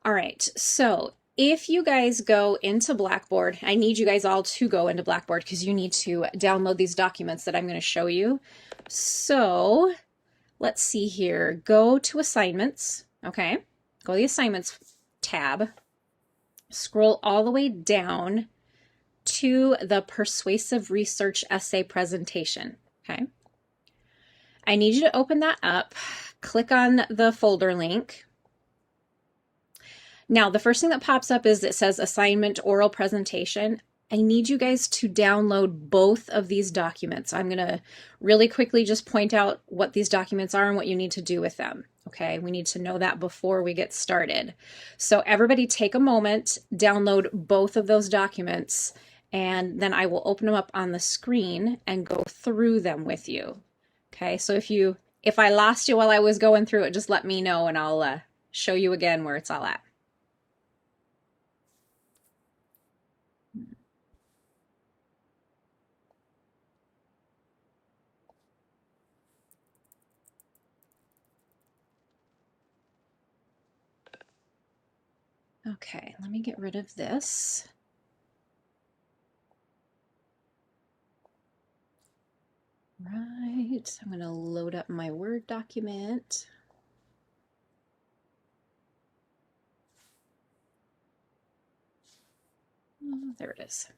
All right, so if you guys go into Blackboard, I need you guys all to go into Blackboard because you need to download these documents that I'm going to show you. So let's see here. Go to Assignments, okay? Go to the Assignments tab. Scroll all the way down to the Persuasive Research Essay Presentation, okay? I need you to open that up. Click on the folder link. Now, the first thing that pops up is it says Assignment Oral Presentation. I need you guys to download both of these documents. I'm going to really quickly just point out what these documents are and what you need to do with them. Okay, we need to know that before we get started. So everybody take a moment, download both of those documents, and then I will open them up on the screen and go through them with you. Okay, so if I lost you while I was going through it, just let me know and I'll show you again where it's all at. Okay, let me get rid of this. Right, I'm going to load up my Word document. Oh, there it is.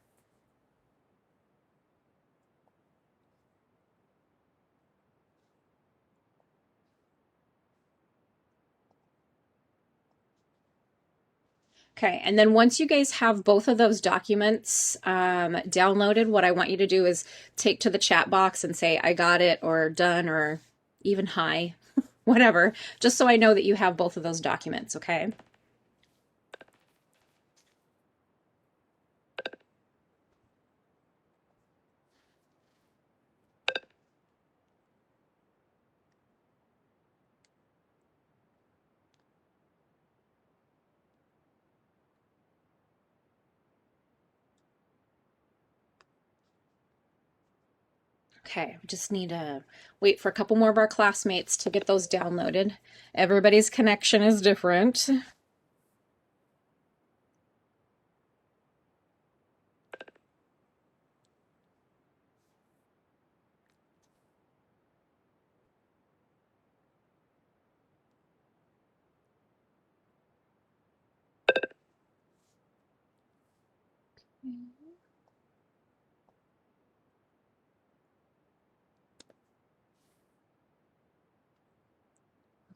Okay, and then once you guys have both of those documents downloaded, what I want you to do is take to the chat box and say, I got it, or done, or even hi, whatever, just so I know that you have both of those documents, okay? Okay, we just need to wait for a couple more of our classmates to get those downloaded. Everybody's connection is different.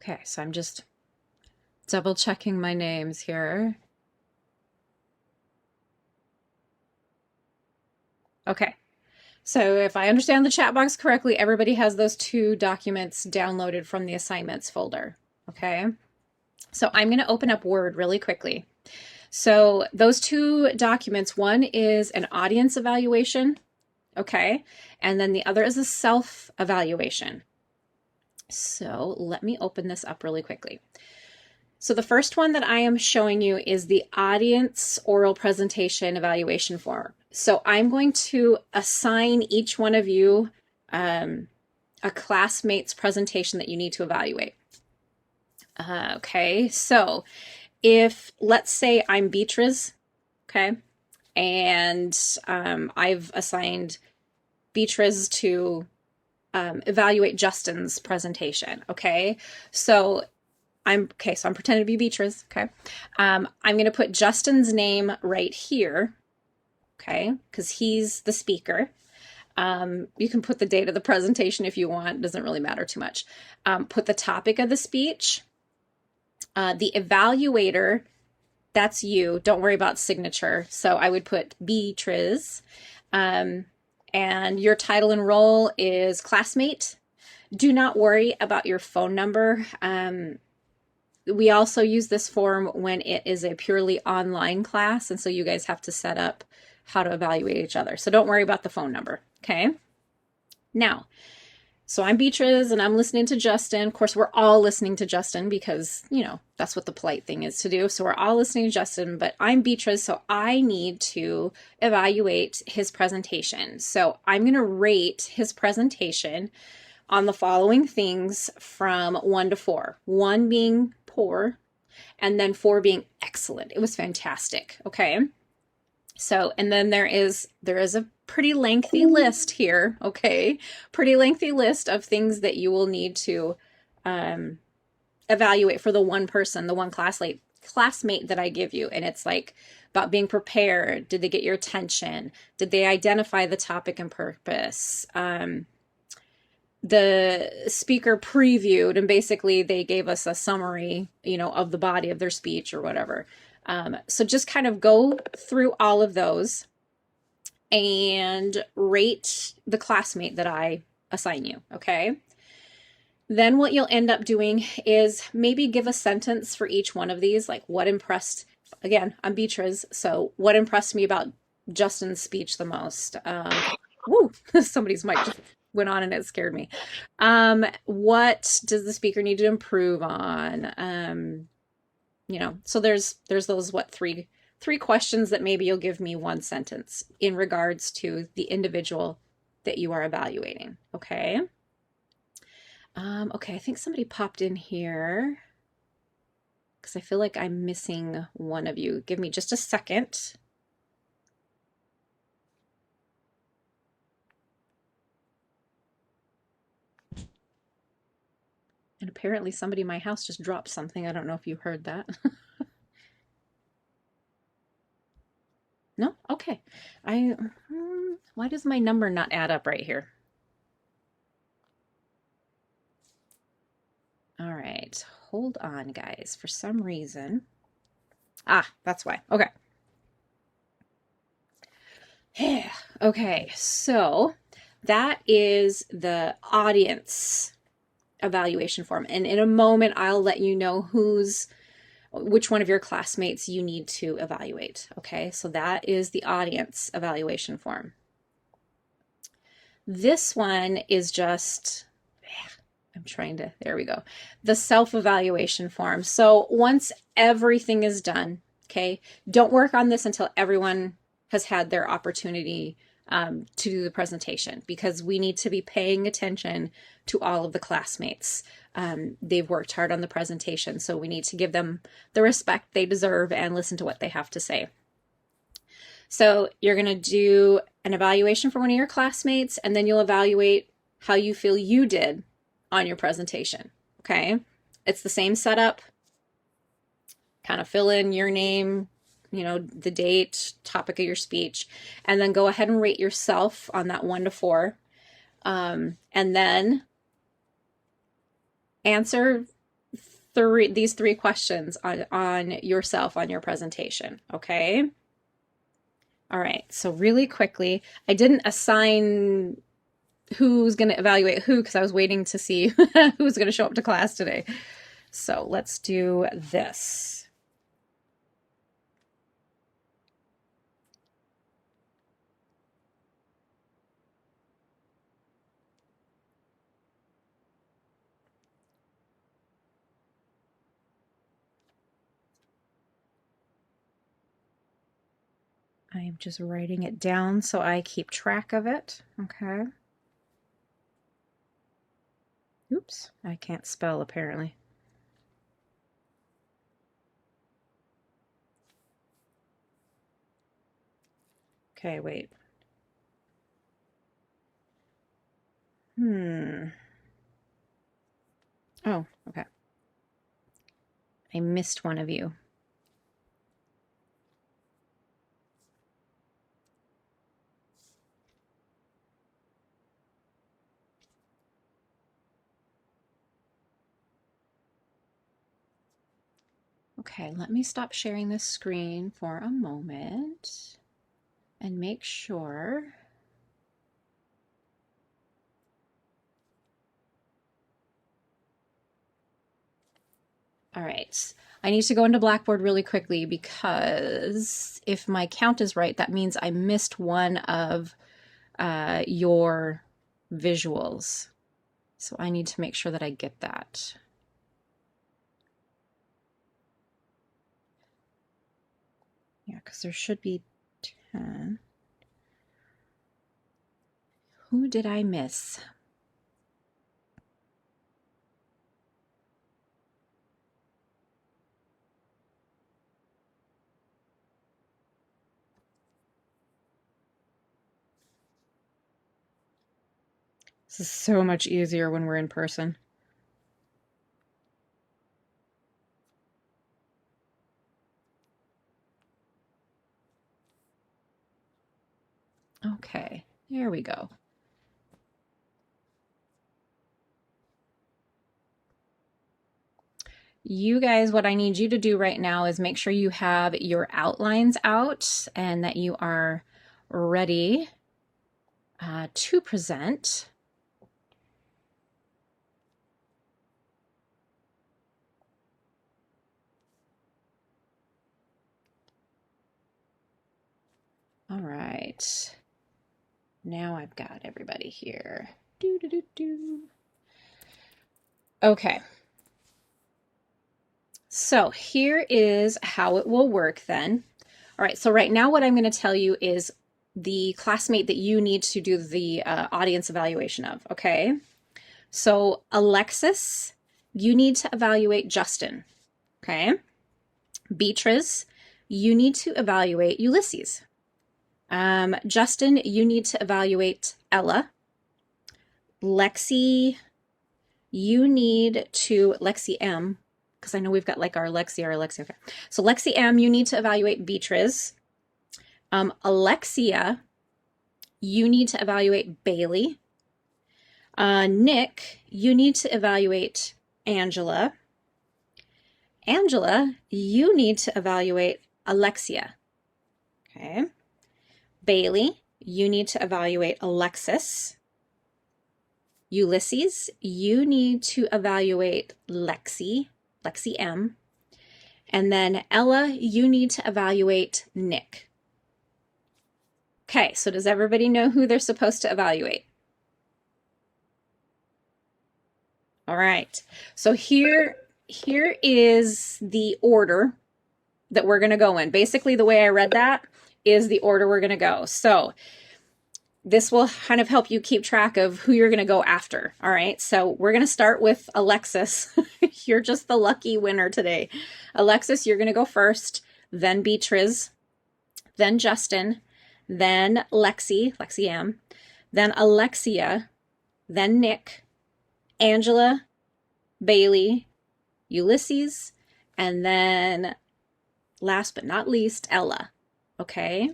Okay, so I'm just double checking my names here. Okay, so if I understand the chat box correctly, everybody has those two documents downloaded from the assignments folder, okay? So I'm going to open up Word really quickly. So those two documents, one is an audience evaluation, okay? And then the other is a self-evaluation. So let me open this up really quickly. So the first one that I am showing you is the audience oral presentation evaluation form. So I'm going to assign each one of you a classmate's presentation that you need to evaluate. Okay, so if, let's say I'm Beatriz, okay, and I've assigned Beatriz to evaluate Justin's presentation, okay? So I'm pretending to be Beatriz, okay? I'm going to put Justin's name right here, okay, because he's the speaker. You can put the date of the presentation if you want, doesn't really matter too much. Put the topic of the speech. The evaluator, that's you. Don't worry about signature. So I would put Beatriz. And your title and role is classmate. Do not worry about your phone number. We also use this form when it is a purely online class, and so you guys have to set up how to evaluate each other. So don't worry about the phone number, okay? Now, so I'm Beatriz and I'm listening to Justin. Of course, we're all listening to Justin because, you know, that's what the polite thing is to do. So we're all listening to Justin, but I'm Beatriz, so I need to evaluate his presentation. So I'm going to rate his presentation on the following things from 1 to 4. 1 being poor, and then 4 being excellent. It was fantastic. Okay. So, and then there is a pretty lengthy list here. Okay. Pretty lengthy list of things that you will need to evaluate for the one person, the one classmate that I give you. And it's like about being prepared. Did they get your attention? Did they identify the topic and purpose? The speaker previewed, and basically they gave us a summary, of the body of their speech or whatever. So just kind of go through all of those and rate the classmate that I assign you, okay? Then what you'll end up doing is maybe give a sentence for each one of these, like what impressed, again, I'm Beatriz, so what impressed me about Justin's speech the most? Woo, somebody's mic just went on and it scared me. What does the speaker need to improve on? So there's those, three questions that maybe you'll give me one sentence in regards to the individual that you are evaluating, okay? Okay, I think somebody popped in here because I feel like I'm missing one of you. Give me just a second. And apparently somebody in my house just dropped something. I don't know if you heard that. No? Okay. Why does my number not add up right here? All right. Hold on, guys. For some reason. That's why. Okay. Yeah. Okay. So that is the audience evaluation form. And in a moment, I'll let you know which one of your classmates you need to evaluate. Okay, so that is the audience evaluation form. This one is just, there we go, the self-evaluation form. So once everything is done, okay, don't work on this until everyone has had their opportunity to do the presentation, because we need to be paying attention to all of the classmates. They've worked hard on the presentation, so we need to give them the respect they deserve and listen to what they have to say. So you're going to do an evaluation for one of your classmates, and then you'll evaluate how you feel you did on your presentation, okay? It's the same setup. Kind of fill in your name, the date, topic of your speech, and then go ahead and rate yourself on that 1 to 4. And then answer these three questions on yourself on your presentation, okay? All right, so really quickly, I didn't assign who's going to evaluate who because I was waiting to see who's going to show up to class today. So let's do this. I'm just writing it down so I keep track of it. Okay. Oops, I can't spell apparently. Okay, wait. Oh, okay. I missed one of you. Okay, let me stop sharing this screen for a moment and make sure. All right, I need to go into Blackboard really quickly because if my count is right, that means I missed one of your visuals. So I need to make sure that I get that. Yeah, because there should be 10. Who did I miss? This is so much easier when we're in person. Okay, there we go. You guys, what I need you to do right now is make sure you have your outlines out and that you are ready to present. All right. Now I've got everybody here. Okay. So here is how it will work then. All right, so right now what I'm going to tell you is the classmate that you need to do the audience evaluation of, okay? So Alexis, you need to evaluate Justin, okay? Beatrice, you need to evaluate Ulysses. Justin, you need to evaluate Ella. Lexi, you need to, Lexi M, because I know we've got like our Lexi. Okay. So Lexi M, you need to evaluate Beatrice. Alexia, you need to evaluate Bailey. Nick, you need to evaluate Angela. Angela, you need to evaluate Alexia. Okay. Bailey, you need to evaluate Alexis. Ulysses, you need to evaluate Lexi M. And then Ella, you need to evaluate Nick. Okay, so does everybody know who they're supposed to evaluate? All right, so here is the order that we're going to go in. Basically, the way I read that is the order we're going to go. So this will kind of help you keep track of who you're going to go after. All right, so we're going to start with Alexis. You're just the lucky winner today. Alexis, you're going to go first, then Beatriz, then Justin, then Lexi M, then Alexia, then Nick, Angela, Bailey, Ulysses, and then last but not least, Ella. Okay?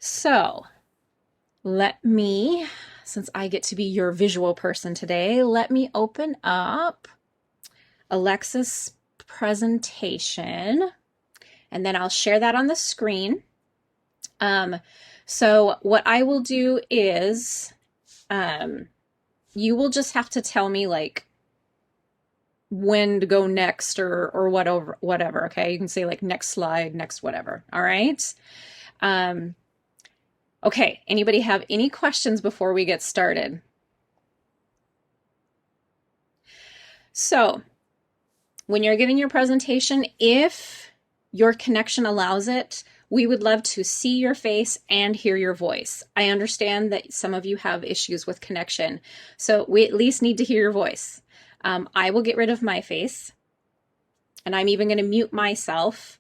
So let me, since I get to be your visual person today, let me open up Alexis' presentation, and then I'll share that on the screen. So what I will do is you will just have to tell me like when to go next or whatever, okay? You can say like next slide, next whatever, all right? Okay, anybody have any questions before we get started? So when you're giving your presentation, if your connection allows it, we would love to see your face and hear your voice. I understand that some of you have issues with connection, so we at least need to hear your voice. I will get rid of my face, and I'm even going to mute myself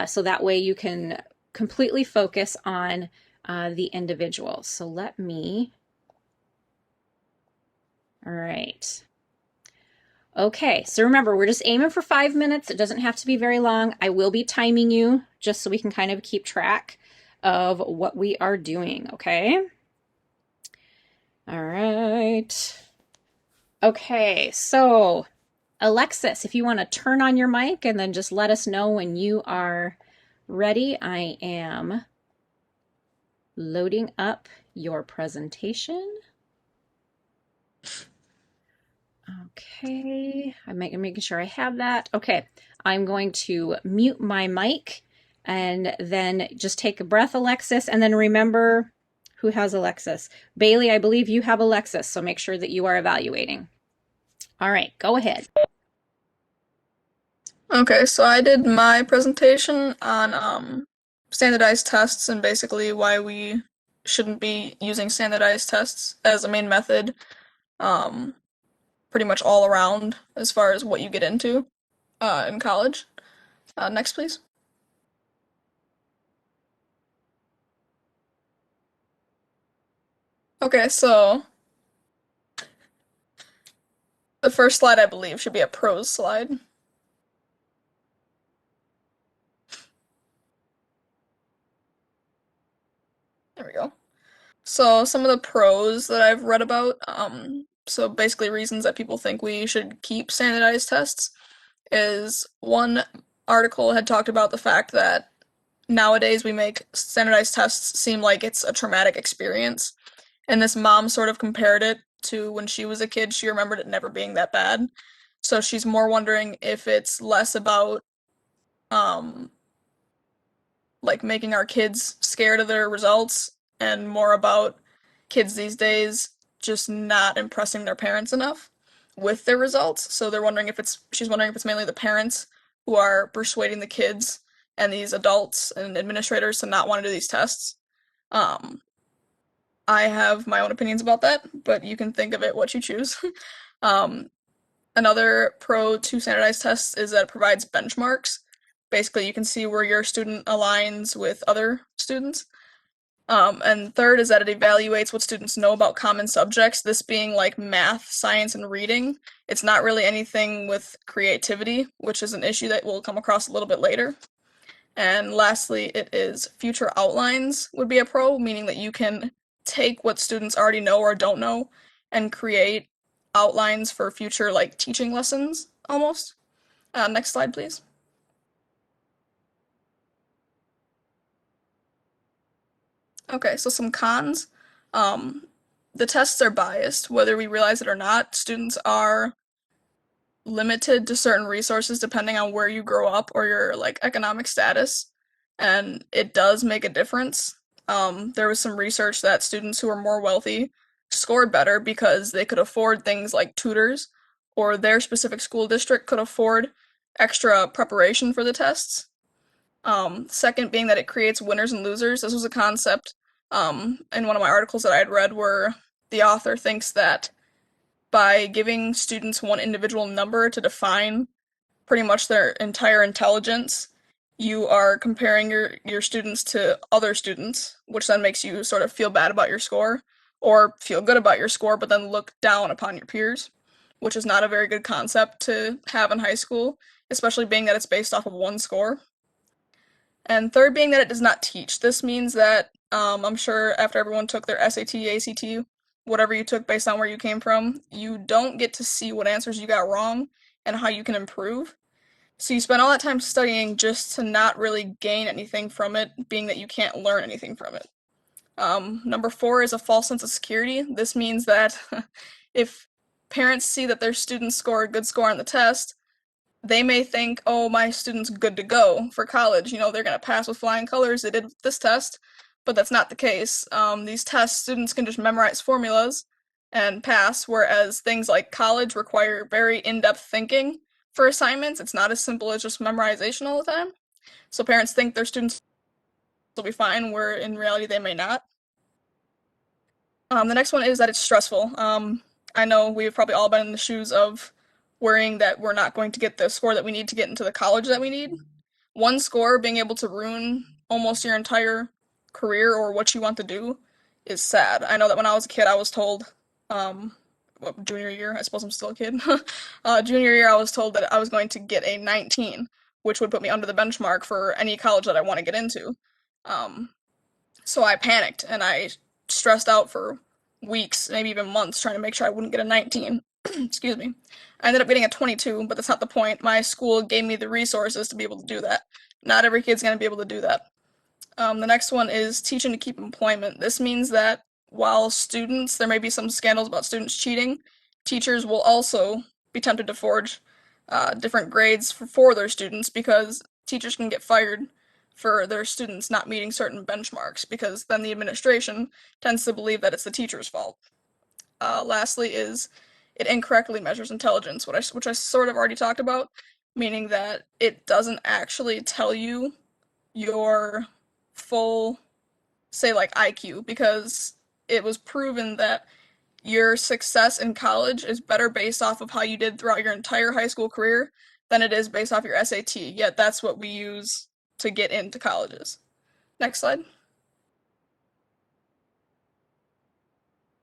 so that way you can completely focus on the individual. So let me, all right. Okay, so remember, we're just aiming for 5 minutes. It doesn't have to be very long. I will be timing you just so we can kind of keep track of what we are doing, okay? All right. Okay, so Alexis, if you want to turn on your mic and then just let us know when you are ready. I am loading up your presentation. Okay, I'm making sure I have that. Okay, I'm going to mute my mic and then just take a breath, Alexis, and then remember who has Alexis. Bailey, I believe you have Alexis, so make sure that you are evaluating. All right, go ahead. Okay, so I did my presentation on standardized tests and basically why we shouldn't be using standardized tests as a main method, pretty much all around as far as what you get into in college. Next, please. Okay, so The first slide, I believe, should be a pros slide. There we go. So some of the pros that I've read about, so basically reasons that people think we should keep standardized tests is one article had talked about the fact that nowadays we make standardized tests seem like it's a traumatic experience. And this mom sort of compared it to when she was a kid, she remembered it never being that bad. So she's more wondering if it's less about um like making our kids scared of their results and more about kids these days just not impressing their parents enough with their results. So they're wondering if it's she's wondering if it's mainly the parents who are persuading the kids and these adults and administrators to not want to do these tests. Um, I have my own opinions about that, but you can think of it what you choose. um, Another pro to standardized tests is that it provides benchmarks. Basically, you can see where your student aligns with other students. And third is that it evaluates what students know about common subjects, this being like math, science, and reading. It's not really anything with creativity, which is an issue that we'll come across a little bit later. And lastly, it is future outlines would be a pro, meaning that you can take what students already know or don't know and create outlines for future like teaching lessons almost. Next slide, please. Okay, so some cons. Um, the tests are biased, whether we realize it or not. Students are limited to certain resources depending on where you grow up or your like economic status, and it does make a difference. There was some research that students who are more wealthy scored better because they could afford things like tutors, or their specific school district could afford extra preparation for the tests. Second being that it creates winners and losers. This was a concept in one of my articles that I had read where the author thinks that by giving students one individual number to define pretty much their entire intelligence, you are comparing your students to other students, which then makes you sort of feel bad about your score or feel good about your score, but then look down upon your peers, which is not a very good concept to have in high school, especially being that it's based off of one score. And third being that it does not teach. This means that I'm sure after everyone took their SAT, ACT, whatever you took based on where you came from, you don't get to see what answers you got wrong and how you can improve. So you spend all that time studying just to not really gain anything from it, being that you can't learn anything from it. Number four is a false sense of security. This means that if parents see that their students score a good score on the test, they may think, oh, my student's good to go for college. You know, they're going to pass with flying colors. They did this test, but that's not the case. These tests, students can just memorize formulas and pass, whereas things like college require very in depth thinking for assignments. It's not as simple as just memorization all the time. So parents think their students will be fine, where in reality they may not. The next one is that it's stressful. I know we've probably all been in the shoes of worrying that we're not going to get the score that we need to get into the college that we need. One score being able to ruin almost your entire career or what you want to do is sad. I know that when I was a kid, I was told, junior year, I suppose I'm still a kid. Junior year, I was told that I was going to get a 19, which would put me under the benchmark for any college that I want to get into. Um, so I panicked and I stressed out for weeks, maybe even months, trying to make sure I wouldn't get a 19. Excuse me. I ended up getting a 22, but that's not the point. My school gave me the resources to be able to do that. Not every kid's going to be able to do that. The next one is teaching to keep employment. This means that while there may be some scandals about students cheating, teachers will also be tempted to forge different grades for their students because teachers can get fired for their students not meeting certain benchmarks because then the administration tends to believe that it's the teacher's fault. Lastly, is it incorrectly measures intelligence, which I sort of already talked about, meaning that it doesn't actually tell you your full, say, like IQ, because it was proven that your success in college is better based off of how you did throughout your entire high school career than it is based off your SAT. Yet that's what we use to get into colleges. Next slide.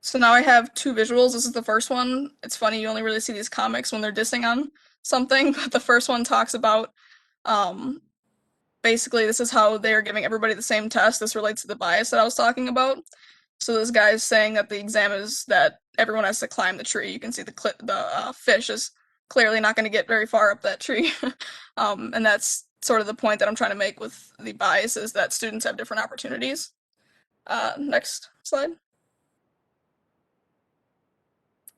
So now I have two visuals. This is the first one. It's funny, you only really see these comics when they're dissing on something, but the first one talks about um, basically this is how they are giving everybody the same test. This relates to the bias that I was talking about. So this guy is saying that the exam is that everyone has to climb the tree. You can see the fish is clearly not going to get very far up that tree, and that's sort of the point that I'm trying to make with the bias is that students have different opportunities. Next slide.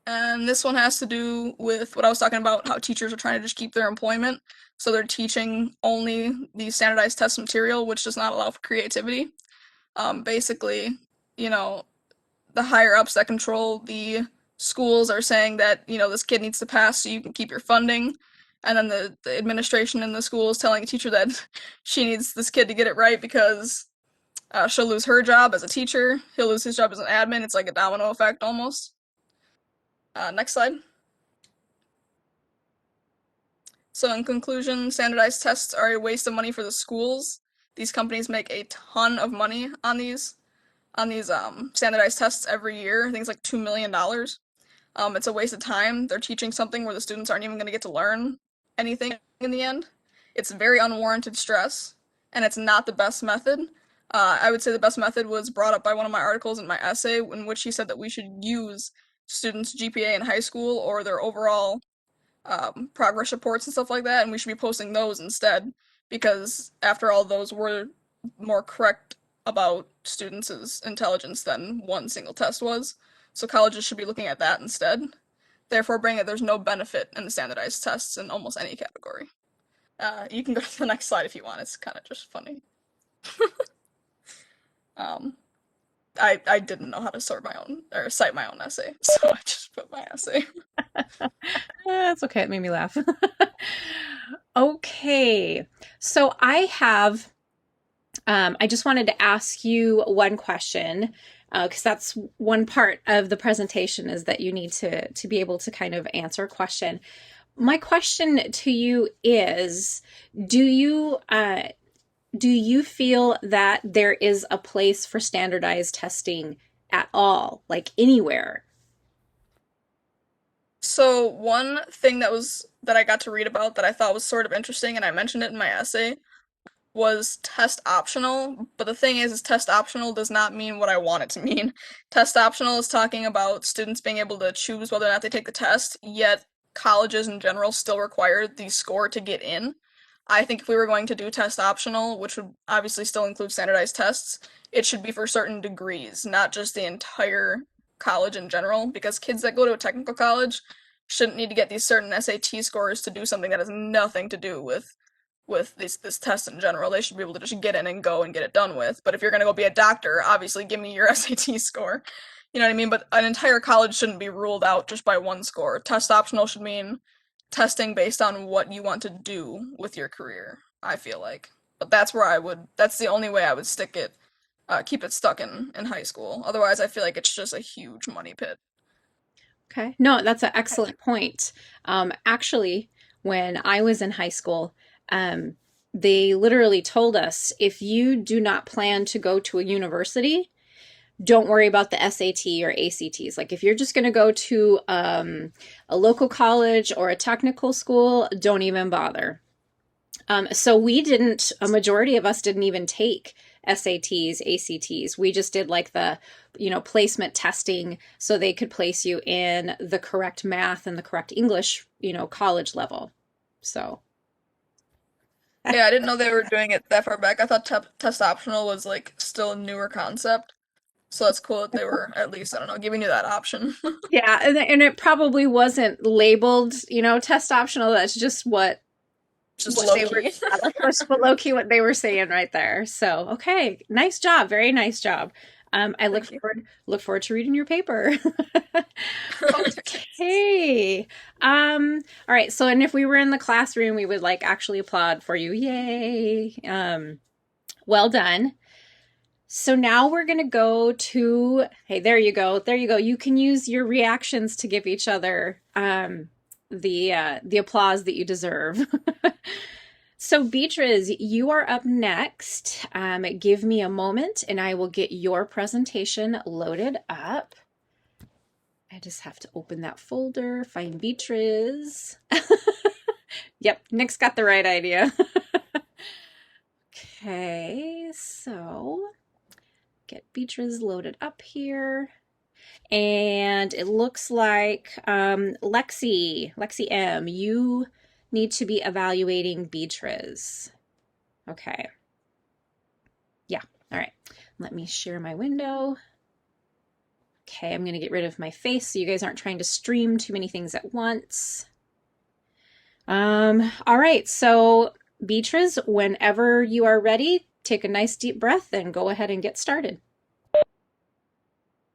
And this one has to do with what I was talking about, how teachers are trying to just keep their employment. So they're teaching only the standardized test material, which does not allow for creativity. Basically, you know, the higher ups that control the schools are saying that, this kid needs to pass so you can keep your funding. And then the administration in the school is telling a teacher that she needs this kid to get it right because she'll lose her job as a teacher, he'll lose his job as an admin. It's like a domino effect almost. Next slide. So in conclusion, standardized tests are a waste of money for the schools. These companies make a ton of money on these standardized tests every year. I think it's like $2 million. It's a waste of time. They're teaching something where the students aren't even going to get to learn anything in the end. It's very unwarranted stress, and it's not the best method. I would say the best method was brought up by one of my articles in my essay, in which he said that we should use students' GPA in high school or their overall progress reports and stuff like that, and we should be posting those instead because, after all, those were more correct about students' intelligence than one single test was. So colleges should be looking at that instead. Therefore, bringing it, there's no benefit in the standardized tests in almost any category. You can go to the next slide if you want. It's kind of just funny. Um, I didn't know how to sort my own or cite my own essay, so I just put my essay. That's okay. It made me laugh. Okay. So I just wanted to ask you one question because that's one part of the presentation is that you need to be able to kind of answer a question. My question to you is, do you do you feel that there is a place for standardized testing at all, like anywhere? So one thing that I got to read about that I thought was sort of interesting, and I mentioned it in my essay, was test optional, but the thing is test optional does not mean what I want it to mean. Test optional is talking about students being able to choose whether or not they take the test, yet colleges in general still require the score to get in. I think if we were going to do test optional, which would obviously still include standardized tests, it should be for certain degrees, not just the entire college in general, because kids that go to a technical college shouldn't need to get these certain SAT scores to do something that has nothing to do with this test in general. They should be able to just get in and go and get it done with. But if you're gonna go be a doctor, obviously give me your SAT score. You know what I mean? But an entire college shouldn't be ruled out just by one score. Test optional should mean testing based on what you want to do with your career, I feel like. But that's the only way I would keep it stuck in high school. Otherwise, I feel like it's just a huge money pit. Okay. No, that's an excellent point. Actually, when I was in high school, um, they literally told us if you do not plan to go to a university, don't worry about the SAT or ACTs. Like if you're just going to go to a local college or a technical school, don't even bother. So we didn't, a majority of us didn't even take SATs, ACTs. We just did like placement testing so they could place you in the correct math and the correct English, college level. So, Yeah, I didn't know they were doing it that far back. I thought test optional was like still a newer concept. So that's cool that they were at least, I don't know, giving you that option. yeah, and it probably wasn't labeled, test optional. That's just Just what low they were, key. yeah, that's just low key what they were saying right there. So, okay, nice job, very nice job. I Thank you. look forward to reading your paper. Okay. Okay. All right. So, and if we were in the classroom, we would like actually applaud for you. Yay. Well done. So now we're going to go to, hey, there you go. There you go. You can use your reactions to give each other the applause that you deserve. So Beatriz, you are up next. Give me a moment and I will get your presentation loaded up. I just have to open that folder, find Beatrice. Yep, Nick's got the right idea. Okay, so get Beatrice loaded up here. And it looks like Lexi M, you need to be evaluating Beatrice. Okay. Yeah. All right. Let me share my window. Okay, I'm going to get rid of my face so you guys aren't trying to stream too many things at once. All right. So, Beatrice, whenever you are ready, take a nice deep breath and go ahead and get started.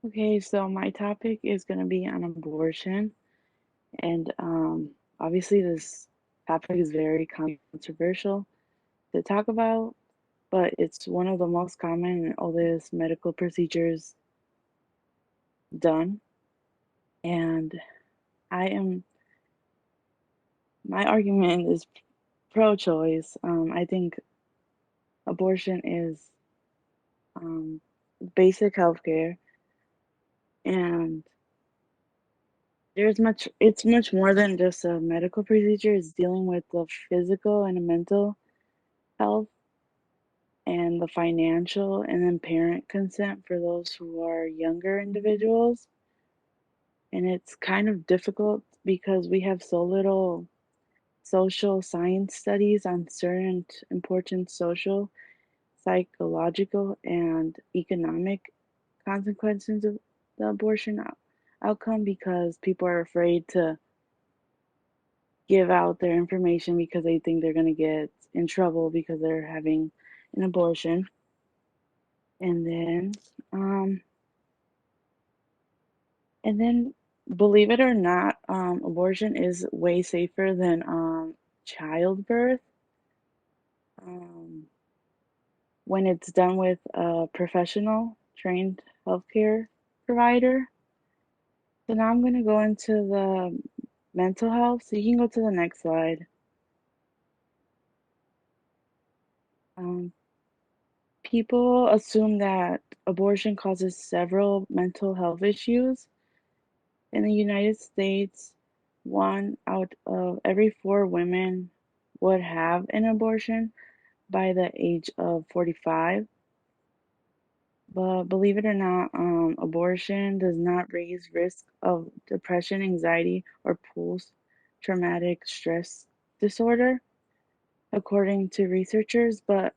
Okay, so my topic is going to be on abortion, and obviously this topic is very controversial to talk about, but it's one of the most common and oldest medical procedures done, and I am my argument is pro-choice. I think abortion is um, basic health care, and it's much more than just a medical procedure. It's dealing with the physical and mental health and the financial and then parent consent for those who are younger individuals. And it's kind of difficult because we have so little social science studies on certain important social, psychological, and economic consequences of the abortion outcome because people are afraid to give out their information because they think they're going to get in trouble because they're having an abortion. And then, um, and then, believe it or not, abortion is way safer than childbirth um, when it's done with a professional, trained healthcare provider. So now I'm going to go into the mental health. So you can go to the next slide. Um, People assume that abortion causes several mental health issues. In the United States, 1 out of every 4 women would have an abortion by the age of 45. But believe it or not, abortion does not raise risk of depression, anxiety, or post-traumatic stress disorder, according to researchers. But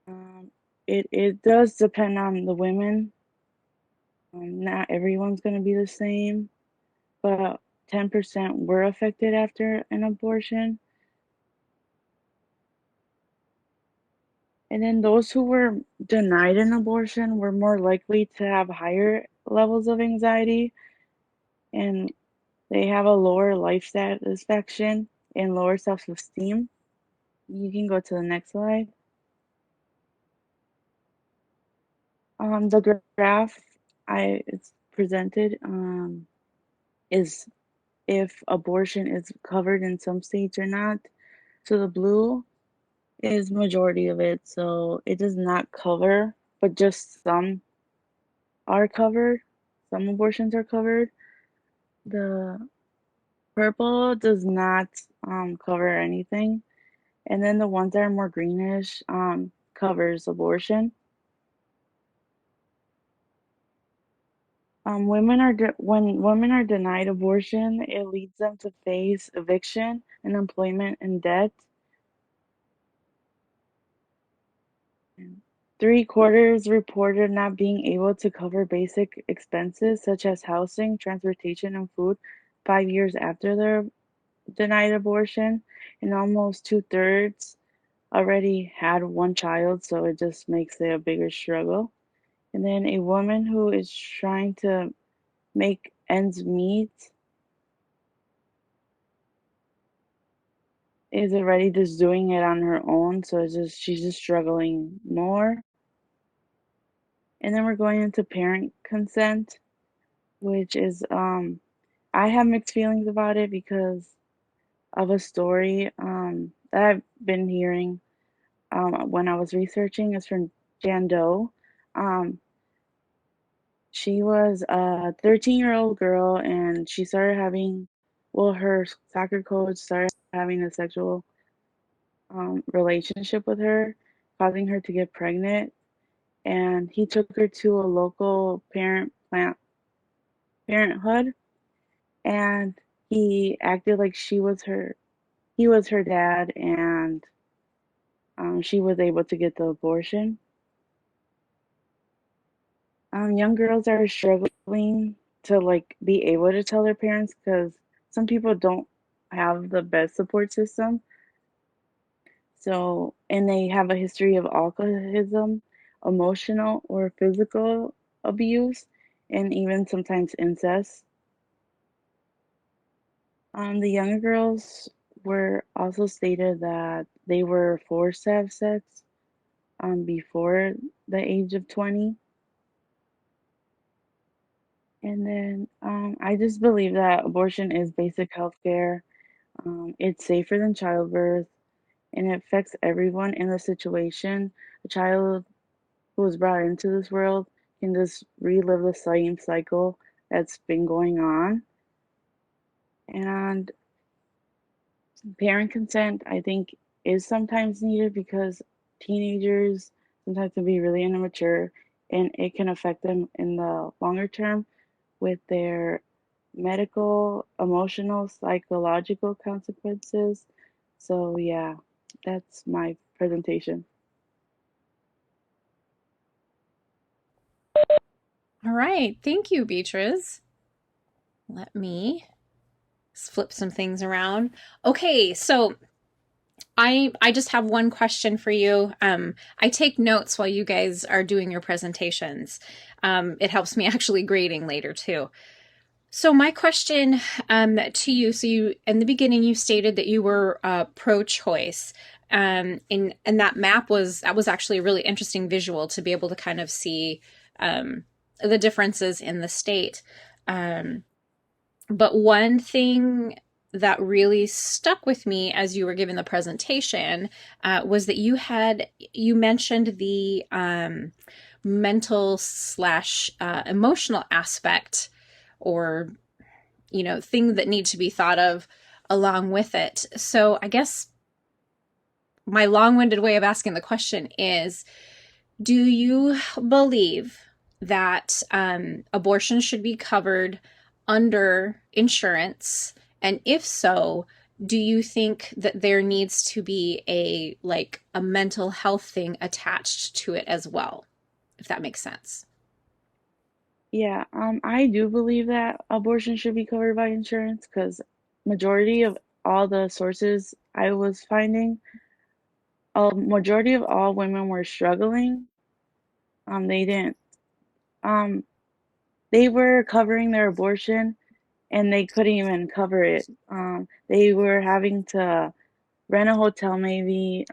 um, it does depend on the women. Not everyone's going to be the same, but 10% were affected after an abortion. And then those who were denied an abortion were more likely to have higher levels of anxiety and they have a lower life satisfaction and lower self-esteem. You can go to the next slide. The graph it's presented is if abortion is covered in some states or not. So the blue is majority of it, so it does not cover, but just some are covered. Some abortions are covered. The purple does not cover anything, and then the ones that are more greenish covers abortion. When women are denied abortion, it leads them to face eviction, unemployment, and debt. And 3/4 reported not being able to cover basic expenses such as housing, transportation, and food 5 years after their denied abortion, and almost 2/3 already had one child, so it just makes it a bigger struggle. And then a woman who is trying to make ends meet is already just doing it on her own, so she's just struggling more. And then we're going into parent consent, which is I have mixed feelings about it because of a story that I've been hearing when I was researching. It's from Jan Doe. Um, She was a 13-year-old girl, and she started having, well, her soccer coach started having a sexual relationship with her, causing her to get pregnant. And he took her to a local parenthood, and he acted like he was her dad, and she was able to get the abortion. Young girls are struggling to like be able to tell their parents because some people don't have the best support system. So, and they have a history of alcoholism, emotional or physical abuse, and even sometimes incest. The younger girls were also stated that they were forced to have sex before the age of 20. And then I just believe that abortion is basic health care. It's safer than childbirth, and it affects everyone in the situation. A child who was brought into this world can just relive the same cycle that's been going on. And parent consent, I think, is sometimes needed because teenagers sometimes can be really immature and it can affect them in the longer term with their medical, emotional, psychological consequences. So, yeah, that's my presentation. All right. Thank you, Beatrice. Let me flip some things around. Okay, so I just have one question for you. I take notes while you guys are doing your presentations. It helps me actually grading later too. So my question to you, so you in the beginning you stated that you were pro-choice, and that map was actually a really interesting visual to be able to kind of see the differences in the state. Um, but one thing that really stuck with me as you were giving the presentation was that you mentioned the mental slash emotional aspect, or thing that need to be thought of along with it. So I guess my long-winded way of asking the question is, do you believe that abortion should be covered under insurance? And if so, do you think that there needs to be a mental health thing attached to it as well? If that makes sense. Yeah, I do believe that abortion should be covered by insurance because majority of all the sources I was finding, a majority of all women were struggling. They didn't, um, they were covering their abortion and they couldn't even cover it. They were having to rent a hotel maybe,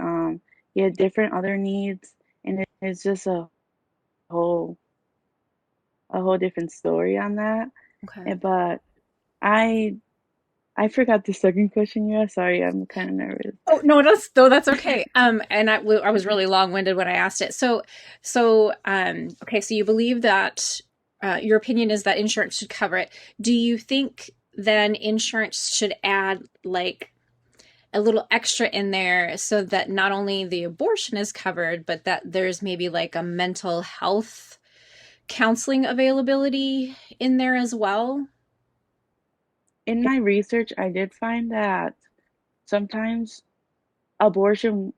get different other needs, and it's just whole, a whole different story on that. Okay. But I I forgot the second question you asked. Sorry, I'm kind of nervous. Oh no, that's okay. And I was really long-winded when I asked it. Okay, so you believe that your opinion is that insurance should cover it. Do you think then insurance should add like a little extra in there so that not only the abortion is covered, but that there's maybe like a mental health counseling availability in there as well? In my research, I did find that sometimes abortion,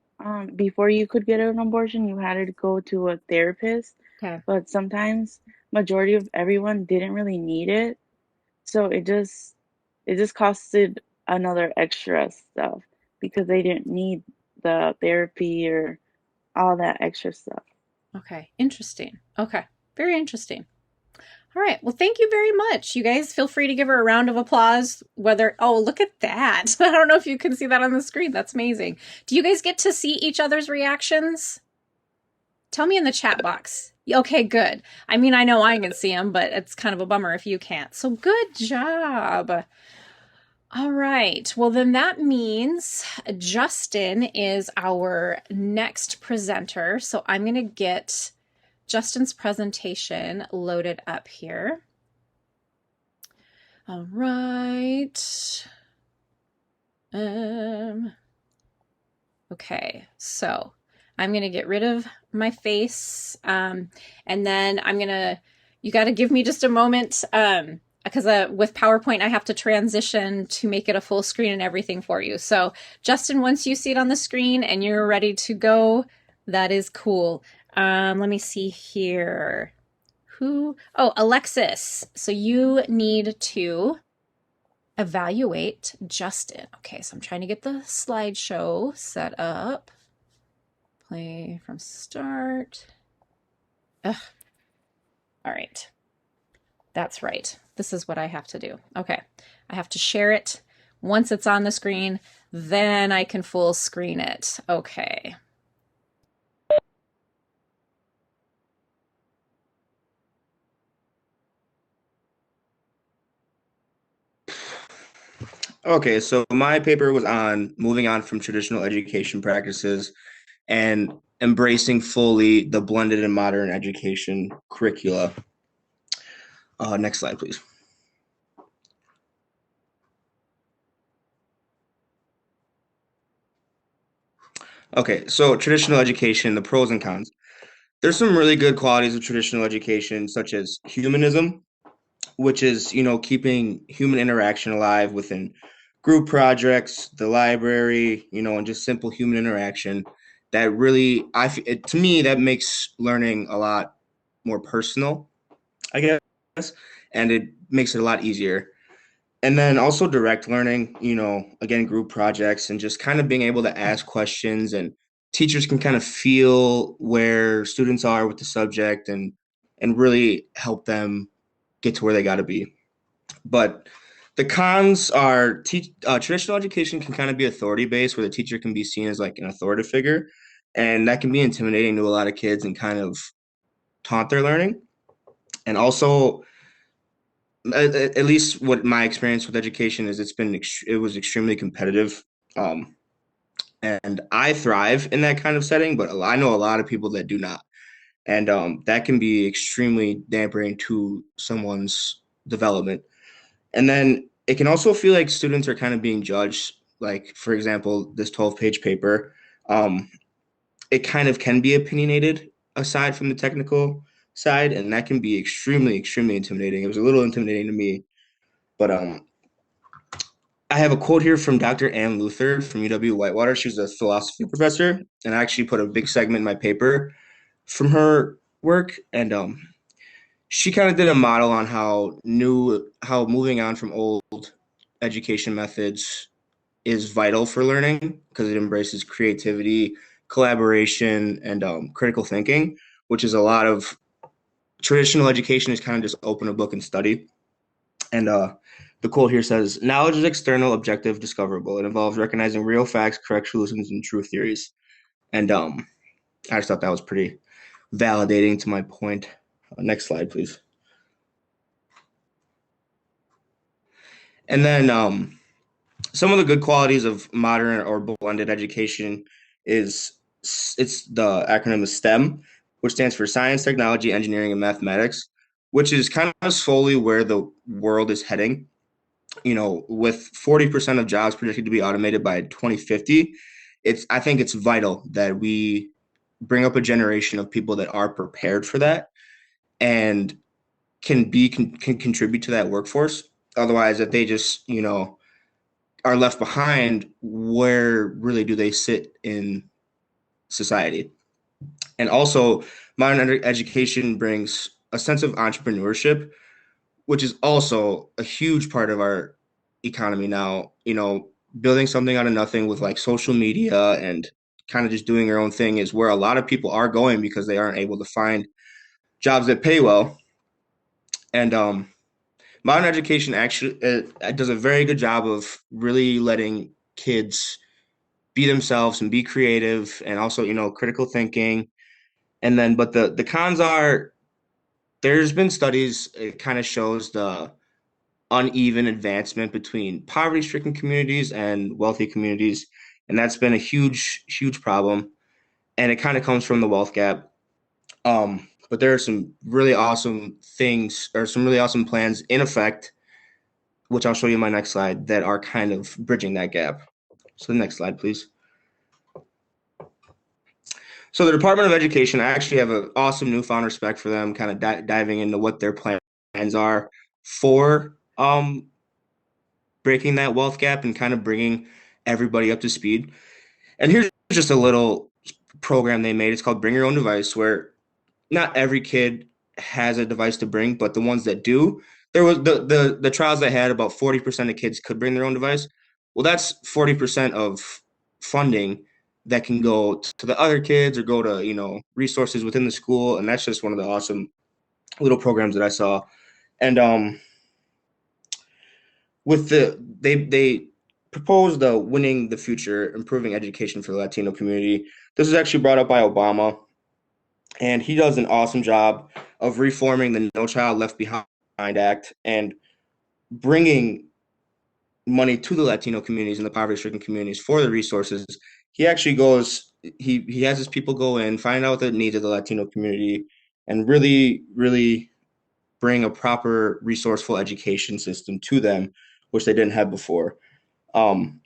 before you could get an abortion, you had to go to a therapist, Okay. but sometimes majority of everyone didn't really need it, so it just costed another extra stuff because they didn't need the therapy or all that extra stuff. Okay. Interesting. Okay. Very interesting. All right. Well, thank you very much. You guys feel free to give her a round of applause. Oh, look at that. I don't know if you can see that on the screen. That's amazing. Do you guys get to see each other's reactions? Tell me in the chat box. Okay, good. I mean, I know I can see them, but it's kind of a bummer if you can't. So good job. All right. Well, then that means Justin is our next presenter. So I'm going to get Justin's presentation loaded up here. All right. Okay, so I'm gonna get rid of my face, and then you got to give me just a moment, because with PowerPoint I have to transition to make it a full screen and everything for you. So, Justin, once you see it on the screen and you're ready to go, that is cool. Let me see here. Oh, Alexis. So you need to evaluate Justin. Okay, so I'm trying to get the slideshow set up. Play from start. Ugh. All right. That's right. This is what I have to do. Okay. I have to share it. Once it's on the screen, then I can full screen it. Okay. Okay, so my paper was on moving on from traditional education practices and embracing fully the blended and modern education curricula. Next slide, please. Okay, so traditional education, the pros and cons. There's some really good qualities of traditional education, such as humanism, which is, keeping human interaction alive within group projects, the library, and just simple human interaction. That really, to me, that makes learning a lot more personal, I guess, and it makes it a lot easier. And then also direct learning, again, group projects and just kind of being able to ask questions, and teachers can kind of feel where students are with the subject and really help them get to where they got to be. But the cons are traditional education can kind of be authority based, where the teacher can be seen as like an authoritative figure, and that can be intimidating to a lot of kids and kind of taunt their learning. And also, at least what my experience with education is, it was extremely competitive, and I thrive in that kind of setting, but I know a lot of people that do not, and that can be extremely dampening to someone's development. And then it can also feel like students are kind of being judged. Like, for example, this 12-page paper, um, it kind of can be opinionated aside from the technical side, and that can be extremely, extremely intimidating. It was a little intimidating to me, but I have a quote here from Dr. Ann Luther from UW Whitewater. She's a philosophy professor, and I actually put a big segment in my paper from her work, and she kind of did a model on how moving on from old education methods is vital for learning, because it embraces creativity, collaboration, and critical thinking, which is a lot of traditional education is kind of just open a book and study. And the quote here says, "Knowledge is external, objective, discoverable. It involves recognizing real facts, correct solutions, and true theories." And I just thought that was pretty validating to my point. Next slide, please. And then some of the good qualities of modern or blended education is it's the acronym is STEM, which stands for science, technology, engineering, and mathematics, which is kind of slowly where the world is heading. With 40% of jobs predicted to be automated by 2050, I think it's vital that we bring up a generation of people that are prepared for that and can contribute to that workforce. Otherwise, if they just, are left behind, where really do they sit in society? And also, modern education brings a sense of entrepreneurship, which is also a huge part of our economy now. Building something out of nothing with like social media and kind of just doing your own thing is where a lot of people are going, because they aren't able to find jobs that pay well. And modern education actually does a very good job of really letting kids be themselves and be creative, and also, critical thinking. And then, but the cons are, there's been studies, it kind of shows the uneven advancement between poverty-stricken communities and wealthy communities, and that's been a huge, huge problem. And it kind of comes from the wealth gap. but there are some really awesome things or some really awesome plans in effect, which I'll show you in my next slide, that are kind of bridging that gap. So the next slide, please. So the Department of Education, I actually have an awesome newfound respect for them, kind of diving into what their plans are for breaking that wealth gap and kind of bringing everybody up to speed. And here's just a little program they made. It's called Bring Your Own Device, where not every kid has a device to bring, but the ones that do, there was the trials I had, about 40% of kids could bring their own device. Well, that's 40% of funding that can go to the other kids or go to, resources within the school. And that's just one of the awesome little programs that I saw. And with they proposed winning the future, improving education for the Latino community. This is actually brought up by Obama, and he does an awesome job of reforming the No Child Left Behind Act and bringing money to the Latino communities and the poverty-stricken communities for the resources. He actually goes, he has his people go in, find out the needs of the Latino community, and really, really bring a proper resourceful education system to them, which they didn't have before. Um,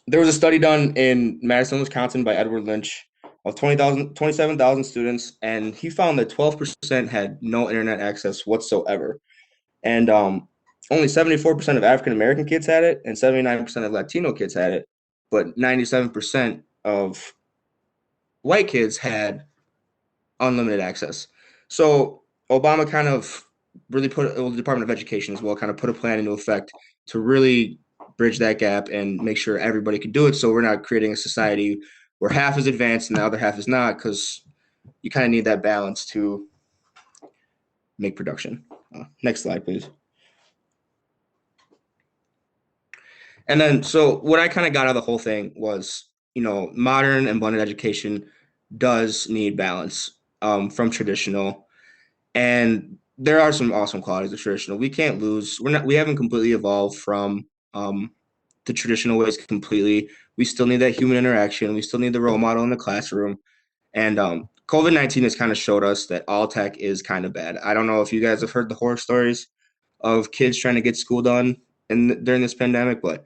there was a study done in Madison, Wisconsin by Edward Lynch of 27,000 students, and he found that 12% had no internet access whatsoever. And only 74% of African American kids had it, and 79% of Latino kids had it, but 97% of white kids had unlimited access. So Obama kind of really the Department of Education as well, kind of put a plan into effect to really bridge that gap and make sure everybody could do it. So we're not creating a society where half is advanced and the other half is not, because you kind of need that balance to make production. Next slide, please. And then, so what I kind of got out of the whole thing was, modern and blended education does need balance from traditional. And there are some awesome qualities of traditional. We can't lose. We haven't completely evolved from the traditional ways completely. We still need that human interaction. We still need the role model in the classroom. And COVID-19 has kind of showed us that all tech is kind of bad. I don't know if you guys have heard the horror stories of kids trying to get school done during this pandemic, but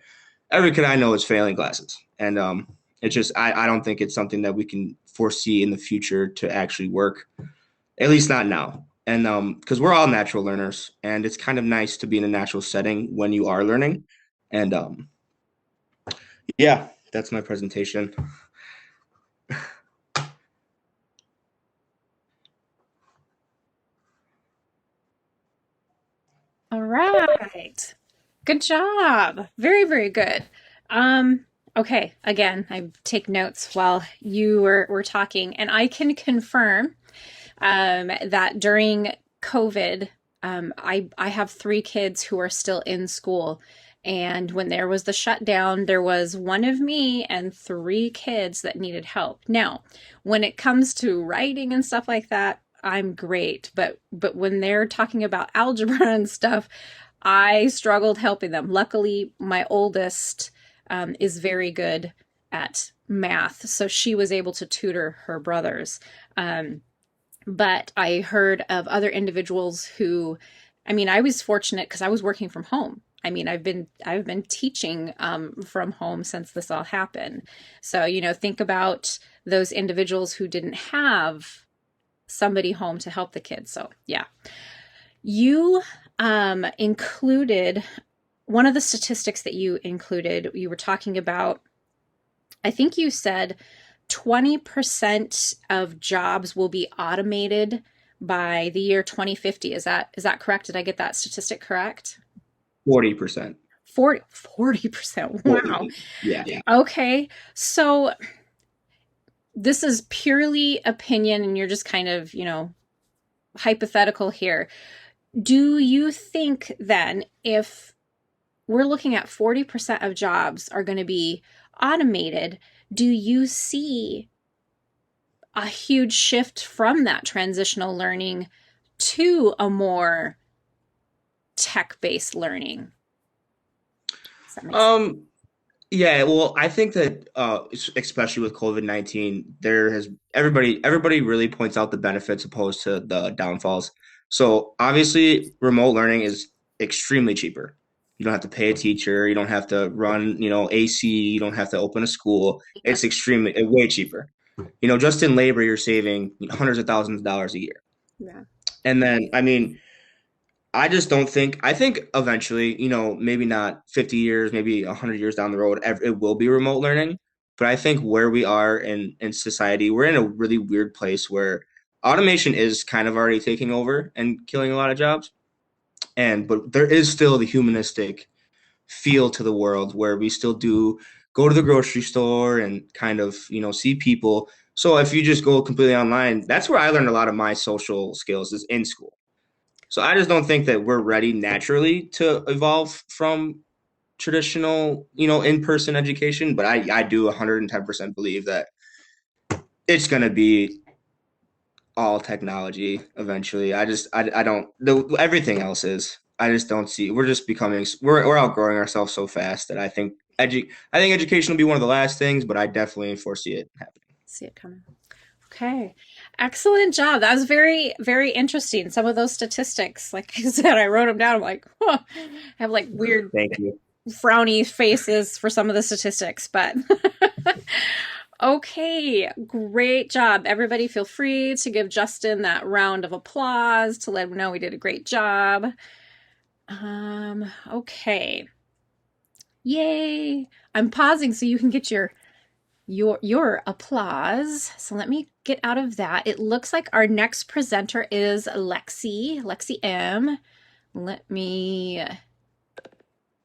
every kid I know is failing classes. And it's just, I don't think it's something that we can foresee in the future to actually work, at least not now. And because we're all natural learners, and it's kind of nice to be in a natural setting when you are learning. And yeah, that's my presentation. All right. Good job. Very, very good. Okay, again, I take notes while you were talking, and I can confirm that during COVID, I have three kids who are still in school. And when there was the shutdown, there was one of me and three kids that needed help. Now, when it comes to writing and stuff like that, I'm great. But when they're talking about algebra and stuff, I struggled helping them. Luckily, my oldest is very good at math, so she was able to tutor her brothers. But I heard of other individuals who, I mean, I was fortunate because I was working from home. I mean, I've been teaching from home since this all happened. So, think about those individuals who didn't have somebody home to help the kids. So, yeah. You included one of the statistics that you included, you were talking about, I think you said 20% of jobs will be automated by the year 2050. Is that correct? Did I get that statistic correct? 40%. 40%. Wow. Yeah. Okay. So this is purely opinion and you're just kind of, hypothetical here. Do you think then if we're looking at 40% of jobs are going to be automated, do you see a huge shift from that transitional learning to a more tech-based learning? Does that make sense? Yeah, well, I think that especially with COVID-19, there has everybody really points out the benefits opposed to the downfalls. So obviously, remote learning is extremely cheaper. You don't have to pay a teacher, you don't have to run, AC, you don't have to open a school. It's extremely way cheaper. Just in labor, you're saving hundreds of thousands of dollars a year. Yeah. And then, I mean, I just don't think. I think eventually, maybe not 50 years, maybe 100 years down the road, it will be remote learning. But I think where we are in society, we're in a really weird place where automation is kind of already taking over and killing a lot of jobs. But there is still the humanistic feel to the world where we still do go to the grocery store and kind of, see people. So if you just go completely online, that's where I learned a lot of my social skills is in school. So I just don't think that we're ready naturally to evolve from traditional, in-person education, but I do 110% believe that it's going to be all technology eventually. I don't everything else is. I just don't see we're just becoming we're outgrowing ourselves so fast that I think education will be one of the last things, but I definitely foresee it happening. See it coming. Okay. Excellent job. That was very, very interesting. Some of those statistics, like I said, I wrote them down. I'm like, huh. I have like weird Thank you. frowny faces for some of the statistics, but okay. Great job. Everybody feel free to give Justin that round of applause to let him know we did a great job. Okay. Yay. I'm pausing so you can get your applause. So let me get out of that. It looks like our next presenter is Lexi M. Let me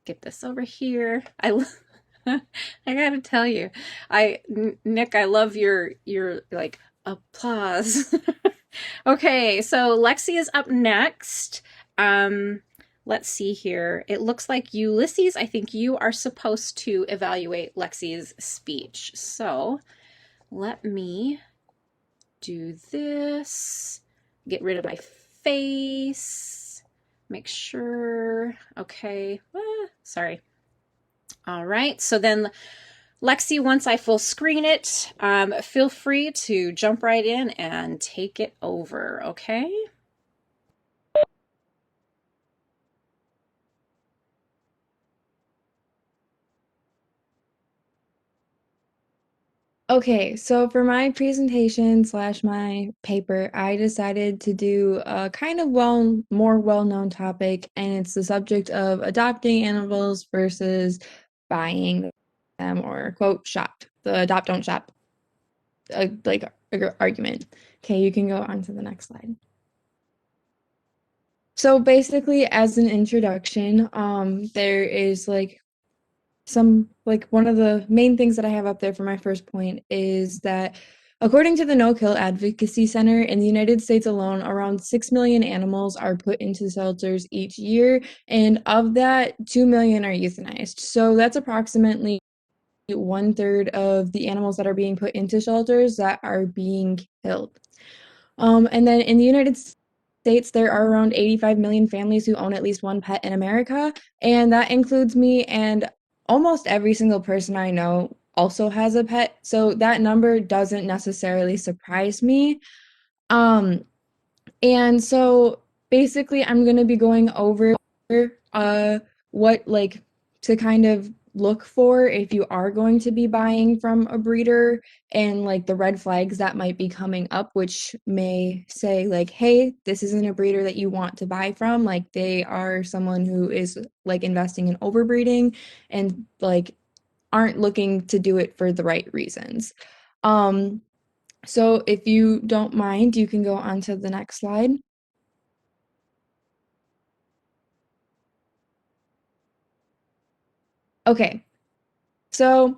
get this over here. I gotta tell you, Nick, I love your like applause. Okay, so Lexi is up next. Let's see here. It looks like Ulysses, I think you are supposed to evaluate Lexi's speech. So let me do this. Get rid of my face. Make sure. Okay. Sorry. All right. So then, Lexi, once I full screen it, feel free to jump right in and take it over. Okay. Okay, so for my presentation slash my paper, I decided to do a kind of more well-known topic, and it's the subject of adopting animals versus buying them, or quote shop, the adopt don't shop argument. Okay, you can go on to the next slide. So basically, as an introduction, there is one of the main things that I have up there for my first point is that according to the No Kill Advocacy Center, in the United States alone, around 6 million animals are put into shelters each year, and of that, 2 million are euthanized. So that's approximately 1/3 of the animals that are being put into shelters that are being killed. And then in the United States, there are around 85 million families who own at least one pet in America, and that includes me, and almost every single person I know also has a pet. So that number doesn't necessarily surprise me. Um, and so basically, I'm going to be going over what to kind of look for if you are going to be buying from a breeder, and the red flags that might be coming up, which may say hey, this isn't a breeder that you want to buy from. They are someone who is investing in overbreeding and aren't looking to do it for the right reasons. So if you don't mind, you can go on to the next slide. Okay, so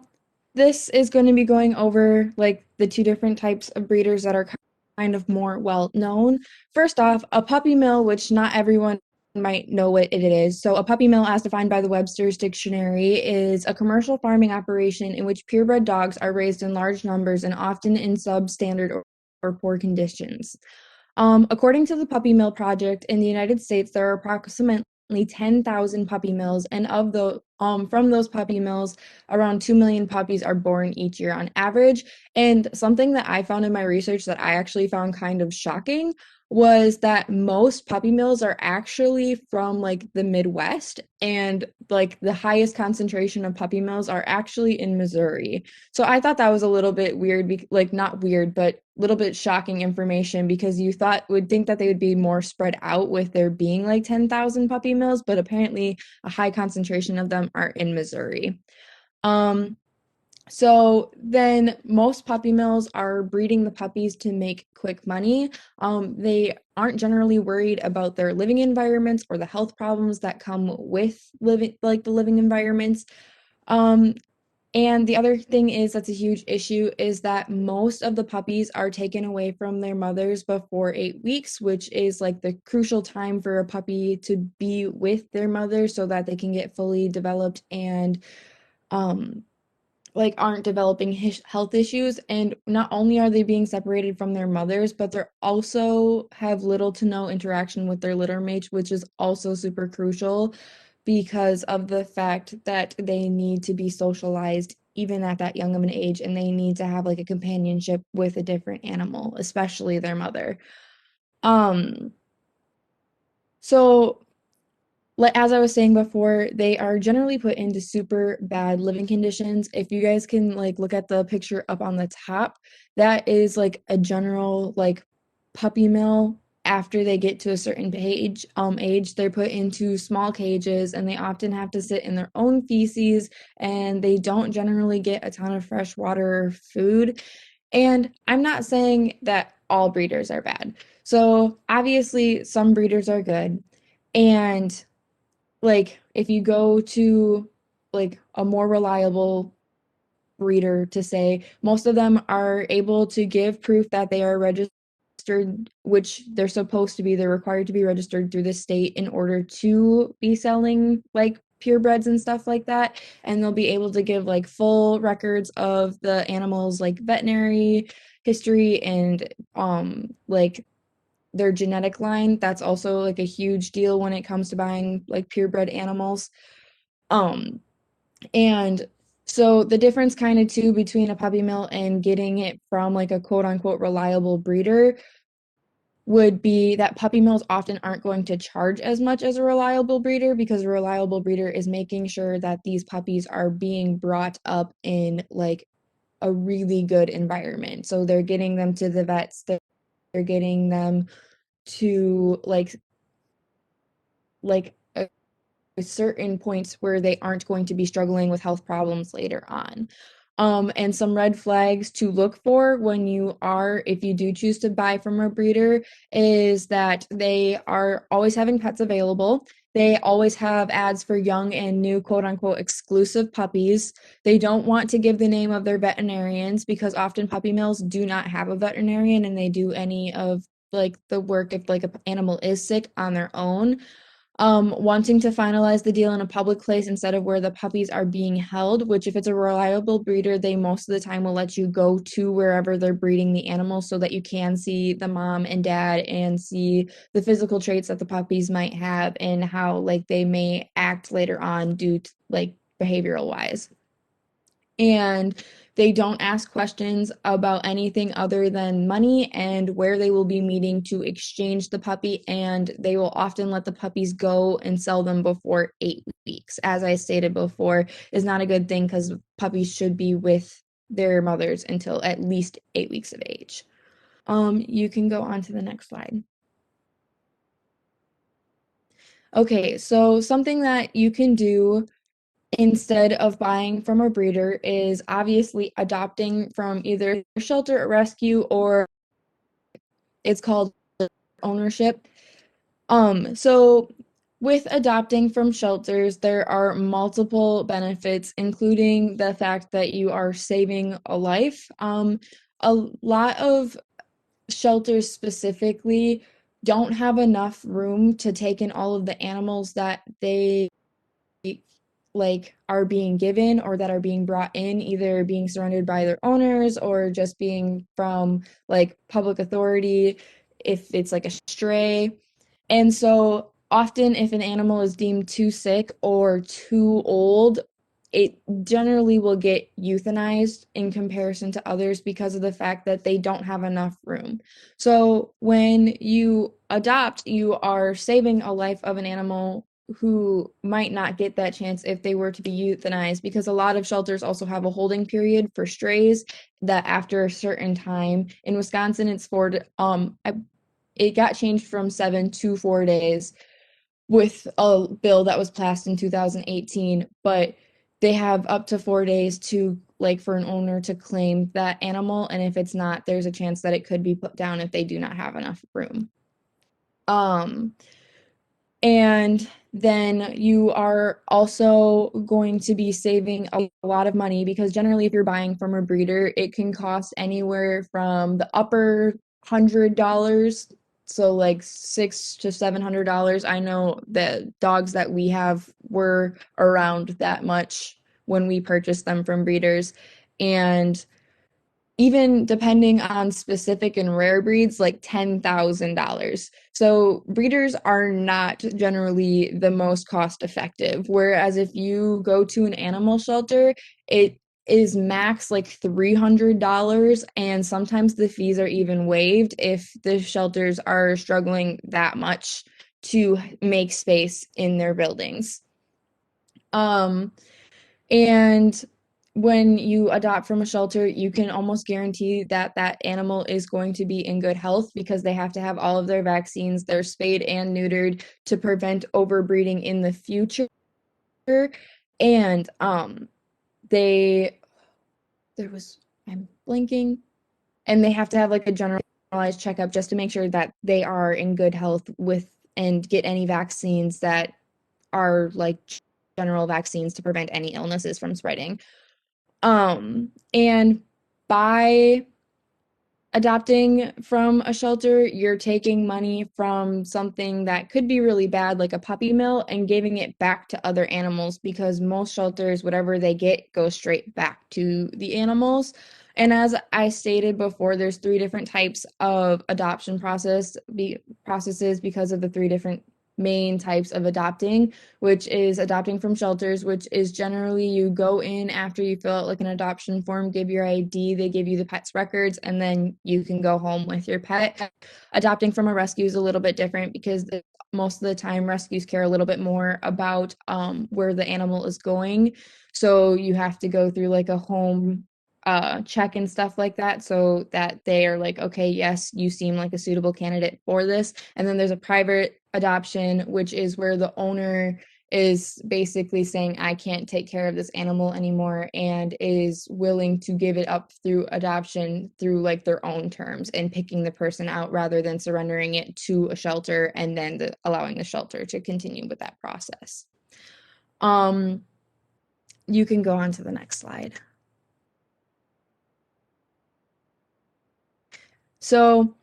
this is going to be going over the two different types of breeders that are kind of more well known. First off, a puppy mill, which not everyone might know what it is. So a puppy mill, as defined by the Webster's Dictionary, is a commercial farming operation in which purebred dogs are raised in large numbers and often in substandard or poor conditions. According to the Puppy Mill Project, in the United States, there are approximately 10,000 puppy mills, and of From those puppy mills, around 2 million puppies are born each year on average. And something that I found in my research that I actually found kind of shocking was that most puppy mills are actually from like the Midwest, and like the highest concentration of puppy mills are actually in Missouri. So I thought that was a little bit weird, like not weird, but a little bit shocking information because you would think that they would be more spread out with there being like 10,000 puppy mills, but apparently a high concentration of them are in Missouri. Um, so then most puppy mills are breeding the puppies to make quick money. They aren't generally worried about their living environments or the health problems that come with living like the living environments. Um, and the other thing is that's a huge issue is that most of the puppies are taken away from their mothers before 8 weeks, which is like the crucial time for a puppy to be with their mother so that they can get fully developed and um like aren't developing health issues. And not only are they being separated from their mothers, but they're also have little to no interaction with their litter mates, which is also super crucial because of the fact that they need to be socialized even at that young of an age, and they need to have like a companionship with a different animal, especially their mother. um so like as I was saying before, they are generally put into super bad living conditions. If you guys can like look at the picture up on the top, that is like a general like puppy mill. After they get to a certain age, they're put into small cages and they often have to sit in their own feces, and they don't generally get a ton of fresh water or food. And I'm not saying that all breeders are bad. So obviously some breeders are good. And like if you go to like a more reliable breeder to say most of them are able to give proof that they are registered, which they're supposed to be, they're required to be registered through the state in order to be selling like purebreds and stuff like that, and they'll be able to give like full records of the animals like veterinary history and like their genetic line. That's also like a huge deal when it comes to buying like purebred animals. Um, and so the difference kind of too between a puppy mill and getting it from like a quote unquote reliable breeder would be that puppy mills often aren't going to charge as much as a reliable breeder because a reliable breeder is making sure that these puppies are being brought up in like a really good environment. So they're getting them to the vets, they're getting them to like certain points where they aren't going to be struggling with health problems later on. And some red flags to look for when you are, if you do choose to buy from a breeder, is that they are always having pets available. They always have ads for young and new quote unquote exclusive puppies. They don't want to give the name of their veterinarians because often puppy mills do not have a veterinarian and they do any of like the work if like an animal is sick on their own. Wanting to finalize the deal in a public place instead of where the puppies are being held, which if it's a reliable breeder, they most of the time will let you go to wherever they're breeding the animals so that you can see the mom and dad and see the physical traits that the puppies might have and how like they may act later on due to like behavioral wise. And they don't ask questions about anything other than money and where they will be meeting to exchange the puppy. And they will often let the puppies go and sell them before 8 weeks. As I stated before, is not a good thing because puppies should be with their mothers until at least 8 weeks of age. You can go on to the next slide. Okay, so something that you can do instead of buying from a breeder is obviously adopting from either shelter or rescue, or it's called ownership. So with adopting from shelters, there are multiple benefits, including the fact that you are saving a life. A lot of shelters specifically don't have enough room to take in all of the animals that they like are being given or that are being brought in, either being surrendered by their owners or just being from like public authority if it's like a stray. And so often if an animal is deemed too sick or too old, it generally will get euthanized in comparison to others because of the fact that they don't have enough room. So when you adopt, you are saving a life of an animal who might not get that chance if they were to be euthanized, because a lot of shelters also have a holding period for strays that after a certain time in Wisconsin it's it got changed from 7 to 4 days with a bill that was passed in 2018, but they have up to 4 days to like for an owner to claim that animal, and if it's not, there's a chance that it could be put down if they do not have enough room. Um, and then you are also going to be saving a lot of money because generally, if you're buying from a breeder, it can cost anywhere from the upper $100, so like $600 to $700. I know the dogs that we have were around that much when we purchased them from breeders. And even depending on specific and rare breeds, like $10,000. So breeders are not generally the most cost effective. Whereas if you go to an animal shelter, it is max like $300, and sometimes the fees are even waived if the shelters are struggling that much to make space in their buildings. Um, and when you adopt from a shelter, you can almost guarantee that that animal is going to be in good health because they have to have all of their vaccines. They're spayed and neutered to prevent overbreeding in the future. And they there was I'm blanking, and they have to have like a generalized checkup just to make sure that they are in good health with and get any vaccines that are like general vaccines to prevent any illnesses from spreading. And by adopting from a shelter, you're taking money from something that could be really bad, like a puppy mill, and giving it back to other animals because most shelters, whatever they get, goes straight back to the animals. And as I stated before, there's 3 different types of adoption processes because of the 3 different main types of adopting, which is adopting from shelters, which is generally you go in after you fill out like an adoption form, give your ID, they give you the pet's records, and then you can go home with your pet. Adopting from a rescue is a little bit different because most of the time rescues care a little bit more about where the animal is going. So you have to go through like a home check and stuff like that so that they are like, okay, yes, you seem like a suitable candidate for this. And then there's a private adoption, which is where the owner is basically saying, I can't take care of this animal anymore, and is willing to give it up through adoption through like their own terms and picking the person out rather than surrendering it to a shelter and then allowing the shelter to continue with that process. You can go on to the next slide. So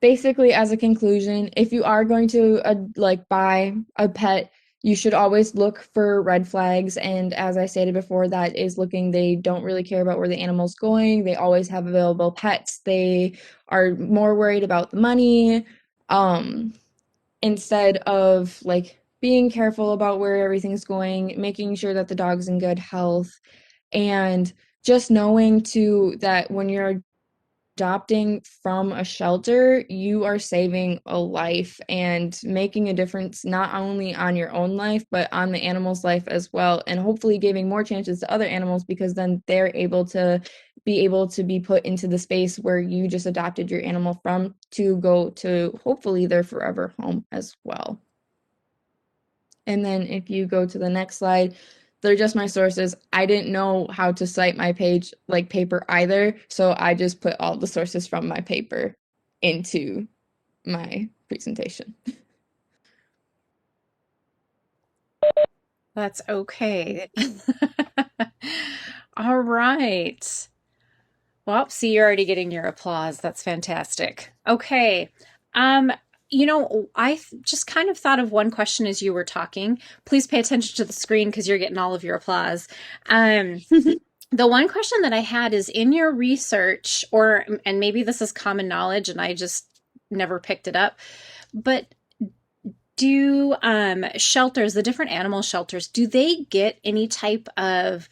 basically, as a conclusion, if you are going to like buy a pet, you should always look for red flags. And as I stated before, that is looking, they don't really care about where the animal's going. They always have available pets. They are more worried about the money, instead of like being careful about where everything's going, making sure that the dog's in good health, and just knowing too that when you're adopting from a shelter, you are saving a life and making a difference not only on your own life, but on the animal's life as well. And hopefully giving more chances to other animals because then they're able to be put into the space where you just adopted your animal from to go to hopefully their forever home as well. And then if you go to the next slide, they're just my sources. I didn't know how to cite my page like paper either, so I just put all the sources from my paper into my presentation. That's okay. All right. Well, see, you're already getting your applause. That's fantastic. Okay. Um, I just kind of thought of one question as you were talking. Please pay attention to the screen because you're getting all of your applause. The one question that I had is in your research, and maybe this is common knowledge and I just never picked it up, but Do shelters, the different animal shelters, do they get any type of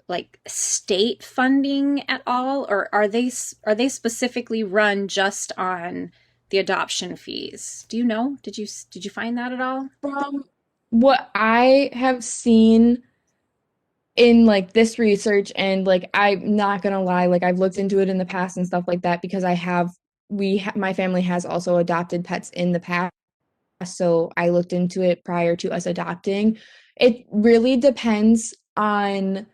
like state funding at all, or are they specifically run just on the adoption fees? Do you know? Did you find that at all? From what I have seen in like this research, and like I'm not gonna lie, like I've looked into it in the past and stuff like that because my family has also adopted pets in the past, so I looked into it prior to us adopting. It really depends on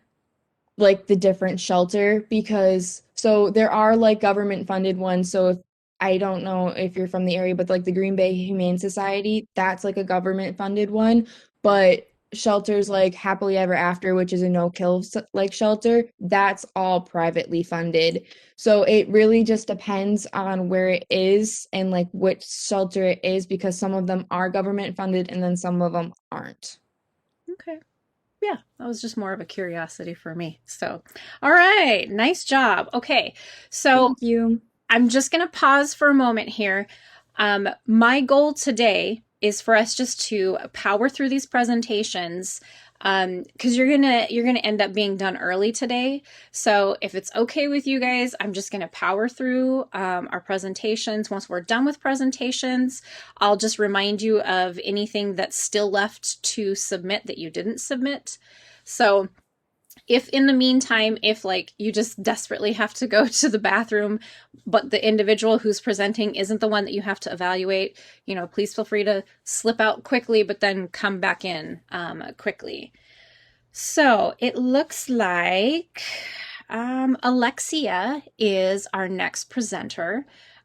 like the different shelter, because so there are like government funded ones. So if I don't know if you're from the area, but like the Green Bay Humane Society, that's like a government funded one. But shelters like Happily Ever After, which is a no-kill like shelter, that's all privately funded. So it really just depends on where it is and like which shelter it is, because some of them are government funded and then some of them aren't. Okay. Yeah, that was just more of a curiosity for me. So, all right, nice job. Okay, so Thank you. I'm just going to pause for a moment here. My goal today is for us just to power through these presentations, because you're gonna end up being done early today. So if it's okay with you guys, I'm just gonna power through our presentations. Once we're done with presentations, I'll just remind you of anything that's still left to submit that you didn't submit. So if in the meantime, if like you just desperately have to go to the bathroom, but the individual who's presenting isn't the one that you have to evaluate, please feel free to slip out quickly, but then come back in quickly. So it looks like Alexia is our next presenter.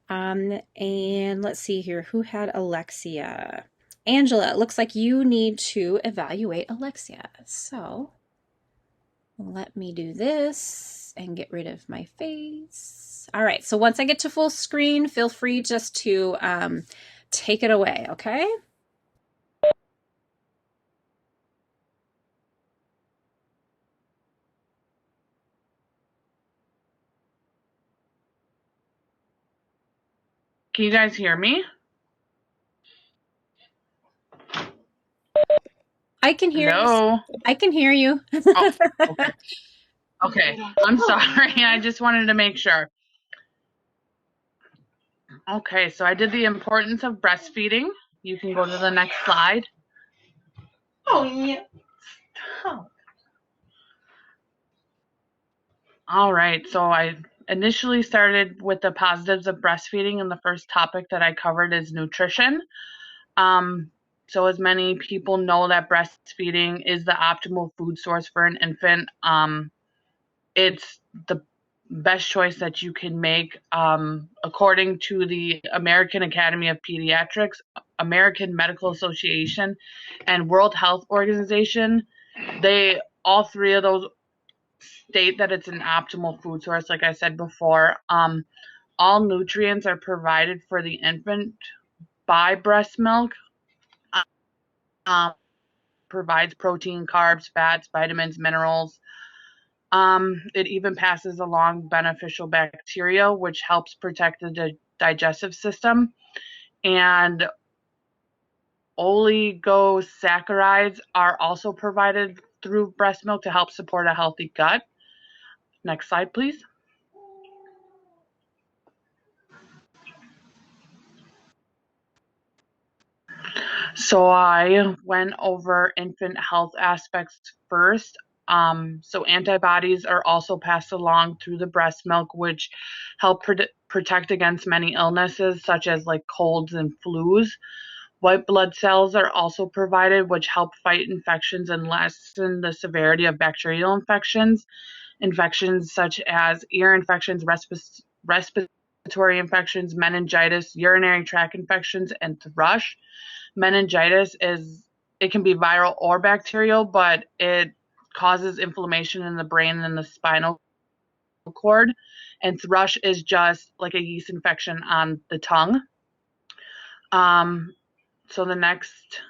And let's see here, who had Alexia? Angela, it looks like you need to evaluate Alexia. So let me do this and get rid of my face. All right, so once I get to full screen, feel free just to take it away, okay? Can you guys hear me? I can hear you. Hello? I can hear you. Oh, okay. Okay. I'm sorry. I just wanted to make sure. Okay, so I did the importance of breastfeeding. You can go to the next slide. Oh, yeah. Oh. All right, so I initially started with the positives of breastfeeding, and the first topic that I covered is nutrition. So as many people know that breastfeeding is the optimal food source for an infant. It's the best choice that you can make. According to the American Academy of Pediatrics, American Medical Association, and World Health Organization, all three of those state that it's an optimal food source, like I said before. All nutrients are provided for the infant by breast milk. Provides protein, carbs, fats, vitamins, minerals. It even passes along beneficial bacteria, which helps protect the digestive system. And oligosaccharides are also provided through breast milk to help support a healthy gut. Next slide, please. So I went over infant health aspects first. So antibodies are also passed along through the breast milk, which help protect against many illnesses such as like colds and flus. White blood cells are also provided, which help fight infections and lessen the severity of bacterial infections. Infections such as ear infections, respiratory infections, meningitis, urinary tract infections, and thrush. Meningitis it can be viral or bacterial, but it causes inflammation in the brain and the spinal cord. And thrush is just like a yeast infection on the tongue. So the next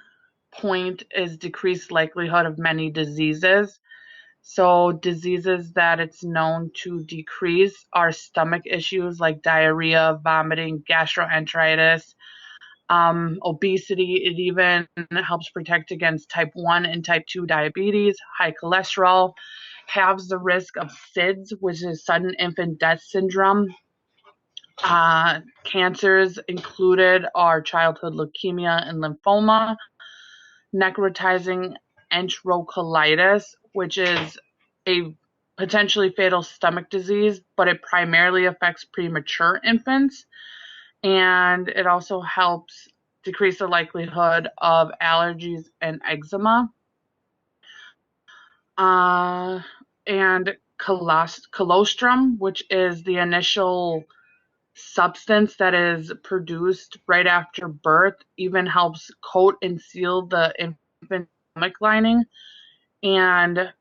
point is decreased likelihood of many diseases. So diseases that it's known to decrease are stomach issues like diarrhea, vomiting, gastroenteritis, obesity. It even helps protect against type 1 and type 2 diabetes, high cholesterol, halves the risk of SIDS, which is sudden infant death syndrome. Cancers included are childhood leukemia and lymphoma, necrotizing enterocolitis, which is a potentially fatal stomach disease, but it primarily affects premature infants. And it also helps decrease the likelihood of allergies and eczema. And colostrum, which is the initial substance that is produced right after birth, even helps coat and seal the infant stomach lining. And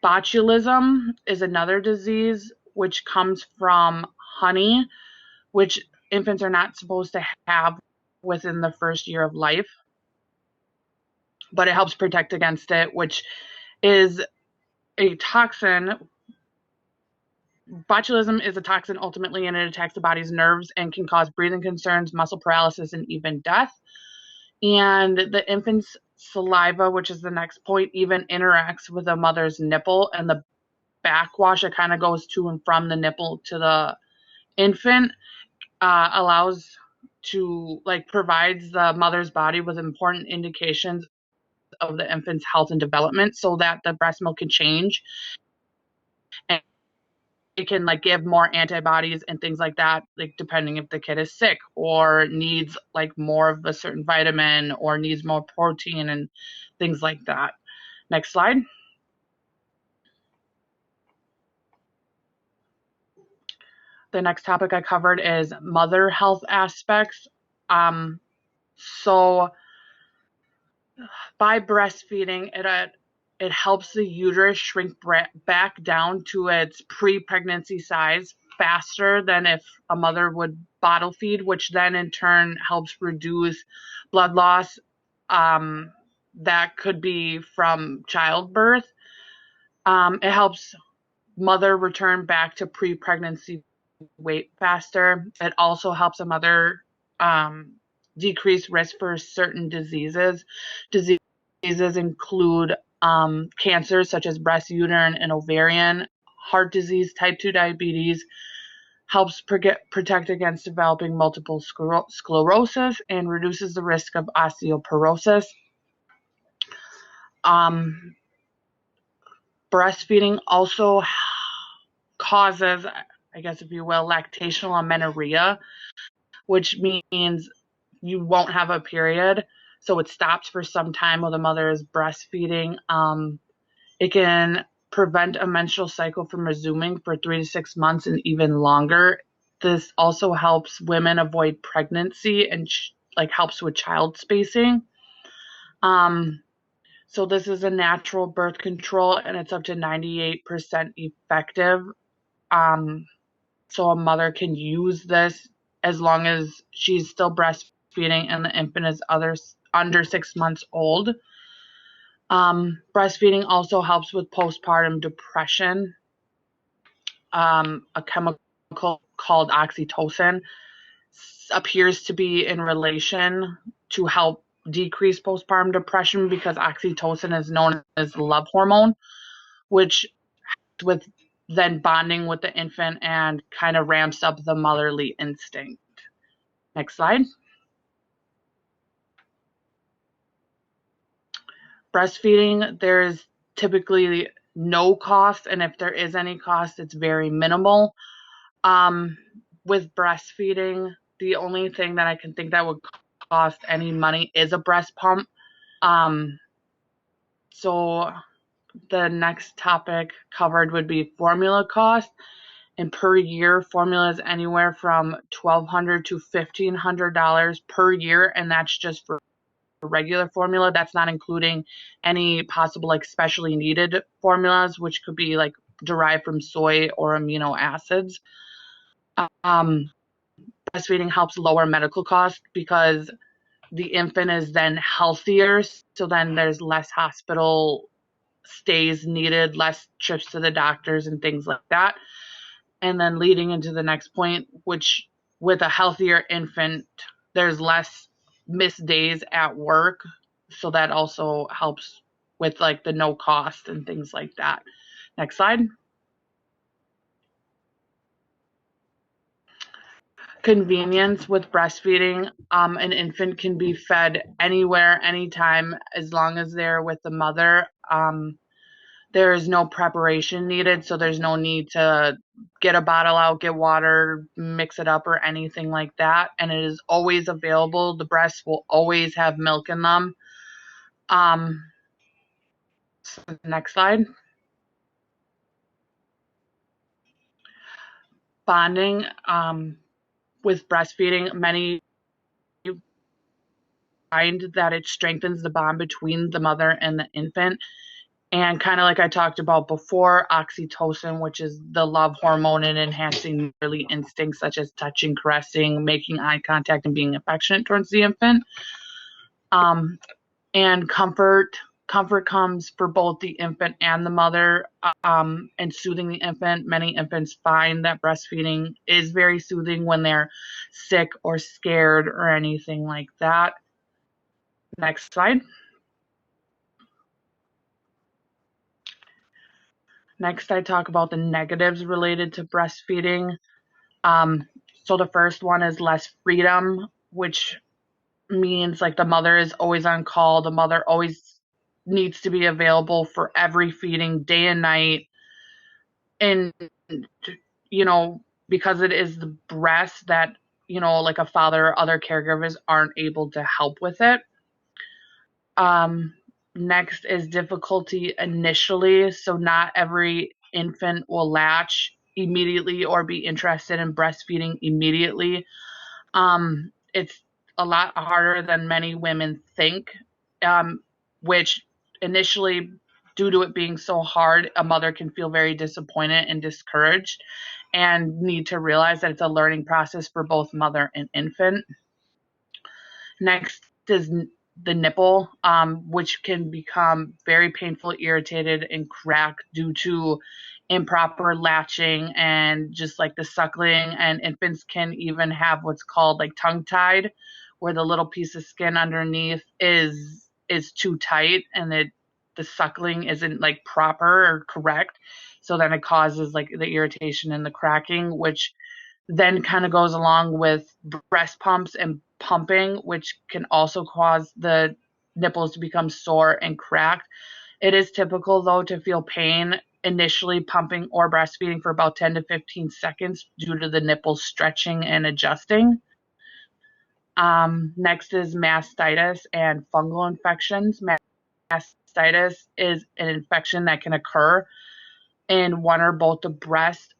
botulism is another disease which comes from honey, which infants are not supposed to have within the first year of life, but it helps protect against it, which is a toxin. Botulism is a toxin ultimately, and it attacks the body's nerves and can cause breathing concerns, muscle paralysis, and even death. And the infant's saliva, which is the next point, even interacts with the mother's nipple, and the backwash that kind of goes to and from the nipple to the infant provides the mother's body with important indications of the infant's health and development, so that the breast milk can change and it can give more antibodies and things like that, depending if the kid is sick or needs more of a certain vitamin or needs more protein and things like that. Next slide. The next topic I covered is mother health aspects. So by breastfeeding, it helps the uterus shrink back down to its pre-pregnancy size faster than if a mother would bottle feed, which then in turn helps reduce blood loss that could be from childbirth. It helps mother return back to pre-pregnancy weight faster. It also helps a mother decrease risk for certain diseases. Diseases include cancers such as breast, uterine, and ovarian, heart disease, type 2 diabetes, helps protect against developing multiple sclerosis, and reduces the risk of osteoporosis. Breastfeeding also causes, I guess if you will, lactational amenorrhea, which means you won't have a period. So it stops for some time while the mother is breastfeeding. It can prevent a menstrual cycle from resuming for 3 to 6 months and even longer. This also helps women avoid pregnancy and helps with child spacing. So this is a natural birth control, and it's up to 98% effective. So a mother can use this as long as she's still breastfeeding and the infant is under 6 months old. Breastfeeding also helps with postpartum depression. A chemical called oxytocin appears to be in relation to help decrease postpartum depression, because oxytocin is known as the love hormone, which with then bonding with the infant and kind of ramps up the motherly instinct. Next slide. Breastfeeding, there's typically no cost, and if there is any cost, it's very minimal. With breastfeeding, the only thing that I can think that would cost any money is a breast pump. So the next topic covered would be formula cost. And per year, formula is anywhere from $1,200 to $1,500 per year, and that's just for regular formula. That's not including any possible specially needed formulas, which could be derived from soy or amino acids. Breastfeeding helps lower medical costs because the infant is then healthier, so then there's less hospital stays needed, less trips to the doctors and things like that. And then leading into the next point, which with a healthier infant, there's less missed days at work. So that also helps with like the no cost and things like that. Next slide. Convenience with breastfeeding. An infant can be fed anywhere, anytime, as long as they're with the mother. There is no preparation needed, so there's no need to get a bottle out, get water, mix it up, or anything like that. And it is always available. The breasts will always have milk in them. So next slide. Bonding with breastfeeding, many find that it strengthens the bond between the mother and the infant. And kind of like I talked about before, oxytocin, which is the love hormone and enhancing motherly instincts such as touching, caressing, making eye contact, and being affectionate towards the infant. And comfort comes for both the infant and the mother, and soothing the infant. Many infants find that breastfeeding is very soothing when they're sick or scared or anything like that. Next slide. Next, I talk about the negatives related to breastfeeding. So the first one is less freedom, which means like the mother is always on call. The mother always needs to be available for every feeding, day and night. And, because it is the breast that, like a father or other caregivers aren't able to help with it. Next is difficulty initially. So not every infant will latch immediately or be interested in breastfeeding immediately. It's a lot harder than many women think, which initially, due to it being so hard, a mother can feel very disappointed and discouraged and need to realize that it's a learning process for both mother and infant. Next is the nipple, which can become very painful, irritated, and cracked due to improper latching and just like the suckling. And infants can even have what's called like tongue tied, where the little piece of skin underneath is too tight and the suckling isn't like proper or correct. So then it causes like the irritation and the cracking, which then kind of goes along with breast pumps and pumping, which can also cause the nipples to become sore and cracked. It is typical, though, to feel pain initially pumping or breastfeeding for about 10 to 15 seconds due to the nipples stretching and adjusting. Next is mastitis and fungal infections. Mastitis is an infection that can occur in one or both the breast,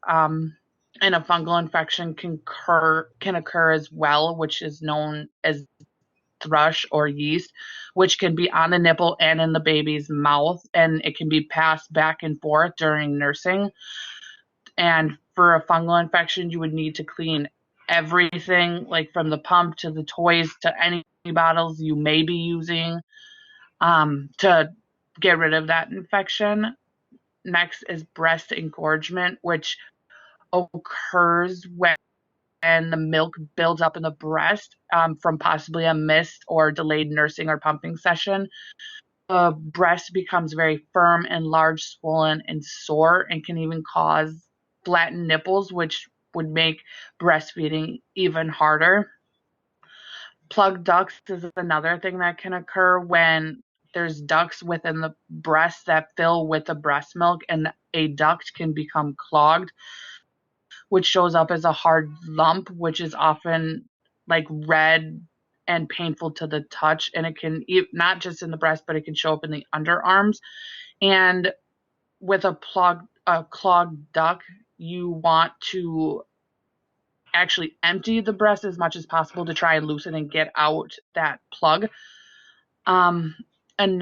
and a fungal infection can occur as well, which is known as thrush or yeast, which can be on the nipple and in the baby's mouth, and it can be passed back and forth during nursing. And for a fungal infection, you would need to clean everything, like from the pump to the toys to any bottles you may be using, to get rid of that infection. Next is breast engorgement, which occurs when the milk builds up in the breast, from possibly a missed or delayed nursing or pumping session. The breast becomes very firm and large, swollen, and sore, and can even cause flattened nipples, which would make breastfeeding even harder. Plugged ducts is another thing that can occur when there's ducts within the breast that fill with the breast milk, and a duct can become clogged, which shows up as a hard lump, which is often like red and painful to the touch. And it can, not just in the breast, but it can show up in the underarms. And with a clogged duct, you want to actually empty the breast as much as possible to try and loosen and get out that plug. And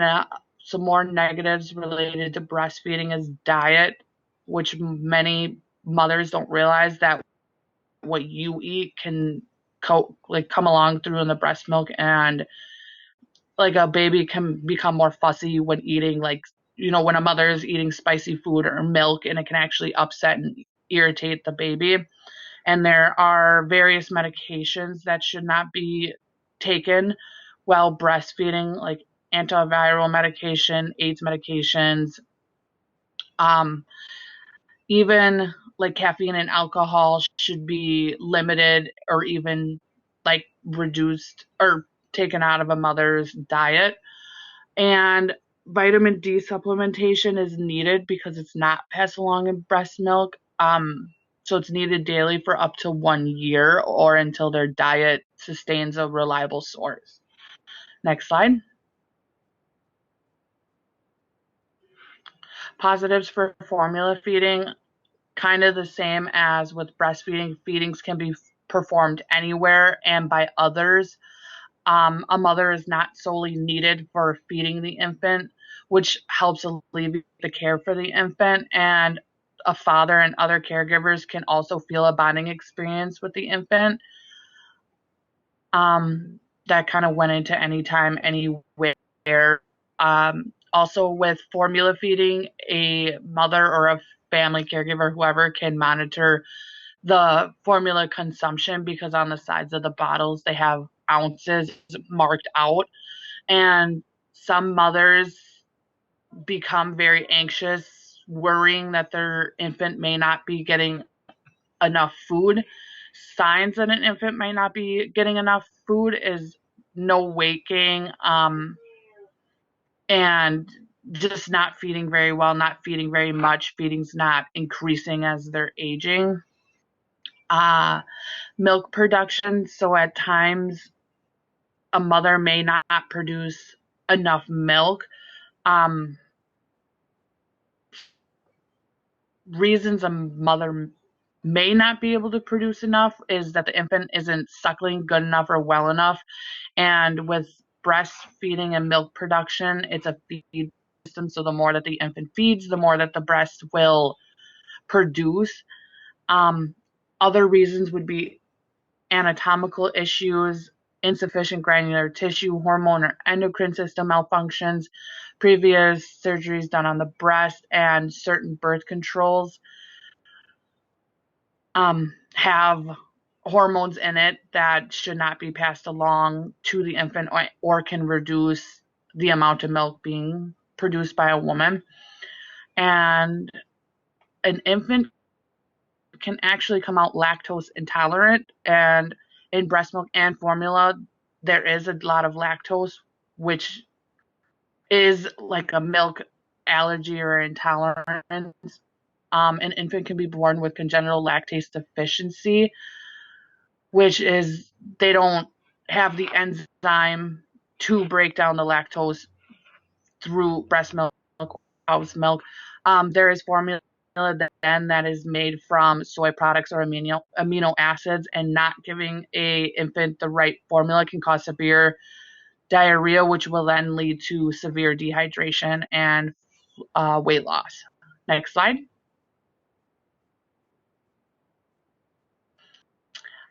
some more negatives related to breastfeeding is diet, which many mothers don't realize that what you eat can come along through in the breast milk, and like a baby can become more fussy when eating, like, when a mother is eating spicy food or milk, and it can actually upset and irritate the baby. And there are various medications that should not be taken while breastfeeding, like antiviral medication, AIDS medications, even like caffeine and alcohol should be limited or even like reduced or taken out of a mother's diet. And vitamin D supplementation is needed because it's not passed along in breast milk. So it's needed daily for up to 1 year or until their diet sustains a reliable source. Next slide. Positives for formula feeding, kind of the same as with breastfeeding. Feedings can be performed anywhere and by others. A mother is not solely needed for feeding the infant, which helps alleviate the care for the infant. And a father and other caregivers can also feel a bonding experience with the infant. That kind of went into anytime, anywhere. Also, with formula feeding, a mother or a family caregiver, whoever, can monitor the formula consumption because on the sides of the bottles they have ounces marked out. And some mothers become very anxious, worrying that their infant may not be getting enough food. Signs that an infant might not be getting enough food is no waking, and just not feeding very well, not feeding very much, feeding's not increasing as they're aging. Milk production, so at times a mother may not produce enough milk. Reasons a mother may not be able to produce enough is that the infant isn't suckling good enough or well enough. And with breastfeeding and milk production, it's a feed system. So the more that the infant feeds, the more that the breast will produce. Other reasons would be anatomical issues, insufficient granular tissue, hormone or endocrine system malfunctions, previous surgeries done on the breast, and certain birth controls have hormones in it that should not be passed along to the infant or can reduce the amount of milk being produced by a woman. And an infant can actually come out lactose intolerant, and in breast milk and formula there is a lot of lactose, which is like a milk allergy or intolerance. An infant can be born with congenital lactase deficiency, which is they don't have the enzyme to break down the lactose through breast milk, cow's milk. There is formula that is made from soy products or amino acids, and not giving a infant the right formula can cause severe diarrhea, which will then lead to severe dehydration and weight loss. Next slide.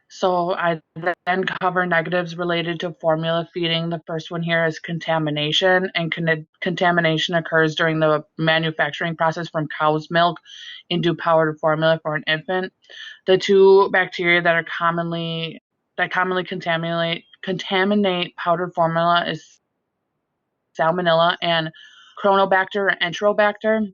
So I then cover negatives related to formula feeding. The first one here is contamination, and contamination occurs during the manufacturing process from cow's milk into powdered formula for an infant. The two bacteria that commonly contaminate powdered formula is Salmonella and Chronobacter or Enterobacter.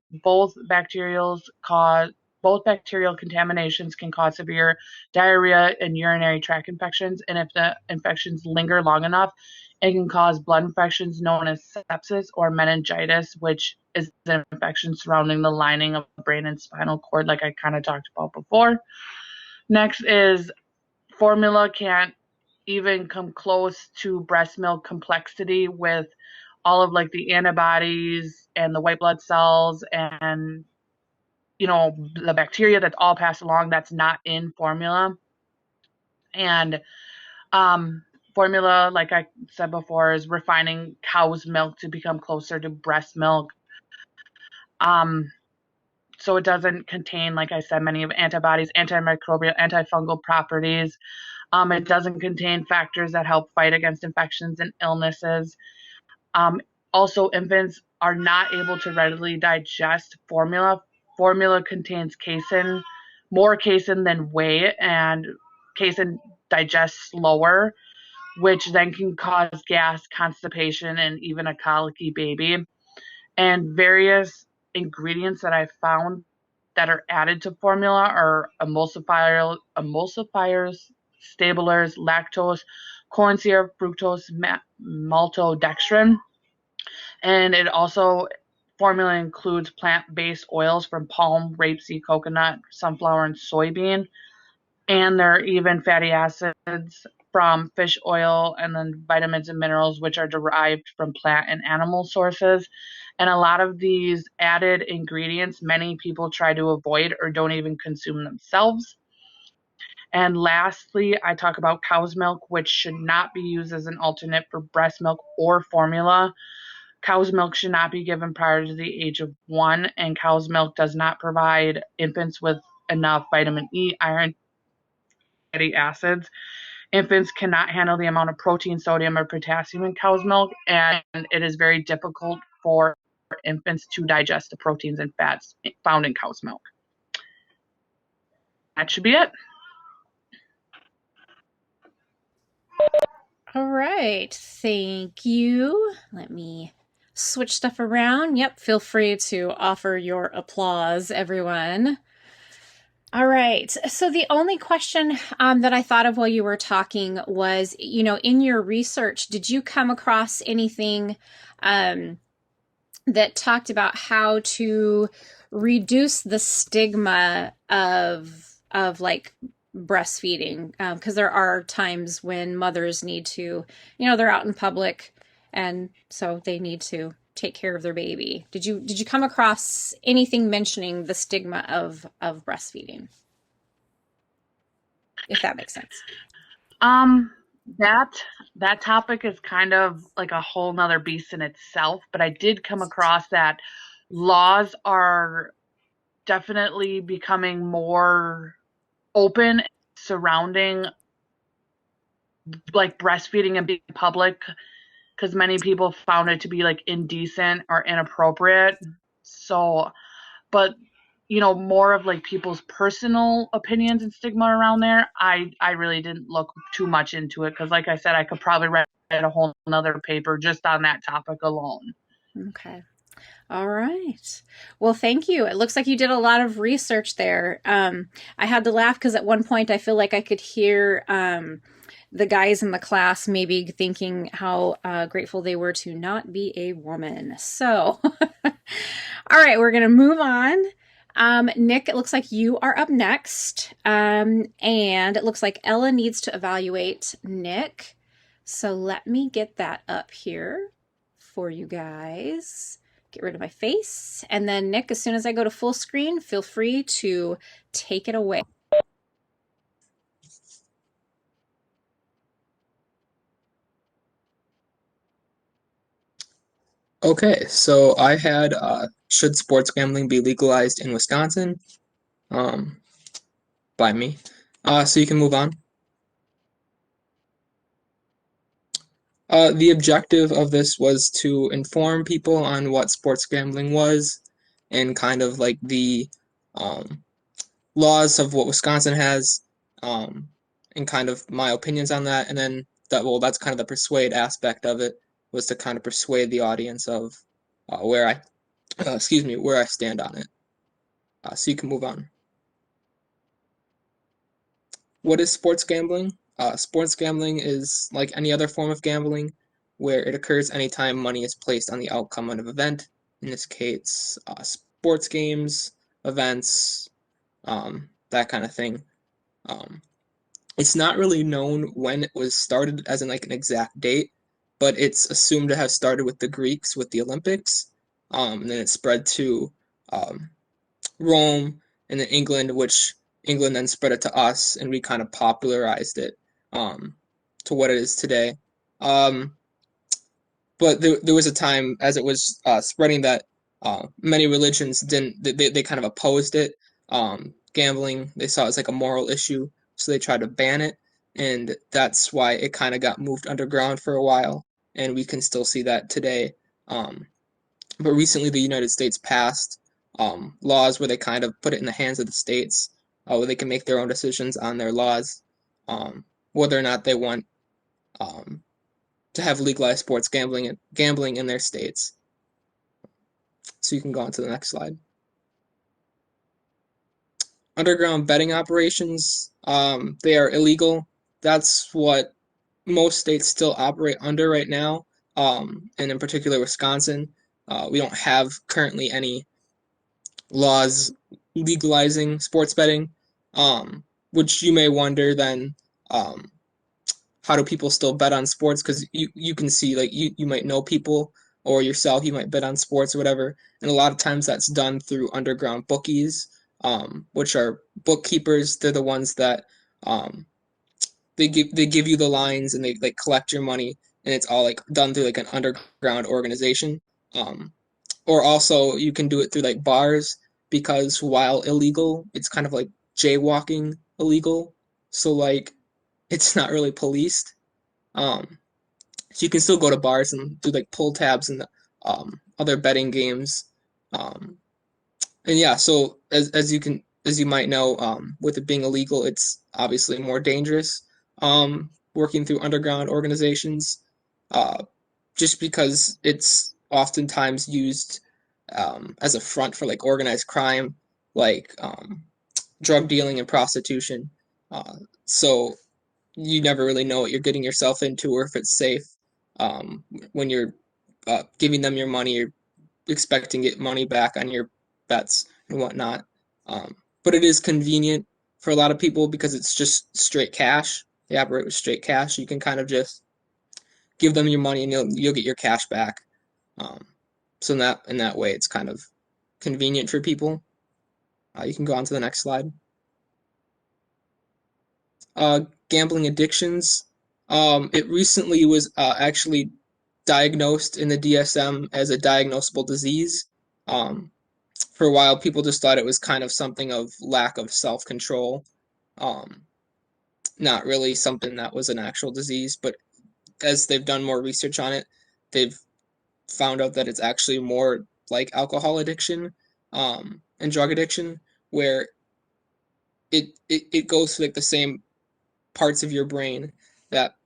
Both bacterial contaminations can cause severe diarrhea and urinary tract infections, and if the infections linger long enough, it can cause blood infections known as sepsis or meningitis, which is an infection surrounding the lining of the brain and spinal cord, like I kind of talked about before. Next is formula can't even come close to breast milk complexity with all of like the antibodies and the white blood cells and the bacteria that's all passed along that's not in formula. And formula, like I said before, is refining cow's milk to become closer to breast milk. So it doesn't contain, like I said, many of antibodies, antimicrobial, antifungal properties. It doesn't contain factors that help fight against infections and illnesses. Also, infants are not able to readily digest formula. Formula contains casein, more casein than whey, and casein digests slower, which then can cause gas, constipation, and even a colicky baby. And various ingredients that I found that are added to formula are emulsifiers, stablers, lactose, corn syrup, fructose, maltodextrin. And it also, formula includes plant-based oils from palm, rapeseed, coconut, sunflower, and soybean. And there are even fatty acids from fish oil, and then vitamins and minerals, which are derived from plant and animal sources. And a lot of these added ingredients, many people try to avoid or don't even consume themselves. And lastly, I talk about cow's milk, which should not be used as an alternate for breast milk or formula. Cow's milk should not be given prior to the age of 1, and cow's milk does not provide infants with enough vitamin E, iron, fatty acids. Infants cannot handle the amount of protein, sodium, or potassium in cow's milk, and it is very difficult for infants to digest the proteins and fats found in cow's milk. That should be it. All right. Thank you. Let me switch stuff around. Yep. Feel free to offer your applause, everyone. All right. So the only question that I thought of while you were talking was, in your research, did you come across anything that talked about how to reduce the stigma of like breastfeeding? Because there are times when mothers need to, they're out in public, and so they need to take care of their baby. Did you come across anything mentioning the stigma of breastfeeding? If that makes sense. That topic is kind of like a whole nother beast in itself, but I did come across that laws are definitely becoming more open surrounding like breastfeeding and being public, because many people found it to be like indecent or inappropriate. So, but more of like people's personal opinions and stigma around there, I really didn't look too much into it, because like I said, I could probably write a whole another paper just on that topic alone. Okay. All right. Well, thank you. It looks like you did a lot of research there. I had to laugh because at one point I feel like I could hear the guys in the class maybe thinking how grateful they were to not be a woman. So, all right, we're going to move on. Nick, it looks like you are up next. And it looks like Ella needs to evaluate Nick. So let me get that up here for you guys. Get rid of my face. And then Nick, as soon as I go to full screen, feel free to take it away. Okay, so I had should sports gambling be legalized in Wisconsin? By me. So you can move on. The objective of this was to inform people on what sports gambling was and kind of like the laws of what Wisconsin has, and kind of my opinions on that. And then that's kind of the persuade aspect of it, was to kind of persuade the audience of where I stand on it. So you can move on. What is sports gambling? Sports gambling is like any other form of gambling where it occurs anytime money is placed on the outcome of an event. In this case, sports games, events, that kind of thing. It's not really known when it was started, as in like an exact date, but it's assumed to have started with the Greeks with the Olympics, and then it spread to Rome and then England, which England then spread it to us, and we kind of popularized it to what it is today. But there was a time as it was spreading that many religions they kind of opposed it. Gambling, they saw it as like a moral issue, so they tried to ban it, and that's why it kind of got moved underground for a while, and we can still see that today. But recently, the United States passed laws where they kind of put it in the hands of the states, where they can make their own decisions on their laws, whether or not they want to have legalized sports gambling in their states. So you can go on to the next slide. Underground betting operations, they are illegal. That's what most states still operate under right now, and in particular Wisconsin. We don't have currently any laws legalizing sports betting, which you may wonder then, um, how do people still bet on sports? Because you can see, like, you might know people, or yourself, you might bet on sports or whatever, and a lot of times that's done through underground bookies, which are bookkeepers. They're the ones that, um, they give you the lines, and they like collect your money, and it's all like done through like an underground organization. Um, or also you can do it through like bars, because while illegal, it's kind of like jaywalking illegal. So like it's not really policed. Um, so you can still go to bars and do like pull tabs and other betting games. Um, and yeah, so as you might know, with it being illegal, it's obviously more dangerous. Working through underground organizations, uh, just because it's oftentimes used as a front for like organized crime, like drug dealing and prostitution. So you never really know what you're getting yourself into, or if it's safe. Um, when you're giving them your money, you're expecting to get money back on your bets and whatnot. Um, but it is convenient for a lot of people because it's just straight cash. They operate with straight cash. You can kind of just give them your money and you'll get your cash back. Um, so in that way, it's kind of convenient for people. You can go on to the next slide. Uh, Gambling addictions. It recently was actually diagnosed in the DSM as a diagnosable disease. Um, for a while, people just thought it was kind of something of lack of self-control, um, not really something that was an actual disease. But as they've done more research on it, they've found out that it's actually more like alcohol addiction, and drug addiction, where it goes to like the same parts of your brain that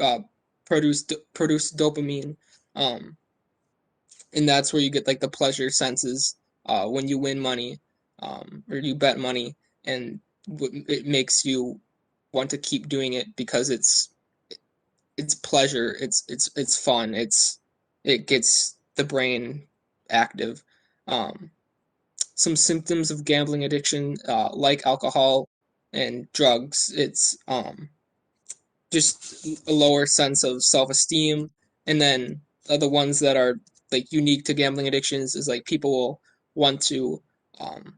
uh, produce dopamine, um, and that's where you get like the pleasure senses when you win money, or you bet money, and it makes you want to keep doing it because it's pleasure, it's fun, it gets the brain active. Um, some symptoms of gambling addiction, like alcohol and drugs, it's just a lower sense of self-esteem. And then the ones that are like unique to gambling addictions is like people will want to um,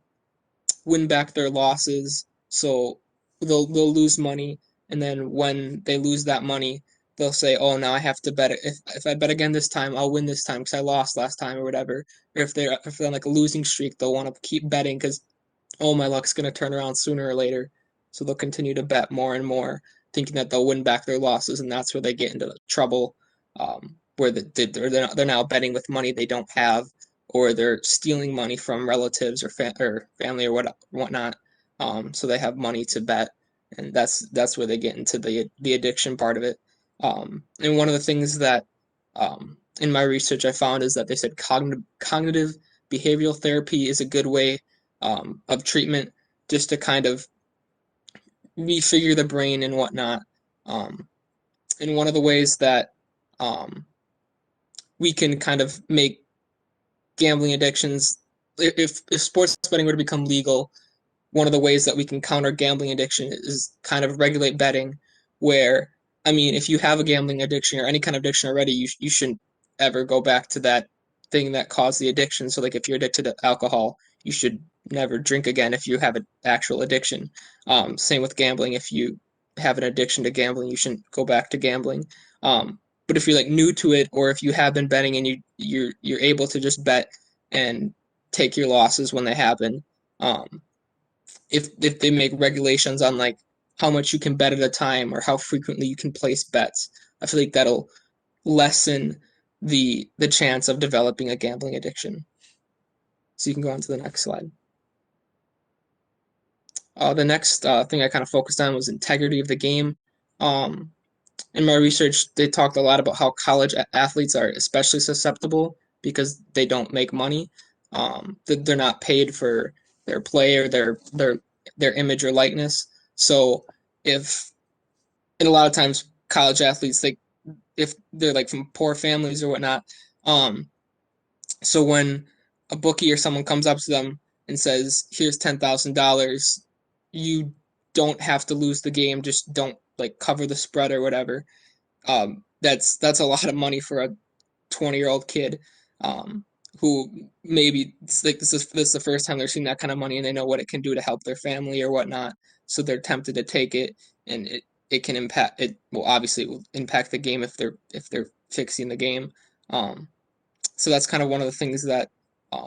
win back their losses, so they'll lose money, and then when they lose that money, they'll say, "Oh, now I have to bet. If I bet again this time, I'll win this time because I lost last time or whatever." Or if they're on like a losing streak, they'll want to keep betting because, oh, my luck's going to turn around sooner or later. So they'll continue to bet more and more, thinking that they'll win back their losses, and that's where they get into trouble, where they're now betting with money they don't have, or they're stealing money from relatives or family or whatnot, so they have money to bet, and that's where they get into the addiction part of it. And one of the things that in my research I found is that they said cognitive behavioral therapy is a good way of treatment, just to kind of refigure the brain and whatnot. Um, and one of the ways that um, we can kind of make gambling addictions, if sports betting were to become legal, one of the ways that we can counter gambling addiction is kind of regulate betting. Where, I mean, if you have a gambling addiction or any kind of addiction already, you shouldn't ever go back to that thing that caused the addiction. So like if you're addicted to alcohol, you should never drink again if you have an actual addiction. Same with gambling. If you have an addiction to gambling, you shouldn't go back to gambling. Um, but if you're like new to it, or if you have been betting and you're able to just bet and take your losses when they happen, um, if they make regulations on like how much you can bet at a time or how frequently you can place bets, I feel like that'll lessen the chance of developing a gambling addiction. So you can go on to the next slide. The next thing I kind of focused on was integrity of the game. Um, in my research, they talked a lot about how college athletes are especially susceptible because they don't make money. They're not paid for their play or their image or likeness. So if and a lot of times college athletes, like if they're like from poor families or whatnot, um, so when a bookie or someone comes up to them and says, "Here's $10,000," you don't have to lose the game. Just don't like cover the spread or whatever. That's a lot of money for a 20-year-old kid, um, who maybe it's like this is the first time they're seeing that kind of money and they know what it can do to help their family or whatnot. So they're tempted to take it, and it can impact it. Well, obviously, it will impact the game if they're fixing the game. Um, so that's kind of one of the things that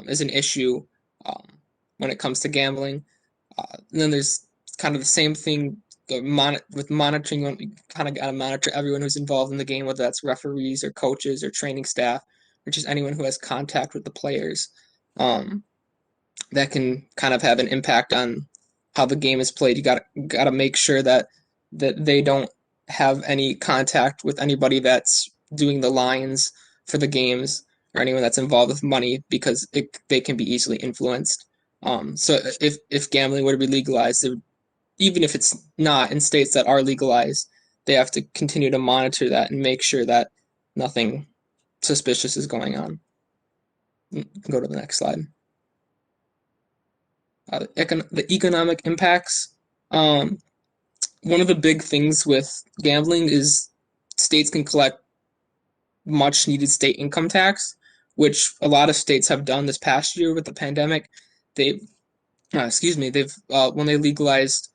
is an issue um, when it comes to gambling. And then there's kind of the same thing with monitoring. You kind of got to monitor everyone who's involved in the game, whether that's referees or coaches or training staff, or just anyone who has contact with the players. Um, that can kind of have an impact on how the game is played. You got to make sure that they don't have any contact with anybody that's doing the lines for the games or anyone that's involved with money because they can be easily influenced. So if gambling were to be legalized, even if it's not in states that are legalized, they have to continue to monitor that and make sure that nothing suspicious is going on. Go to the next slide. The economic impacts. One of the big things with gambling is states can collect much needed state income tax, which a lot of states have done this past year with the pandemic. They, they've when they legalized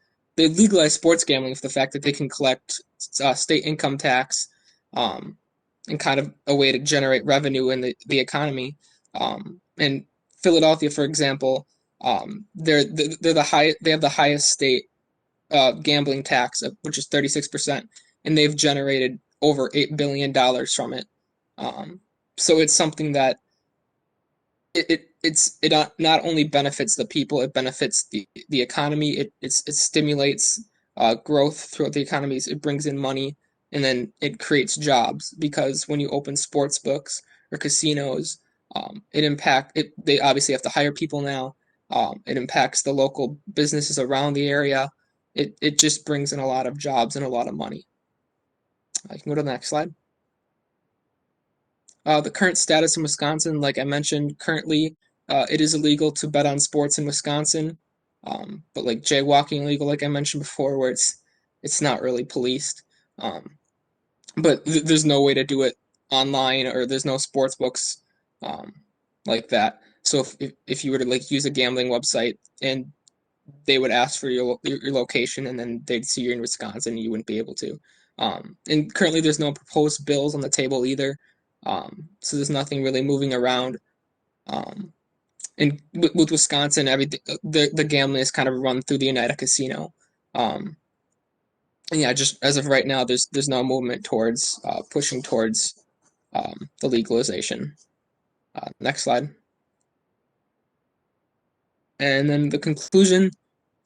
sports gambling for the fact that they can collect state income tax, um, and kind of a way to generate revenue in the economy. And Philadelphia, for example, they're the high they have the highest state gambling tax, which is 36%, and they've generated over $8 billion from it. So it's something that it not only benefits the people, it benefits the economy. It stimulates growth throughout the economies. It brings in money, and then it creates jobs because when you open sports books or casinos, they obviously have to hire people now. It impacts the local businesses around the area. It just brings in a lot of jobs and a lot of money. I can go to the next slide. The current status in Wisconsin, like I mentioned, currently it is illegal to bet on sports in Wisconsin, but like jaywalking illegal, like I mentioned before, where it's not really policed. But there's no way to do it online, or there's no sports books um, like that. So if you were to like use a gambling website and they would ask for your location, and then they'd see you're in Wisconsin, you wouldn't be able to. And currently, there's no proposed bills on the table either. So there's nothing really moving around. Um, and with Wisconsin, everything the gambling is kind of run through the United Casino. Um, and yeah, just as of right now, there's no movement towards pushing towards the legalization. Next slide. And then the conclusion.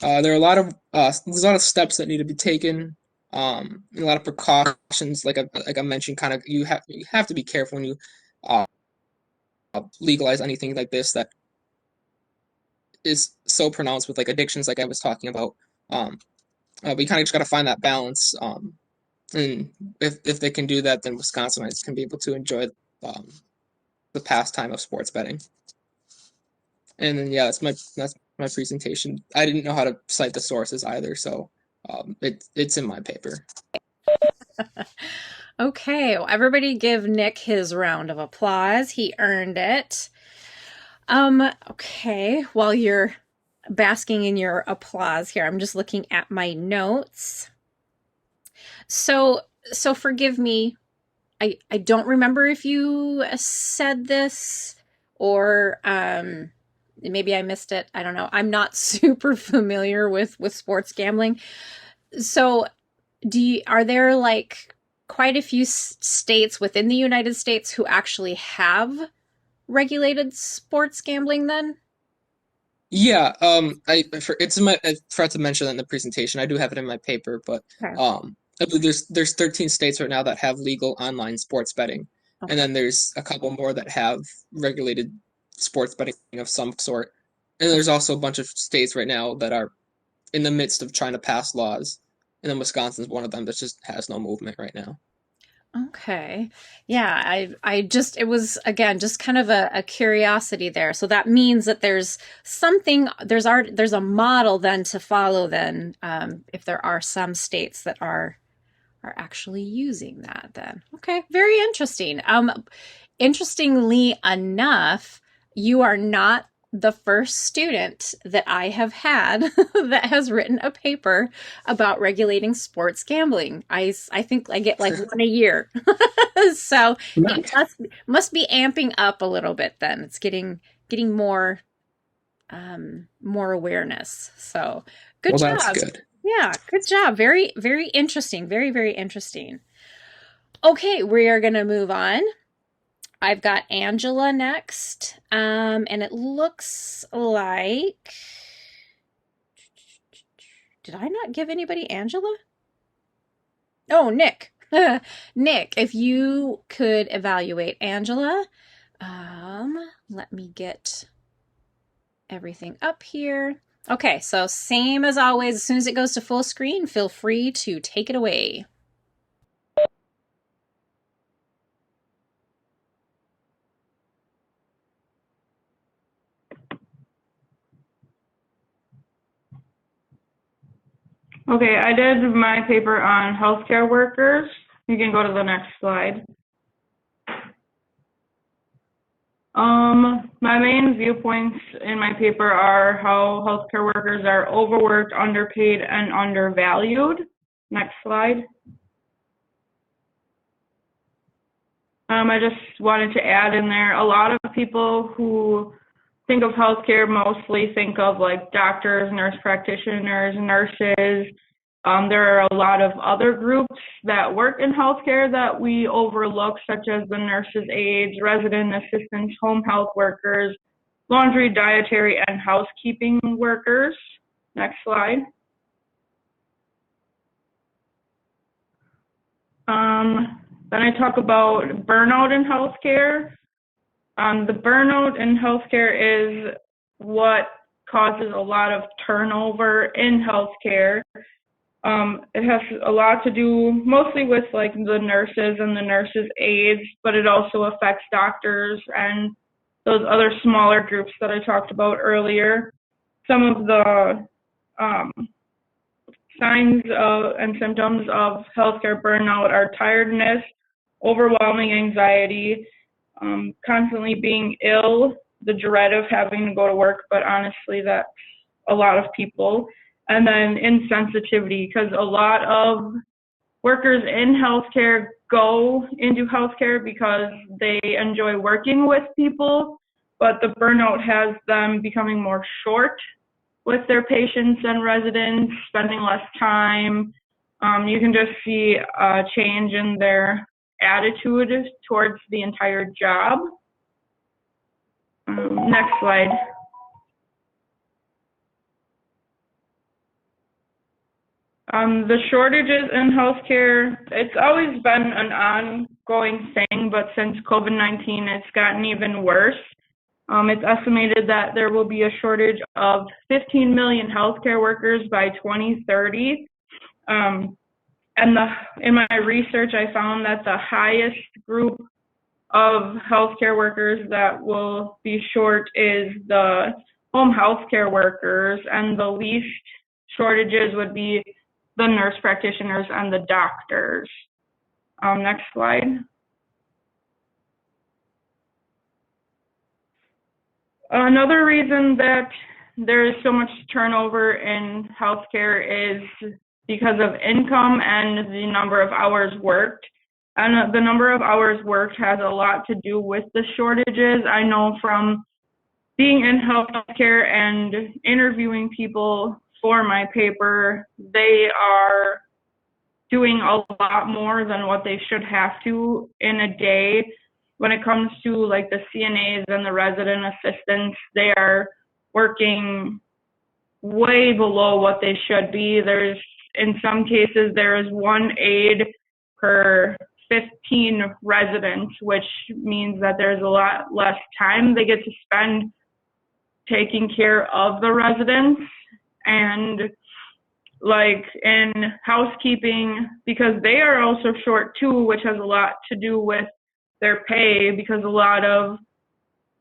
There are there's a lot of steps that need to be taken. A lot of precautions, like I mentioned, kind of you have to be careful when you uh, legalize anything like this that is so pronounced with like addictions, like I was talking about. We kind of just got to find that balance. And if they can do that, then Wisconsinites can be able to enjoy the pastime of sports betting. And then yeah, that's my presentation. I didn't know how to cite the sources either, so it's in my paper. Okay, well, everybody give Nick his round of applause. He earned it. Okay, while you're basking in your applause here, I'm just looking at my notes. So forgive me. I don't remember if you said this or maybe I missed it. I don't know. I'm not super familiar with sports gambling. So, are there like quite a few states within the United States who actually have regulated sports gambling then? Yeah, I forgot to mention that in the presentation. I do have it in my paper, but Okay. I believe there's 13 states right now that have legal online sports betting, and Okay. then there's a couple more that have regulated sports betting of some sort. And there's also a bunch of states right now that are in the midst of trying to pass laws. And then Wisconsin's one of them that just has no movement right now. Okay. Yeah, I just it was again just kind of a curiosity there. So that means that there's something there's a model then to follow then if there are some states that are actually using that then. Okay, very interesting. Interestingly enough, you are not the first student that I have had that has written a paper about regulating sports gambling. I think I get like one a year. So it must be amping up a little bit then. It's getting more awareness. So good Well, that's job. good. Yeah, good job. Very, very interesting. Very, very interesting. Okay, we are going to move on. I've got Angela next. And it looks like. Did I not give anybody Angela? Oh, Nick. Nick, if you could evaluate Angela. Let me get everything up here. Okay, so same as always, as soon as it goes to full screen, feel free to take it away. Okay, I did my paper on healthcare workers. You can go to the next slide. My main viewpoints in my paper are how healthcare workers are overworked, underpaid, and undervalued. Next slide. I just wanted to add in there, a lot of people who think of healthcare mostly think of like doctors, nurse practitioners, nurses. There are a lot of other groups that work in healthcare that we overlook, such as the nurses' aides, resident assistants, home health workers, laundry, dietary, and housekeeping workers. Next slide. Then I talk about burnout in healthcare. The burnout in healthcare is what causes a lot of turnover in healthcare. It has a lot to do mostly with like the nurses and the nurses' aides, but it also affects doctors and those other smaller groups that I talked about earlier. Some of the signs and symptoms of healthcare burnout are tiredness, overwhelming anxiety, constantly being ill, the dread of having to go to work, but honestly, that's a lot of people. And then insensitivity, because a lot of workers in healthcare go into healthcare because they enjoy working with people, but the burnout has them becoming more short with their patients and residents, spending less time. You can just see a change in their attitude towards the entire job. Next slide. The shortages in healthcare, it's always been an ongoing thing, but since COVID-19, it's gotten even worse. It's estimated that there will be a shortage of 15 million healthcare workers by 2030. And in my research, I found that the highest group of healthcare workers that will be short is the home healthcare workers, and the least shortages would be the nurse practitioners and the doctors. Next slide. Another reason that there is so much turnover in healthcare is because of income and the number of hours worked. And the number of hours worked has a lot to do with the shortages. I know from being in healthcare and interviewing people for my paper, they are doing a lot more than what they should have to in a day. When it comes to like the CNAs and the resident assistants, they are working way below what they should be. There's In some cases, there is one aide per 15 residents, which means that there's a lot less time they get to spend taking care of the residents. And like in housekeeping, because they are also short too, which has a lot to do with their pay, because a lot of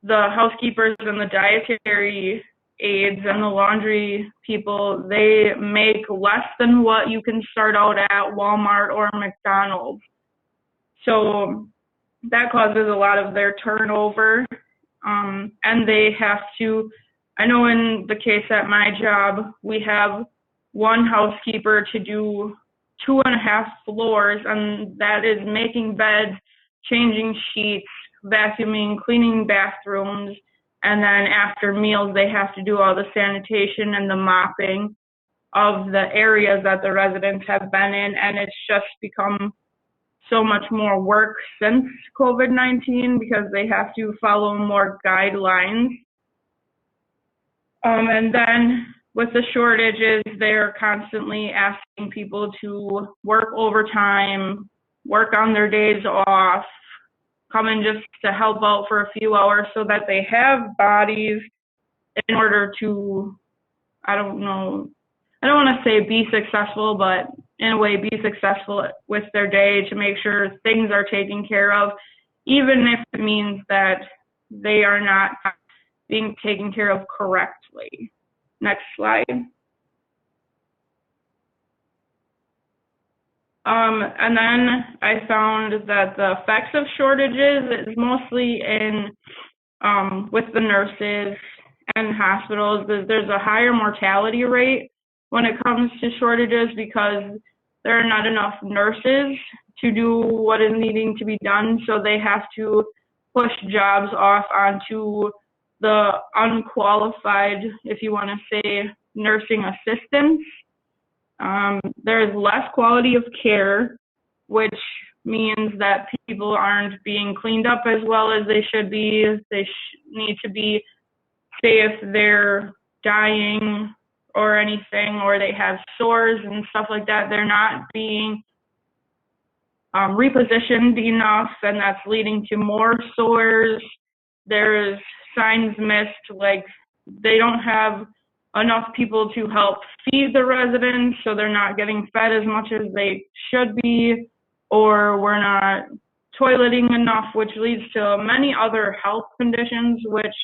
the housekeepers and the dietary aides and the laundry people, they make less than what you can start out at Walmart or McDonald's. So that causes a lot of their turnover. And they have to, I know in the case at my job, we have one housekeeper to do 2.5 floors, and that is making beds, changing sheets, vacuuming, cleaning bathrooms, and then after meals, they have to do all the sanitation and the mopping of the areas that the residents have been in, and it's just become so much more work since COVID-19 because they have to follow more guidelines. And then with the shortages, they're constantly asking people to work overtime, work on their days off, come in just to help out for a few hours so that they have bodies in order to, I don't want to say be successful, but in a way be successful with their day to make sure things are taken care of, even if it means that they are not being taken care of correctly. Next slide. And then I found that the effects of shortages is mostly in with the nurses and hospitals. There's a higher mortality rate when it comes to shortages because there are not enough nurses to do what is needing to be done, so they have to push jobs off onto the unqualified, if you want to say, nursing assistants. There is less quality of care, which means that people aren't being cleaned up as well as they should be. They need to be, say if they're dying or anything, or they have sores and stuff like that, they're not being repositioned enough, and that's leading to more sores. There's signs missed, like they don't have enough people to help feed the residents, so they're not getting fed as much as they should be, or we're not toileting enough, which leads to many other health conditions, which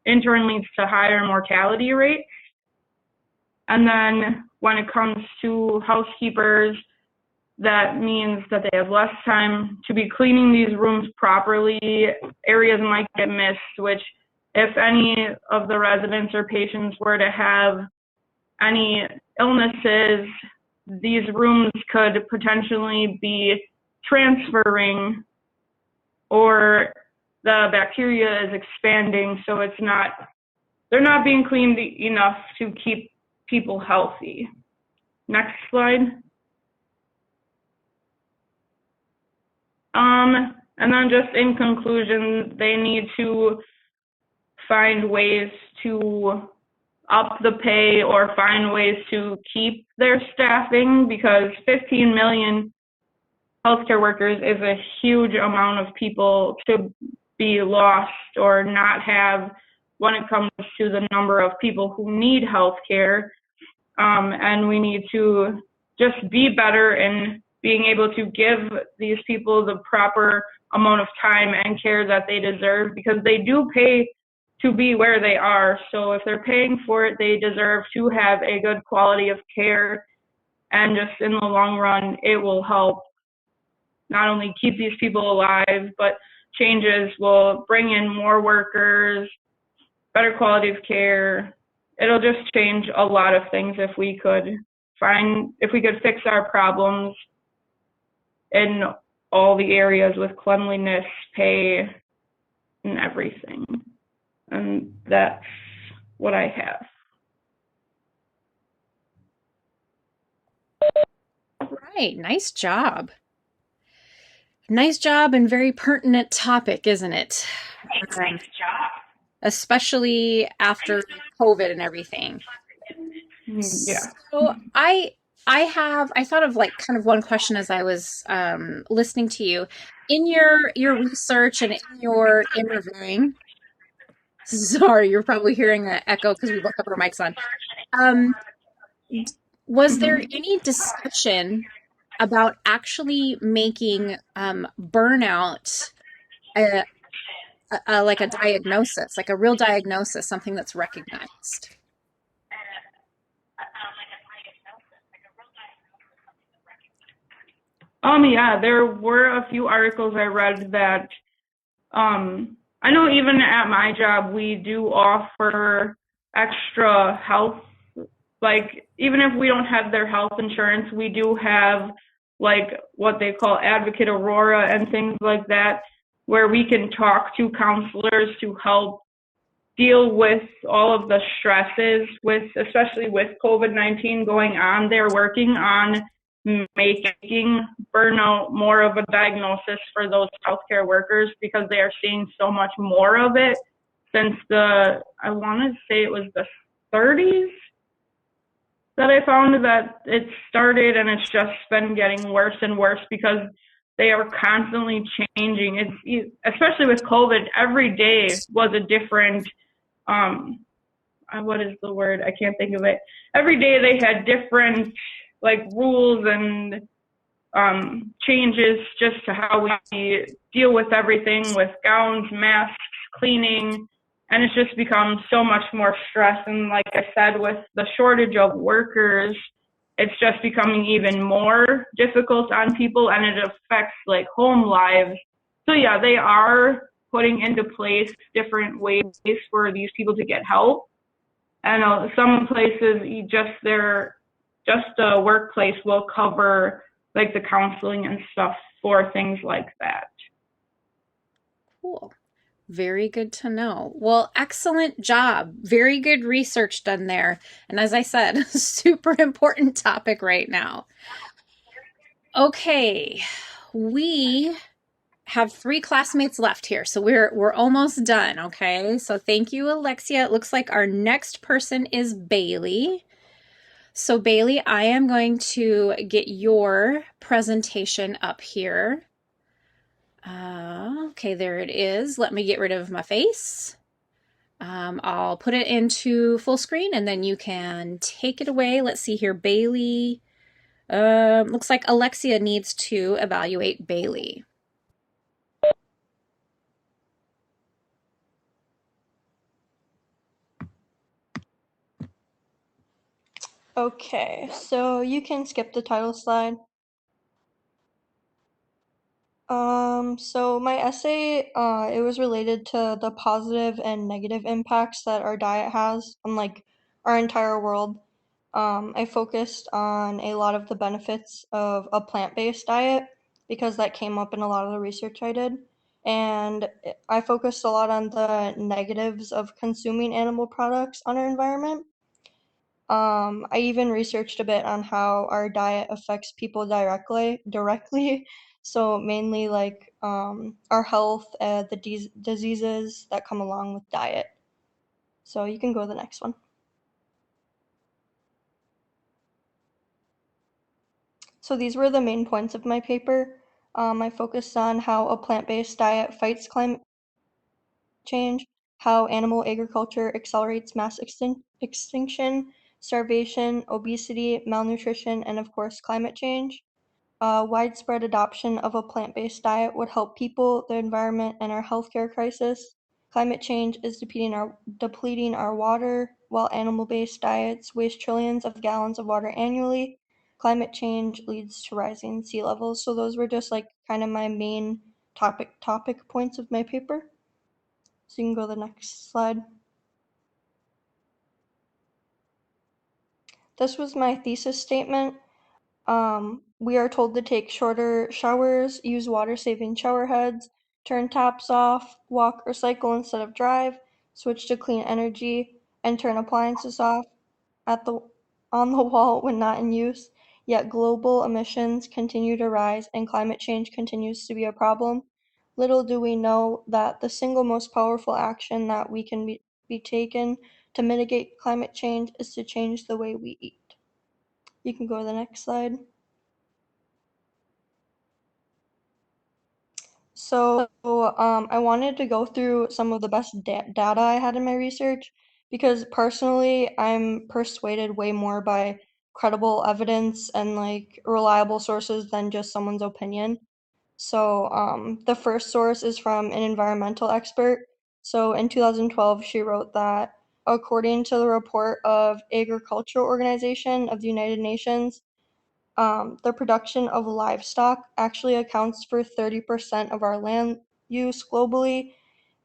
in turn leads to higher mortality rates. And then when it comes to housekeepers, that means that they have less time to be cleaning these rooms properly. Areas might get missed, which if any of the residents or patients were to have any illnesses, these rooms could potentially be transferring, or the bacteria is expanding, so they're not being cleaned enough to keep people healthy. Next slide. And then just in conclusion, they need to find ways to up the pay or find ways to keep their staffing, because 15 million healthcare workers is a huge amount of people to be lost or not have when it comes to the number of people who need healthcare. And we need to just be better in being able to give these people the proper amount of time and care that they deserve, because they do pay to be where they are. So if they're paying for it, they deserve to have a good quality of care. And just in the long run, it will help not only keep these people alive, but changes will bring in more workers, better quality of care. It'll just change a lot of things if we could fix our problems in all the areas with cleanliness, pay, and everything. And that's what I have. Right, nice job. Nice job and very pertinent topic, isn't it? Nice job. Especially after COVID and everything. Yeah. So I I thought of like kind of one question as I was listening to you. In your research and in your interviewing, sorry, you're probably hearing an echo because we both have our mics on. Um, was there Mhm. any discussion about actually making burnout a, like a diagnosis, like a real diagnosis, something that's recognized? Yeah, there were a few articles I read that I know even at my job we do offer extra health, like even if we don't have their health insurance, we do have like what they call Advocate Aurora and things like that, where we can talk to counselors to help deal with all of the stresses with, especially with COVID-19 going on. They're working on making burnout more of a diagnosis for those healthcare workers because they are seeing so much more of it since I want to say it was the 30s that I found that it started, and it's just been getting worse and worse because they are constantly changing. It's especially with COVID, every day was a different what is the word? I can't think of it. Every day they had different like rules and changes just to how we deal with everything with gowns, masks, cleaning, and it's just become so much more stress. And like I said, with the shortage of workers, it's just becoming even more difficult on people, and it affects like home lives. So yeah, they are putting into place different ways for these people to get help. And some places just the workplace will cover like the counseling and stuff for things like that. Cool. Very good to know. Well, excellent job. Very good research done there. And as I said, super important topic right now. Okay, we have three classmates left here, so we're almost done, okay? So thank you, Alexia. It looks like our next person is Bailey. So Bailey, I am going to get your presentation up here. Okay, there it is. Let me get rid of my face. I'll put it into full screen and then you can take it away. Let's see here, Bailey. Looks like Alexia needs to evaluate Bailey. Okay, so you can skip the title slide. So my essay, it was related to the positive and negative impacts that our diet has on like our entire world. I focused on a lot of the benefits of a plant-based diet because that came up in a lot of the research I did. And I focused a lot on the negatives of consuming animal products on our environment. I even researched a bit on how our diet affects people directly. So mainly like our health, the diseases that come along with diet. So you can go to the next one. So these were the main points of my paper. I focused on how a plant-based diet fights climate change, how animal agriculture accelerates mass extinction, starvation, obesity, malnutrition, and of course climate change. Widespread adoption of a plant-based diet would help people, the environment, and our healthcare crisis. Climate change is depleting our water, while animal-based diets waste trillions of gallons of water annually. Climate change leads to rising sea levels. So those were just like kind of my main topic points of my paper. So you can go to the next slide. This was my thesis statement. We are told to take shorter showers, use water-saving shower heads, turn taps off, walk or cycle instead of drive, switch to clean energy, and turn appliances off on the wall when not in use. Yet global emissions continue to rise and climate change continues to be a problem. Little do we know that the single most powerful action that we can be taken to mitigate climate change is to change the way we eat. You can go to the next slide. So I wanted to go through some of the best data I had in my research because personally I'm persuaded way more by credible evidence and like reliable sources than just someone's opinion. So the first source is from an environmental expert. So in 2012, she wrote that according to the report of Agricultural Organization of the United Nations, the production of livestock actually accounts for 30% of our land use globally,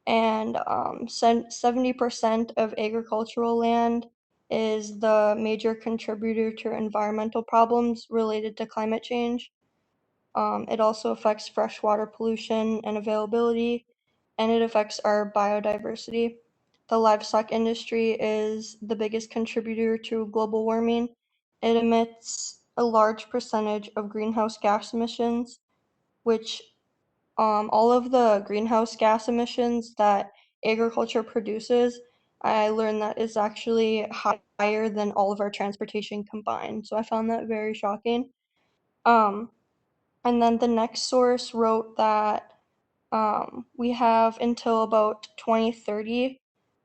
and 70% of agricultural land is the major contributor to environmental problems related to climate change. It also affects freshwater pollution and availability, and it affects our biodiversity. The livestock industry is the biggest contributor to global warming. It emits a large percentage of greenhouse gas emissions, which all of the greenhouse gas emissions that agriculture produces, I learned that is actually higher than all of our transportation combined. So I found that very shocking. And then the next source wrote that we have until about 2030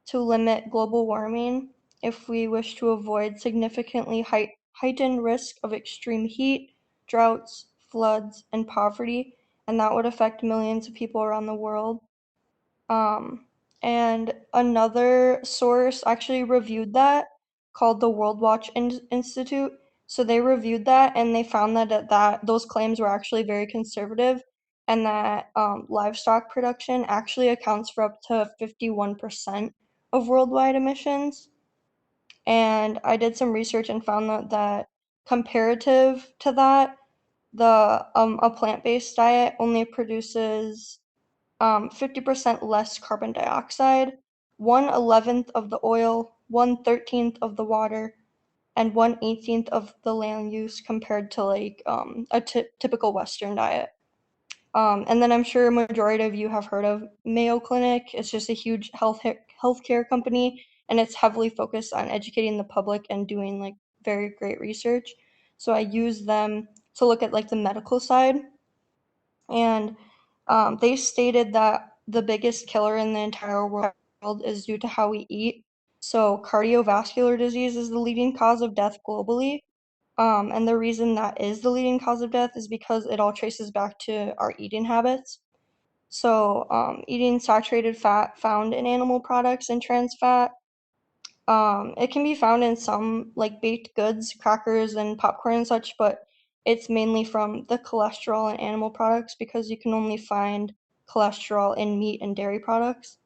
to limit global warming if we wish to avoid significantly heightened risk of extreme heat, droughts, floods, and poverty, and that would affect millions of people around the world. And another source actually reviewed that called the World Watch Institute. So they reviewed that and they found that those claims were actually very conservative and that livestock production actually accounts for up to 51% of worldwide emissions. And I did some research and found that comparative to that, a plant-based diet only produces 50% less carbon dioxide, 1/11th of the oil, 1/13th of the water, and 1/18th of the land use compared to like a typical Western diet. And then I'm sure a majority of you have heard of Mayo Clinic. It's just a huge healthcare company, and it's heavily focused on educating the public and doing like very great research. So I use them to look at like the medical side, and they stated that the biggest killer in the entire world is due to how we eat. So cardiovascular disease is the leading cause of death globally. And the reason that is the leading cause of death is because it all traces back to our eating habits. So eating saturated fat found in animal products and trans fat, it can be found in some like baked goods, crackers, and popcorn and such, but it's mainly from the cholesterol in animal products because you can only find cholesterol in meat and dairy products.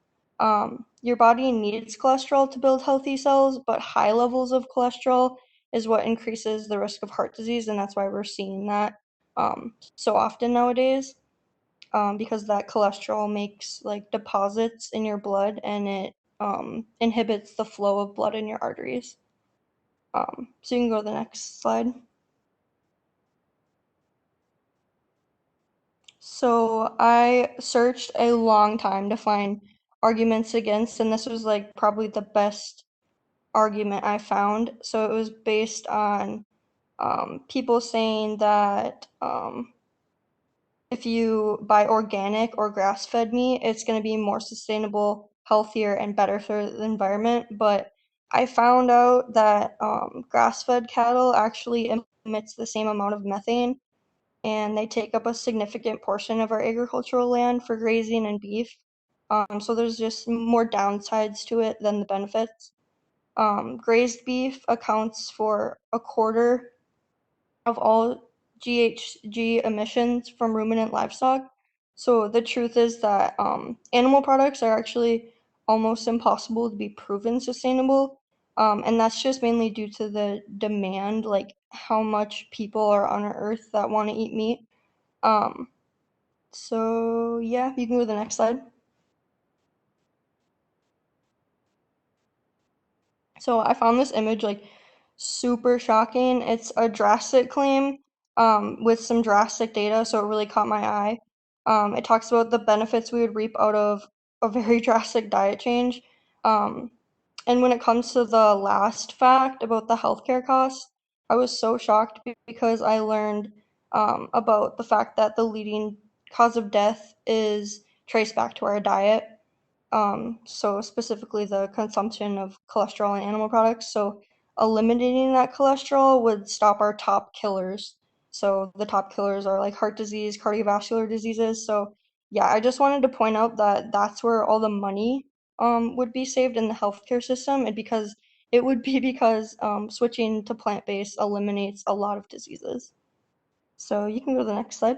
Your body needs cholesterol to build healthy cells, but high levels of cholesterol is what increases the risk of heart disease, and that's why we're seeing that so often nowadays, because that cholesterol makes like deposits in your blood and it inhibits the flow of blood in your arteries. So you can go to the next slide. So I searched a long time to find arguments against, and this was like probably the best argument I found. So it was based on people saying that if you buy organic or grass-fed meat, it's going to be more sustainable, healthier, and better for the environment. But I found out that grass-fed cattle actually emits the same amount of methane, and they take up a significant portion of our agricultural land for grazing and beef. So there's just more downsides to it than the benefits. Grazed beef accounts for a quarter of all GHG emissions from ruminant livestock. So the truth is that animal products are actually almost impossible to be proven sustainable. And that's just mainly due to the demand, like how much people are on Earth that want to eat meat. So yeah, you can go to the next slide. So I found this image like super shocking. It's a drastic claim with some drastic data, so it really caught my eye. It talks about the benefits we would reap out of a very drastic diet change. And when it comes to the last fact about the healthcare costs, I was so shocked because I learned about the fact that the leading cause of death is traced back to our diet. So specifically the consumption of cholesterol in animal products. So eliminating that cholesterol would stop our top killers. So the top killers are like heart disease, cardiovascular diseases. So yeah, I just wanted to point out that that's where all the money would be saved in the healthcare system, and because it would be because switching to plant-based eliminates a lot of diseases. So you can go to the next slide.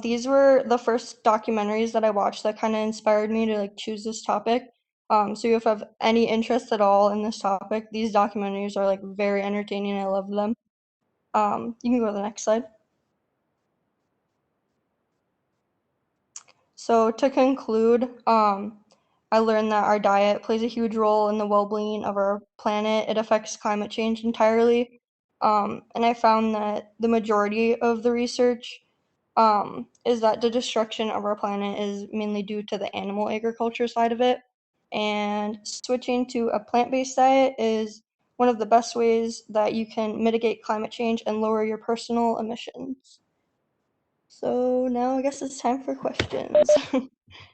These were the first documentaries that I watched that kind of inspired me to like choose this topic. So if you have any interest at all in this topic, these documentaries are like very entertaining. I love them. You can go to the next slide. So to conclude, I learned that our diet plays a huge role in the well-being of our planet. It affects climate change entirely. And I found that the majority of the research is that the destruction of our planet is mainly due to the animal agriculture side of it. And switching to a plant-based diet is one of the best ways that you can mitigate climate change and lower your personal emissions. So now I guess it's time for questions.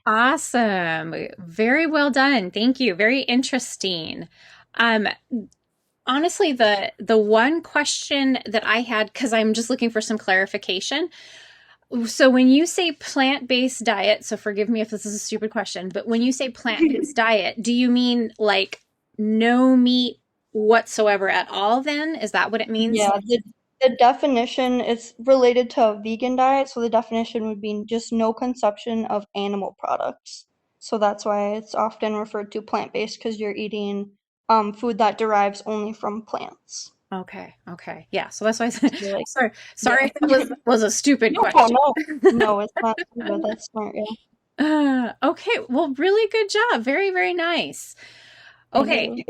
Awesome. Very well done. Thank you. Very interesting. Um, Honestly, the one question that I had, because I'm just looking for some clarification. So when you say plant-based diet, so forgive me if this is a stupid question, but when you say plant-based diet, do you mean like no meat whatsoever at all then? Is that what it means? Yeah, the definition is related to a vegan diet, so the definition would be just no consumption of animal products. So that's why it's often referred to plant-based, because you're eating food that derives only from plants. Okay, okay. Yeah, so that's why I said So like, sorry yeah. if that was a stupid No, question. no, no, it's not stupid. That's smart, yeah. Okay, well, really good job. Very, very nice. Thank Okay, you.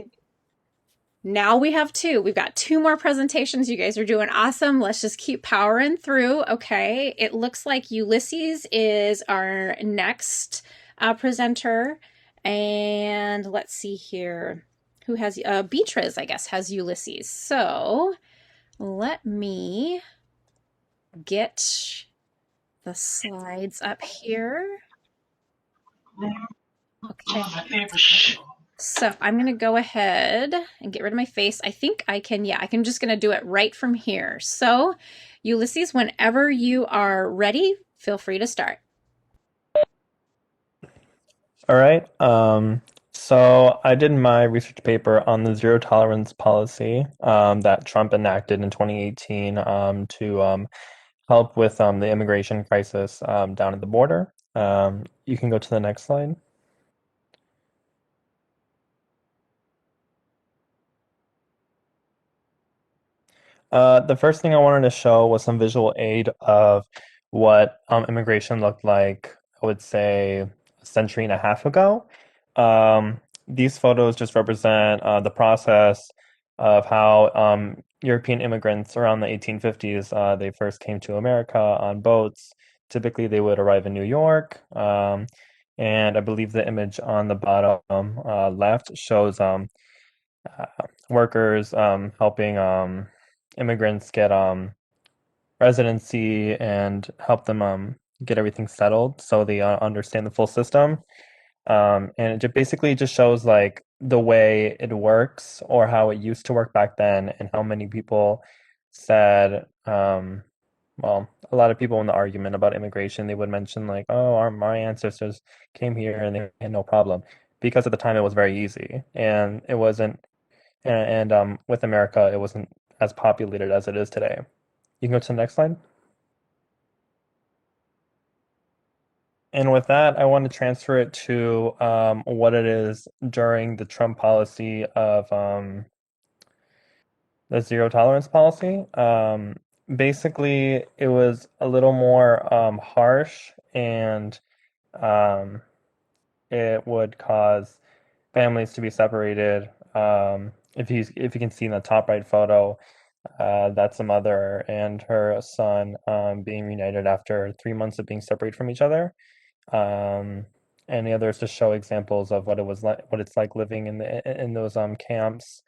now we have two. We've got two more presentations. You guys are doing awesome. Let's just keep powering through. Okay, it looks like Ulysses is our next presenter. And let's see here. Who has Beatriz, I guess, has Ulysses. So let me get the slides up here. Okay. So I'm going to go ahead and get rid of my face. I think I can, yeah, I'm just going to do it right from here. So Ulysses, whenever you are ready, feel free to start. All right. So I did my research paper on the zero tolerance policy that Trump enacted in 2018 to help with the immigration crisis down at the border. You can go to the next slide. The first thing I wanted to show was some visual aid of what immigration looked like, I would say, a century and a half ago. These photos just represent the process of how European immigrants around the 1850s, they first came to America on boats. Typically, they would arrive in New York. And I believe the image on the bottom left shows uh, workers helping immigrants get residency and help them get everything settled so they understand the full system. And it basically just shows like the way it works or how it used to work back then and how many people said, well, a lot of people in the argument about immigration, they would mention like, oh, my ancestors came here and they had no problem. Because at the time it was very easy and it wasn't, and with America, it wasn't as populated as it is today. You can go to the next slide. And with that, I want to transfer it to what it is during the Trump policy of the zero tolerance policy. Basically, it was a little more harsh and um, it would cause families to be separated. If you can see in the top right photo, that's a mother and her son being reunited after 3 months of being separated from each other. Um, and the other is to show examples of what it was like, what it's like living in those camps,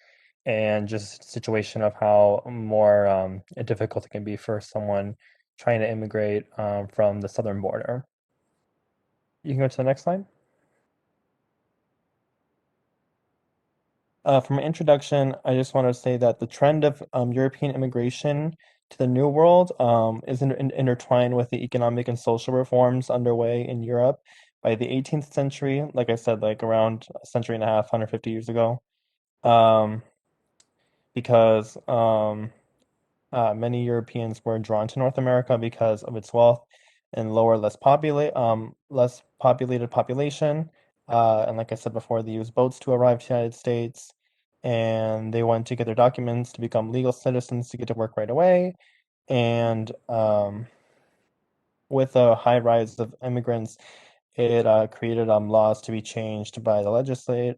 and just situation of how more difficult it can be for someone trying to immigrate from the southern border. You can go to the next slide. For my introduction, I just want to say that the trend of European immigration to the New World is intertwined with the economic and social reforms underway in Europe by the 18th century, like I said, like around a century and a half, 150 years ago, um, because many Europeans were drawn to North America because of its wealth and less populated population. And like I said before, they used boats to arrive to the United States, and they wanted to get their documents to become legal citizens to get to work right away. And with a high rise of immigrants, it created laws to be changed by the legislator.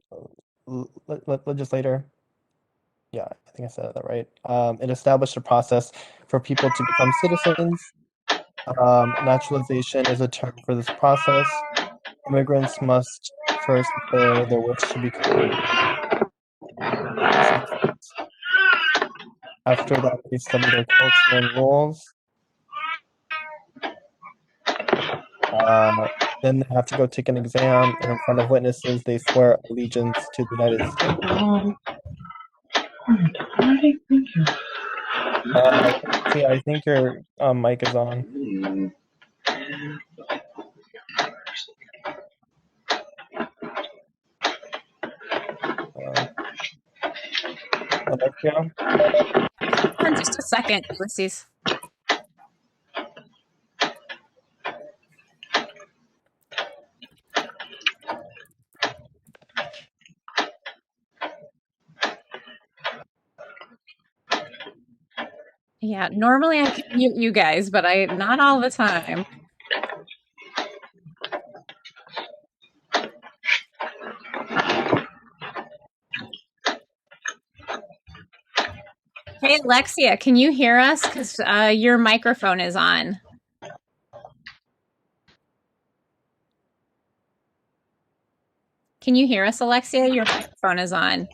Yeah, I think I said that right. It established a process for people to become citizens. Naturalization is a term for this process. Immigrants must first declare their wish to become citizens. After that, they study their culture and rules. Then they have to go take an exam, and in front of witnesses, they swear allegiance to the United States. See, I think your mic is on. Alexia? For just a second, Ulysses. Yeah, normally I can mute you guys, but not all the time. Hey, Alexia, can you hear us? Because your microphone is on. Can you hear us, Alexia? Your microphone is on.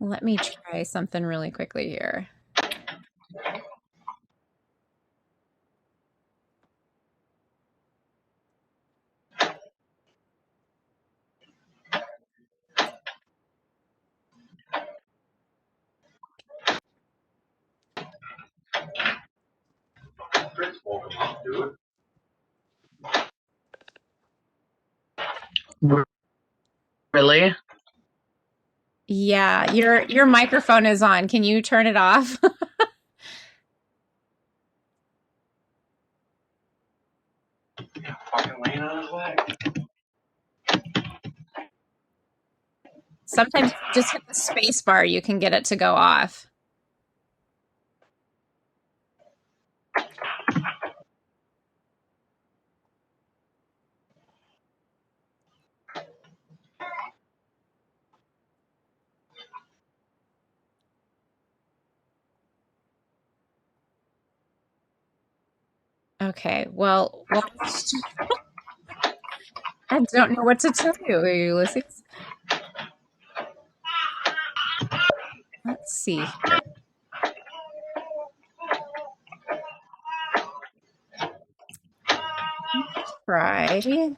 Let me try something really quickly here. Really? Yeah, your microphone is on. Can you turn it off? Sometimes just hit the space bar, you can get it to go off. Okay, well, I don't know what to tell you, Ulysses. Let's see here. Try.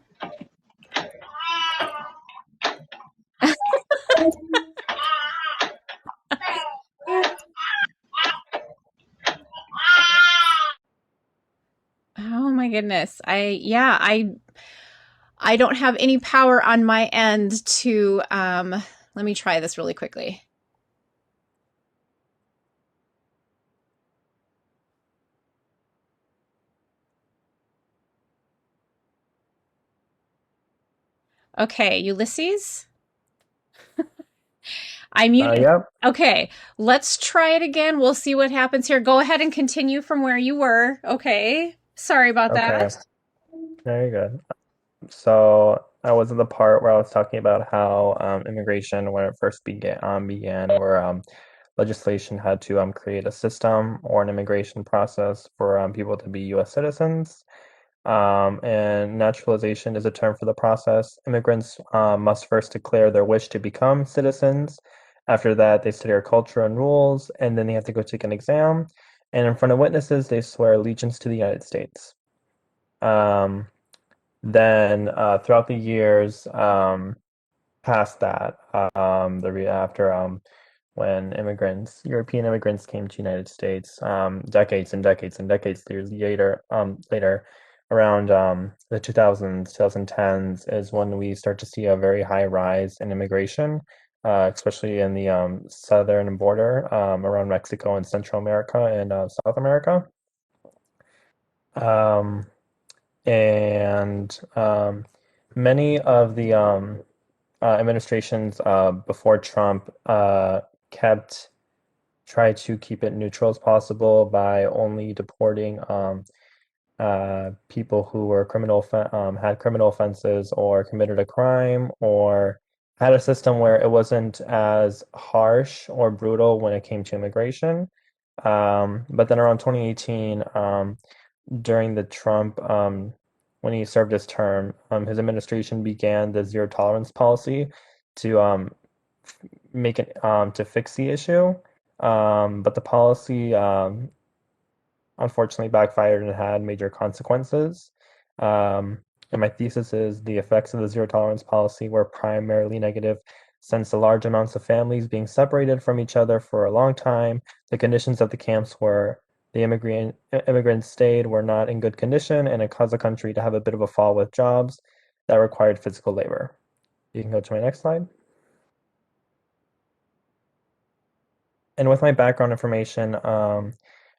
Oh my goodness. I don't have any power on my end to let me try this really quickly. Okay, Ulysses? I muted. Yep. Okay, let's try it again. We'll see what happens here. Go ahead and continue from where you were. Okay. Sorry about Okay. that. Very good. So I was in the part where I was talking about how immigration, when it first began where legislation had to create a system or an immigration process for people to be U.S. citizens. And naturalization is a term for the process. Immigrants must first declare their wish to become citizens. After that, they study our culture and rules, and then they have to go take an exam. And in front of witnesses, they swear allegiance to the United States. Um, then, throughout the years, past that, after when European immigrants came to United States, decades and decades and decades later, around the 2000s, 2010s is when we start to see a very high rise in immigration, especially in the southern border around Mexico and Central America and South America. Um, and many of the administrations before Trump kept try to keep it neutral as possible by only deporting people who were had criminal offenses or committed a crime or had a system where it wasn't as harsh or brutal when it came to immigration. But then around 2018, during the Trump, when he served his term, his administration began the zero tolerance policy to make it to fix the issue. But the policy unfortunately backfired and had major consequences. Um, and my thesis is the effects of the zero tolerance policy were primarily negative since the large amounts of families being separated from each other for a long time, the conditions at the camps where the immigrants stayed were not in good condition, and it caused the country to have a bit of a fall with jobs that required physical labor. You can go to my next slide. And with my background information,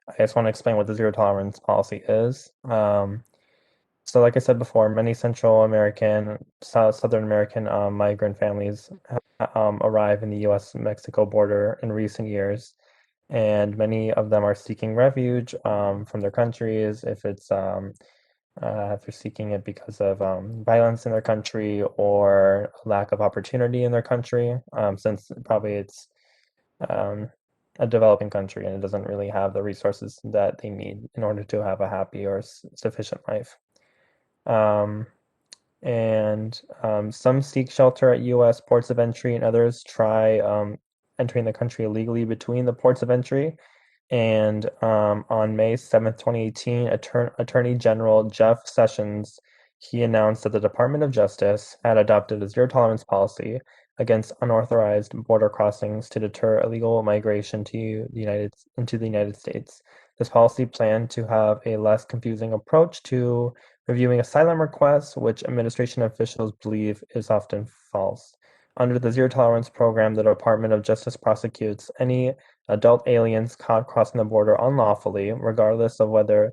I just want to explain what the zero tolerance policy is. So, like I said before, many Central American, Southern American migrant families arrive in the U.S.-Mexico border in recent years, and many of them are seeking refuge from their countries if they're seeking it because of violence in their country or lack of opportunity in their country, since probably it's um, a developing country and it doesn't really have the resources that they need in order to have a happy or sufficient life. Um, and some seek shelter at U.S. ports of entry, and others try entering the country illegally between the ports of entry. And on May 7th, 2018, Attorney General Jeff Sessions, he announced that the Department of Justice had adopted a zero tolerance policy against unauthorized border crossings to deter illegal migration into the United States. This policy planned to have a less confusing approach to reviewing asylum requests, which administration officials believe is often false. Under the zero tolerance program, the Department of Justice prosecutes any adult aliens caught crossing the border unlawfully, regardless of whether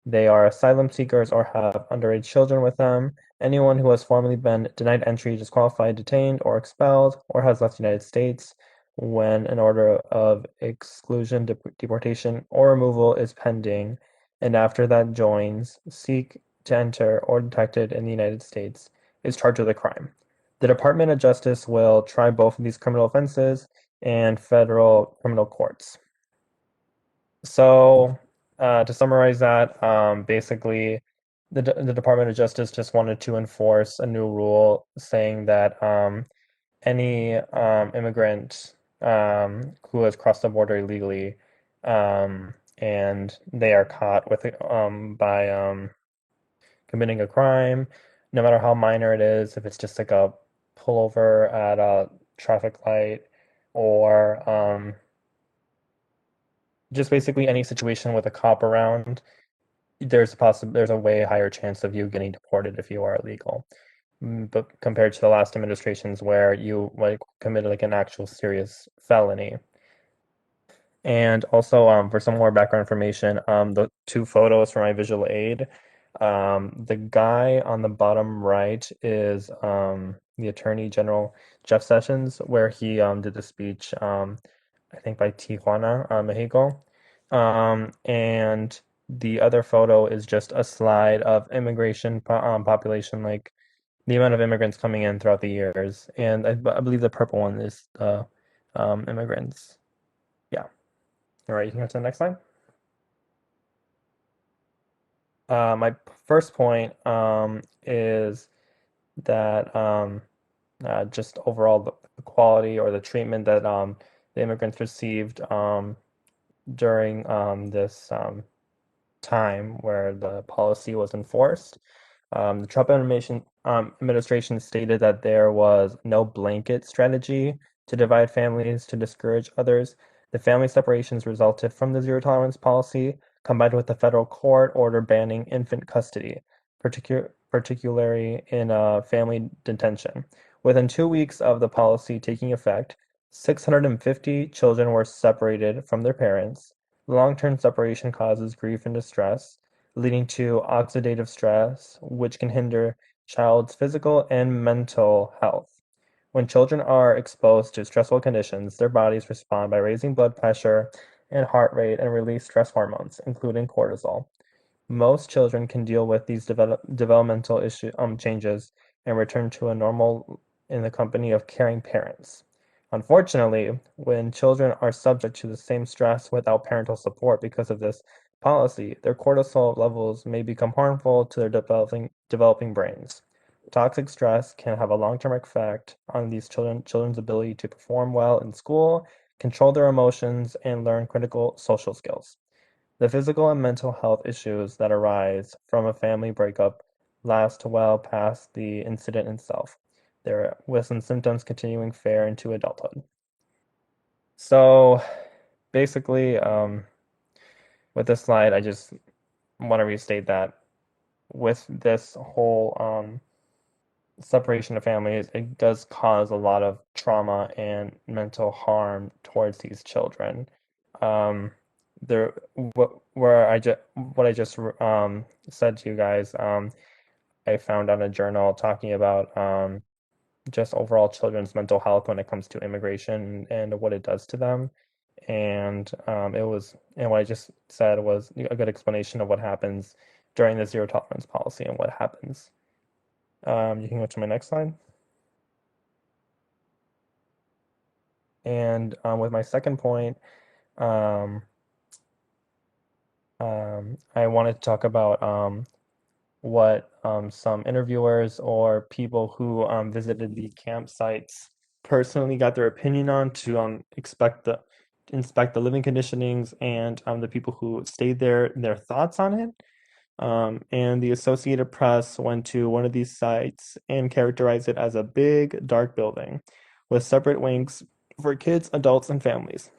they are asylum seekers or have underage children with them. Anyone who has formerly been denied entry, disqualified, detained, or expelled, or has left the United States when an order of exclusion, deportation, or removal is pending, and after that joins, seek to enter, or detected in the United States, is charged with a crime. The Department of Justice will try both of these criminal offenses in federal criminal courts. So, to summarize that, basically, the Department of Justice just wanted to enforce a new rule saying that any immigrant who has crossed the border illegally and they are caught with by committing a crime, no matter how minor it is, if it's just like a pullover at a traffic light or just basically any situation with a cop around, there's a way higher chance of you getting deported if you are illegal. But compared to the last administrations where you like committed like an actual serious felony. And also, for some more background information, the two photos for my visual aid, the guy on the bottom right is the Attorney General Jeff Sessions, where he did the speech, I think by Tijuana, Mexico. And the other photo is just a slide of immigration population, like the amount of immigrants coming in throughout the years, and I believe the purple one is the immigrants. Yeah. All right, you can go to the next slide. My first point is that just overall the quality or the treatment that the immigrants received during this time where the policy was enforced. The Trump administration stated that there was no blanket strategy to divide families to discourage others. The family separations resulted from the zero tolerance policy, combined with the federal court order banning infant custody, particularly in family detention. Within 2 weeks of the policy taking effect, 650 children were separated from their parents. Long-term separation causes grief and distress, leading to oxidative stress, which can hinder child's physical and mental health. When children are exposed to stressful conditions, their bodies respond by raising blood pressure and heart rate and release stress hormones, including cortisol. Most children can deal with these developmental changes and return to a normal in the company of caring parents. Unfortunately, when children are subject to the same stress without parental support because of this policy, their cortisol levels may become harmful to their developing brains. Toxic stress can have a long-term effect on these children's ability to perform well in school, control their emotions, and learn critical social skills. The physical and mental health issues that arise from a family breakup last well past the incident itself, there with some symptoms continuing far into adulthood. So basically, with this slide, I just want to restate that with this whole separation of families, it does cause a lot of trauma and mental harm towards these children. Um, there, what I just said to you guys, I found on a journal talking about just overall children's mental health when it comes to immigration and what it does to them. And and what I just said was a good explanation of what happens during the zero tolerance policy and what happens. You can go to my next slide. And with my second point, um, I wanted to talk about what some interviewers or people who visited the campsites personally got their opinion on to inspect the living conditionings and the people who stayed there, their thoughts on it. And the Associated Press went to one of these sites and characterized it as a big, dark building with separate wings for kids, adults, and families.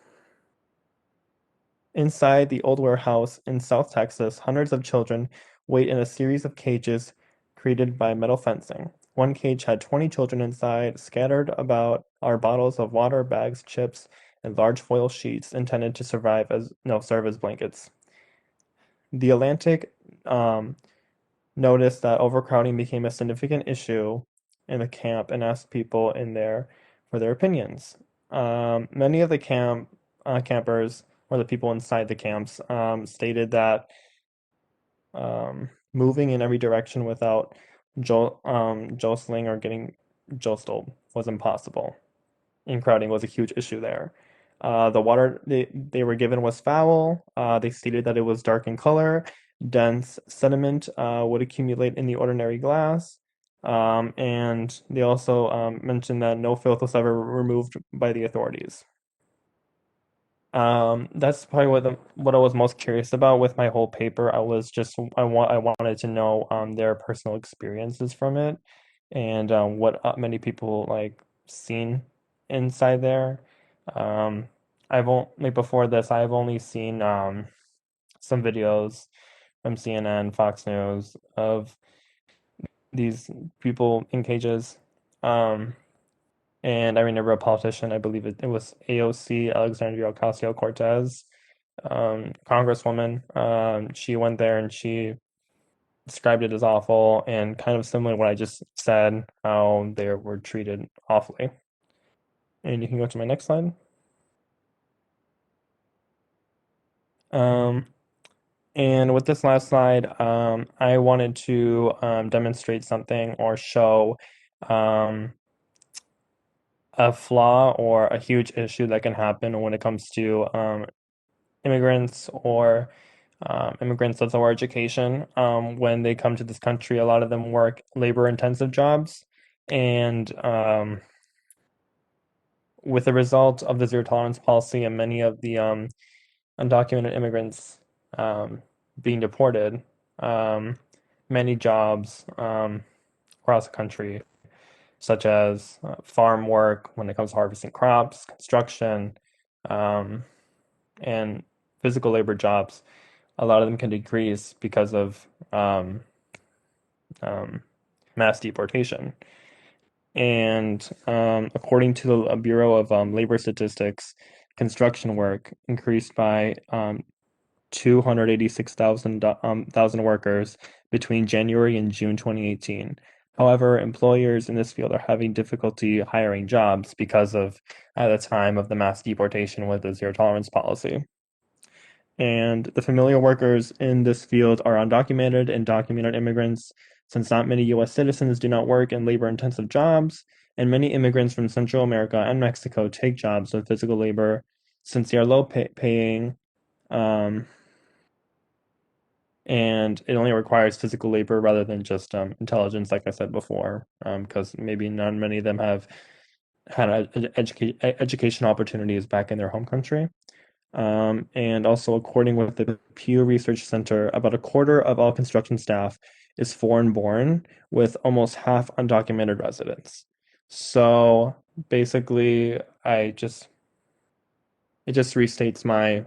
Inside the old warehouse in South Texas, hundreds of children wait in a series of cages created by metal fencing. One cage had 20 children inside. Scattered about are bottles of water, bags, chips, and large foil sheets intended to serve as blankets. The Atlantic noticed that overcrowding became a significant issue in the camp and asked people in there for their opinions. Many of the campers or the people inside the camps stated that moving in every direction without jostling or getting jostled was impossible, and crowding was a huge issue there. The water they were given was foul. They stated that it was dark in color. Dense sediment would accumulate in the ordinary glass. And they also mentioned that no filth was ever removed by the authorities. That's probably what I was most curious about with my whole paper. I wanted to know their personal experiences from it and what many people like seen inside there. Um, I've only like before this, I've only seen some videos from CNN, Fox News of these people in cages. Um, and I remember a politician, I believe it was AOC, Alexandria Ocasio-Cortez, Congresswoman. She went there and she described it as awful and kind of similar to what I just said, how they were treated awfully. And you can go to my next slide. Um, And with this last slide, I wanted to demonstrate something or show um, a flaw or a huge issue that can happen when it comes to immigrants or immigrants with lower education. When they come to this country, a lot of them work labor-intensive jobs, and with the result of the zero tolerance policy and many of the undocumented immigrants um, being deported, um, many jobs across the country, such as farm work when it comes to harvesting crops, construction, um, and physical labor jobs, a lot of them can decrease because of um, mass deportation. And according to the Bureau of Labor Statistics, construction work increased by 286,000 thousand workers between January and June 2018. However, employers in this field are having difficulty hiring jobs because of at the time of the mass deportation with the zero tolerance policy. And the familiar workers in this field are undocumented and documented immigrants, since not many US citizens do not work in labor-intensive jobs, and many immigrants from Central America and Mexico take jobs with physical labor since they are low paying, um, and it only requires physical labor rather than just intelligence, like I said before, because maybe not many of them have had education opportunities back in their home country. And also, according with the Pew Research Center, about a quarter of all construction staff is foreign born, with almost half undocumented residents. So basically, it just restates my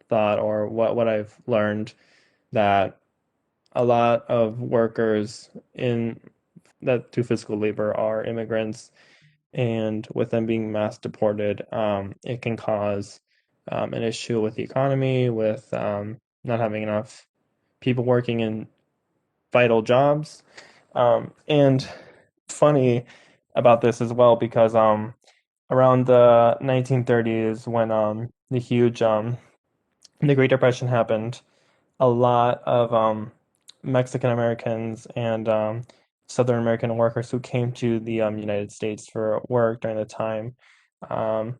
thought or what I've learned, that a lot of workers in that do physical labor are immigrants, and with them being mass deported, it can cause an issue with the economy, with not having enough people working in vital jobs. And funny about this as well, because around the 1930s, when the Great Depression happened, a lot of Mexican Americans and Southern American workers who came to the United States for work during the time. Um,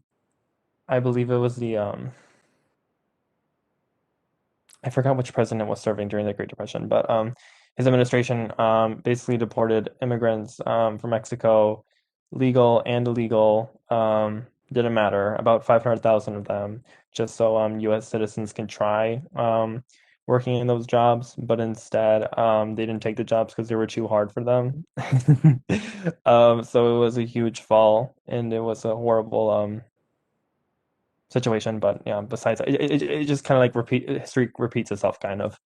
I believe it was I forgot which president was serving during the Great Depression, but his administration basically deported immigrants from Mexico, legal and illegal, didn't matter, about 500,000 of them, just so U.S. citizens can try working in those jobs, but instead they didn't take the jobs because they were too hard for them. So it was a huge fall, and it was a horrible situation. But yeah, besides, it just kind of like history repeats itself, kind of.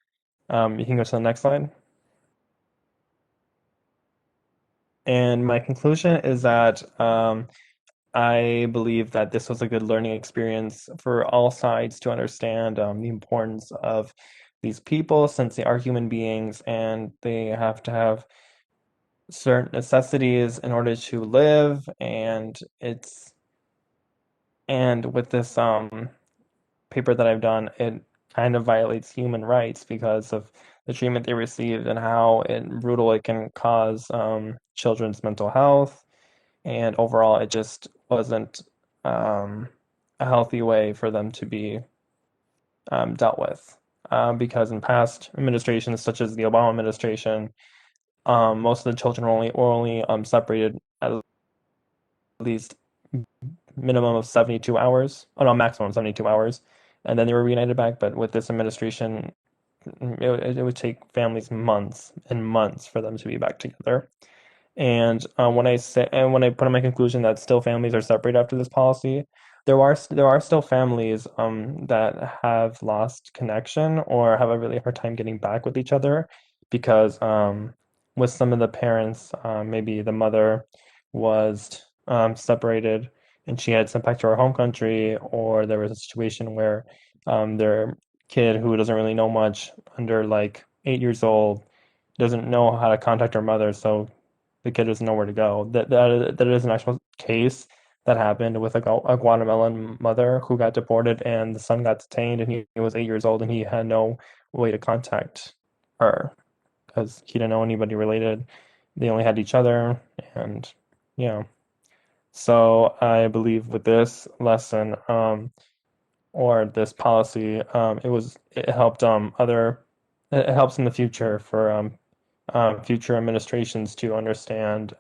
You can go to the next slide. And my conclusion is that I believe that this was a good learning experience for all sides to understand the importance of these people, since they are human beings and they have to have certain necessities in order to live. And with this paper that I've done, it kind of violates human rights because of the treatment they received and how brutal it can cause children's mental health. And overall, it just wasn't a healthy way for them to be dealt with. Because in past administrations, such as the Obama administration, most of the children were only separated at least minimum of 72 hours. Oh no, maximum 72 hours. And then they were reunited back. But with this administration, it would take families months and months for them to be back together. And when I put in my conclusion that still families are separated after this policy, there are still families that have lost connection or have a really hard time getting back with each other because with some of the parents, maybe the mother was separated and she had sent back to her home country, or there was a situation where their kid, who doesn't really know much, under like 8 years old, doesn't know how to contact her mother, so the kid doesn't know where to go. That is an actual case that happened with a Guatemalan mother who got deported, and the son got detained, and he was 8 years old, and he had no way to contact her because he didn't know anybody related. They only had each other, and yeah. So I believe with this lesson, or this policy, it helped it helps in the future for future administrations to understand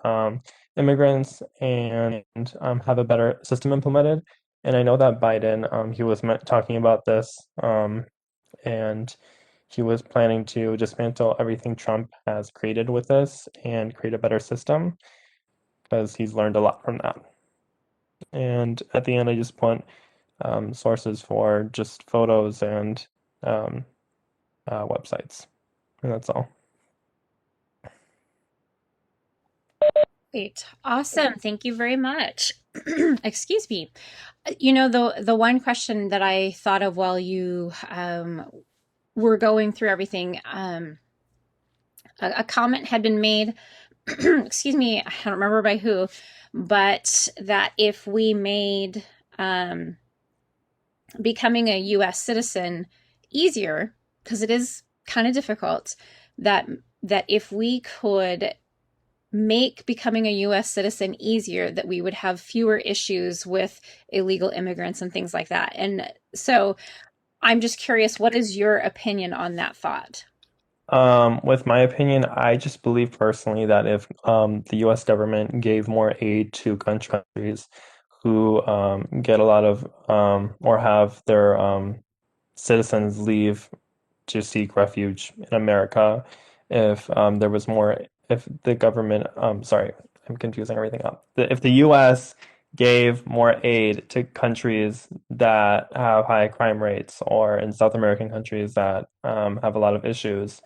immigrants and have a better system implemented. And I know that Biden, he was talking about this, and he was planning to dismantle everything Trump has created with this and create a better system because he's learned a lot from that. And at the end, I just put sources for just photos and um, websites. And that's all. Great. Awesome. Thank you very much. Excuse me. You know, the one question that I thought of while you were going through everything, a comment had been made, excuse me, I don't remember by who, but that if we made becoming a US citizen easier, because it is kind of difficult, that if we could make becoming a US citizen easier, that we would have fewer issues with illegal immigrants and things like that. And so I'm just curious, what is your opinion on that thought? With my opinion, I just believe personally that if the US government gave more aid to countries who get a lot of or have their citizens leave to seek refuge in America, if there was more, if the government, sorry, I'm confusing everything up. If the US gave more aid to countries that have high crime rates or in South American countries that have a lot of issues,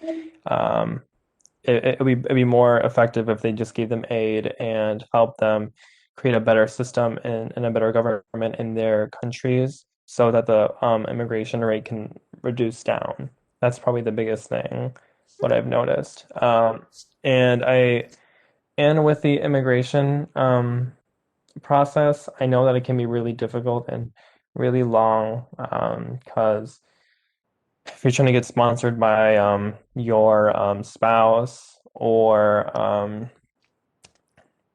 um, it'd be more effective if they just gave them aid and helped them create a better system and a better government in their countries so that the immigration rate can reduce down. That's probably the biggest thing, what I've noticed. And I and with the immigration process, I know that it can be really difficult and really long because if you're trying to get sponsored by your spouse or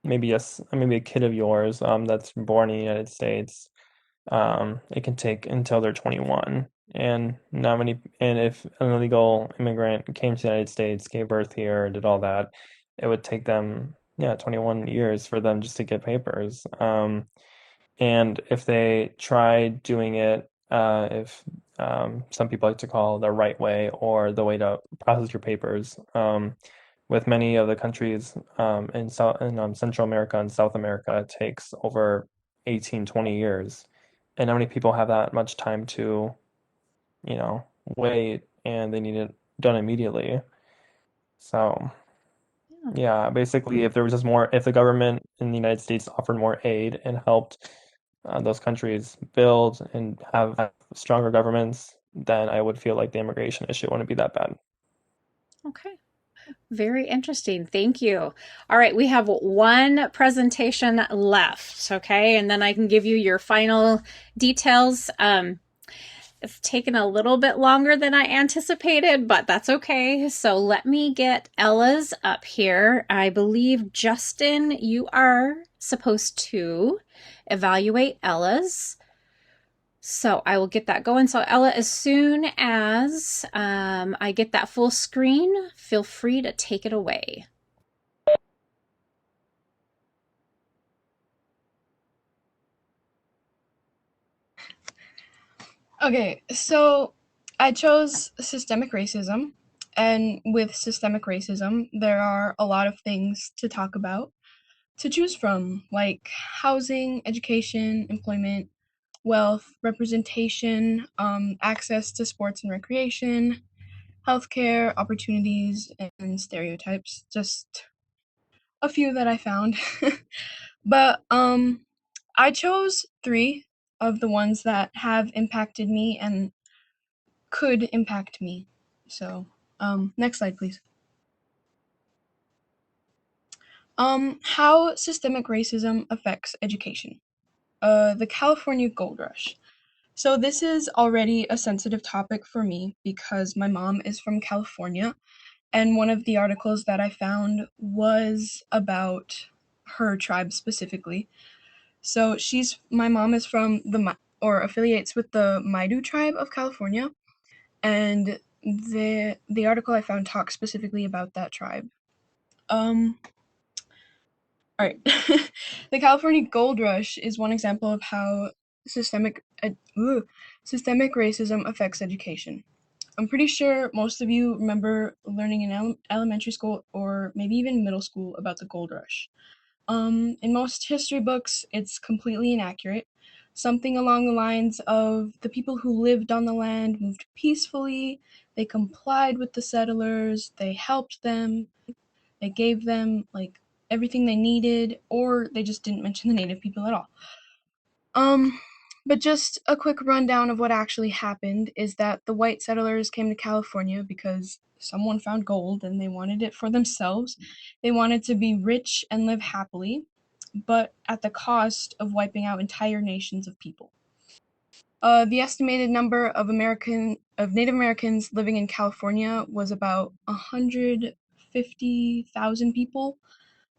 maybe a kid of yours that's born in the United States, it can take until they're 21. And not many, and if an illegal immigrant came to the United States, gave birth here, did all that, it would take them, yeah, 21 years for them just to get papers. And if they try doing it, if some people like to call the right way or the way to process your papers, with many of the countries in Central America and South America, it takes over 18, 20 years. And how many people have that much time to, wait and they need it done immediately? So, yeah, basically, if there was just more, if the government in the United States offered more aid and helped those countries build and have stronger governments, then I would feel like the immigration issue wouldn't be that bad. Okay. Very interesting. Thank you. All right, we have one presentation left, okay? And then I can give you your final details. It's taken a little bit longer than I anticipated, but that's okay. So let me get Ella's up here. I believe, Justin, you are supposed to evaluate Ella's. So I will get that going. So Ella, as soon as I get that full screen, feel free to take it away. Okay, so I chose systemic racism, and with systemic racism, there are a lot of things to talk about, to choose from, like housing, education, employment, wealth, representation, access to sports and recreation, healthcare, opportunities, and stereotypes. Just a few that I found. But I chose 3 of the ones that have impacted me and could impact me. So, next slide, please. How systemic racism affects education. the California Gold Rush. So this is already a sensitive topic for me because my mom is from California, and one of the articles that I found was about her tribe specifically. So my mom is from or affiliates with the Maidu tribe of California, and the article I found talks specifically about that tribe. All right. The California Gold Rush is one example of how systemic racism affects education. I'm pretty sure most of you remember learning in elementary school or maybe even middle school about the gold rush. In most history books, it's completely inaccurate. Something along the lines of the people who lived on the land moved peacefully, they complied with the settlers, they helped them, they gave them like everything they needed, or they just didn't mention the native people at all. But just a quick rundown of what actually happened is that the white settlers came to California because someone found gold and they wanted it for themselves. They wanted to be rich and live happily, but at the cost of wiping out entire nations of people. The estimated number of Native Americans living in California was about 150,000 people.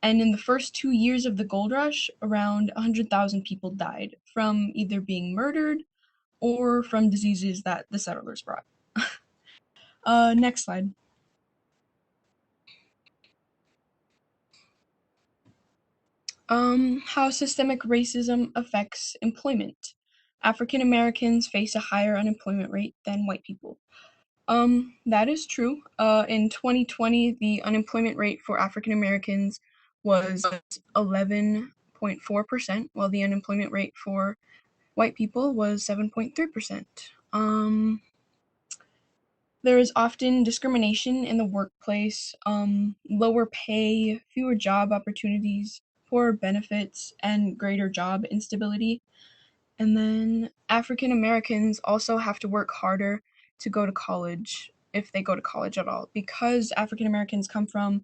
And in the first 2 years of the gold rush, around 100,000 people died from either being murdered or from diseases that the settlers brought. Next slide. How systemic racism affects employment. African Americans face a higher unemployment rate than white people. That is true. In 2020, the unemployment rate for African Americans was 11.4%, while the unemployment rate for white people was 7.3%. There is often discrimination in the workplace, lower pay, fewer job opportunities, poorer benefits, and greater job instability. And then African Americans also have to work harder to go to college, if they go to college at all, because African Americans come from,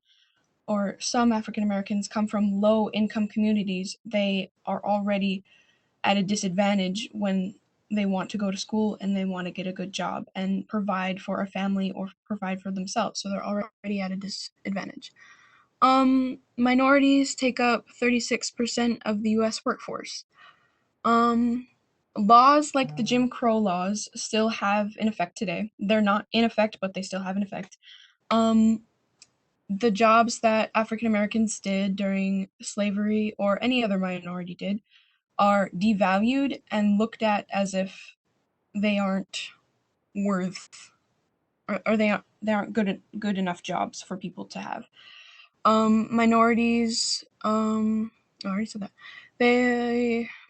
or some African Americans come from low income communities. They are already at a disadvantage when they want to go to school and they want to get a good job and provide for a family or provide for themselves. So they're already at a disadvantage. Minorities take up 36% of the US workforce. Laws like the Jim Crow laws still have in effect today. They're not in effect, but they still have an effect. The jobs that African Americans did during slavery or any other minority did are devalued and looked at as if they aren't worth, or they aren't good enough jobs for people to have. Minorities, I already said that.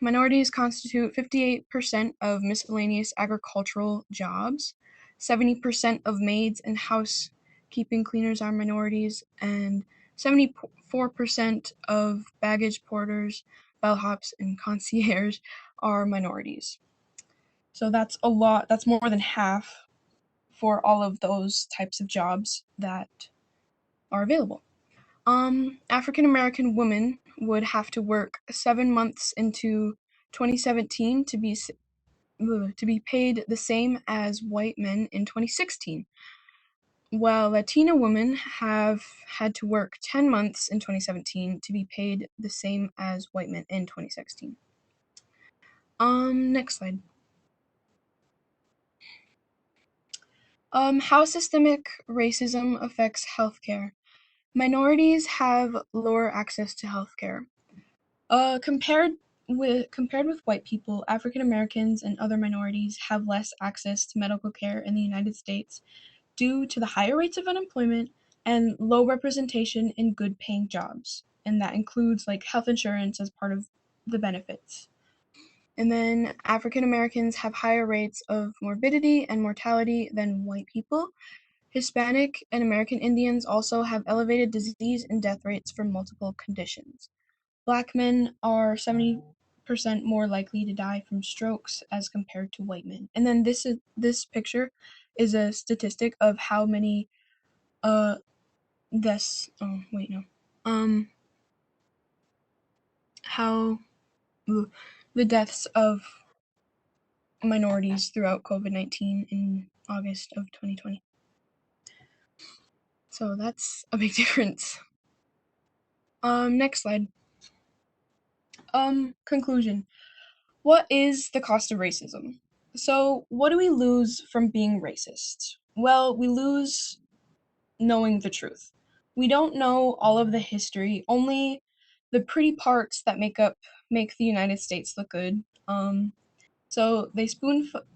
Minorities constitute 58% of miscellaneous agricultural jobs. 70% of maids and housekeeping cleaners are minorities, and 74% of baggage porters, bellhops, and concierge are minorities. So that's a lot. That's more than half for all of those types of jobs that are available. African American women would have to work 7 months into 2017 to be paid the same as white men in 2016, while Latina women have had to work 10 months in 2017 to be paid the same as white men in 2016. Next slide. How systemic racism affects healthcare. Minorities have lower access to healthcare. Compared with white people, African Americans and other minorities have less access to medical care in the United States due to the higher rates of unemployment and low representation in good paying jobs. And that includes like health insurance as part of the benefits. And then African Americans have higher rates of morbidity and mortality than white people. Hispanic and American Indians also have elevated disease and death rates for multiple conditions. Black men are 70% more likely to die from strokes as compared to white men. And then this picture is a statistic of how many deaths. Oh wait, no. How the deaths of minorities throughout COVID-19 in August of 2020. So that's a big difference. Next slide. Conclusion. What is the cost of racism? So, what do we lose from being racist? Well, we lose knowing the truth. We don't know all of the history, only the pretty parts that make the United States look good. So they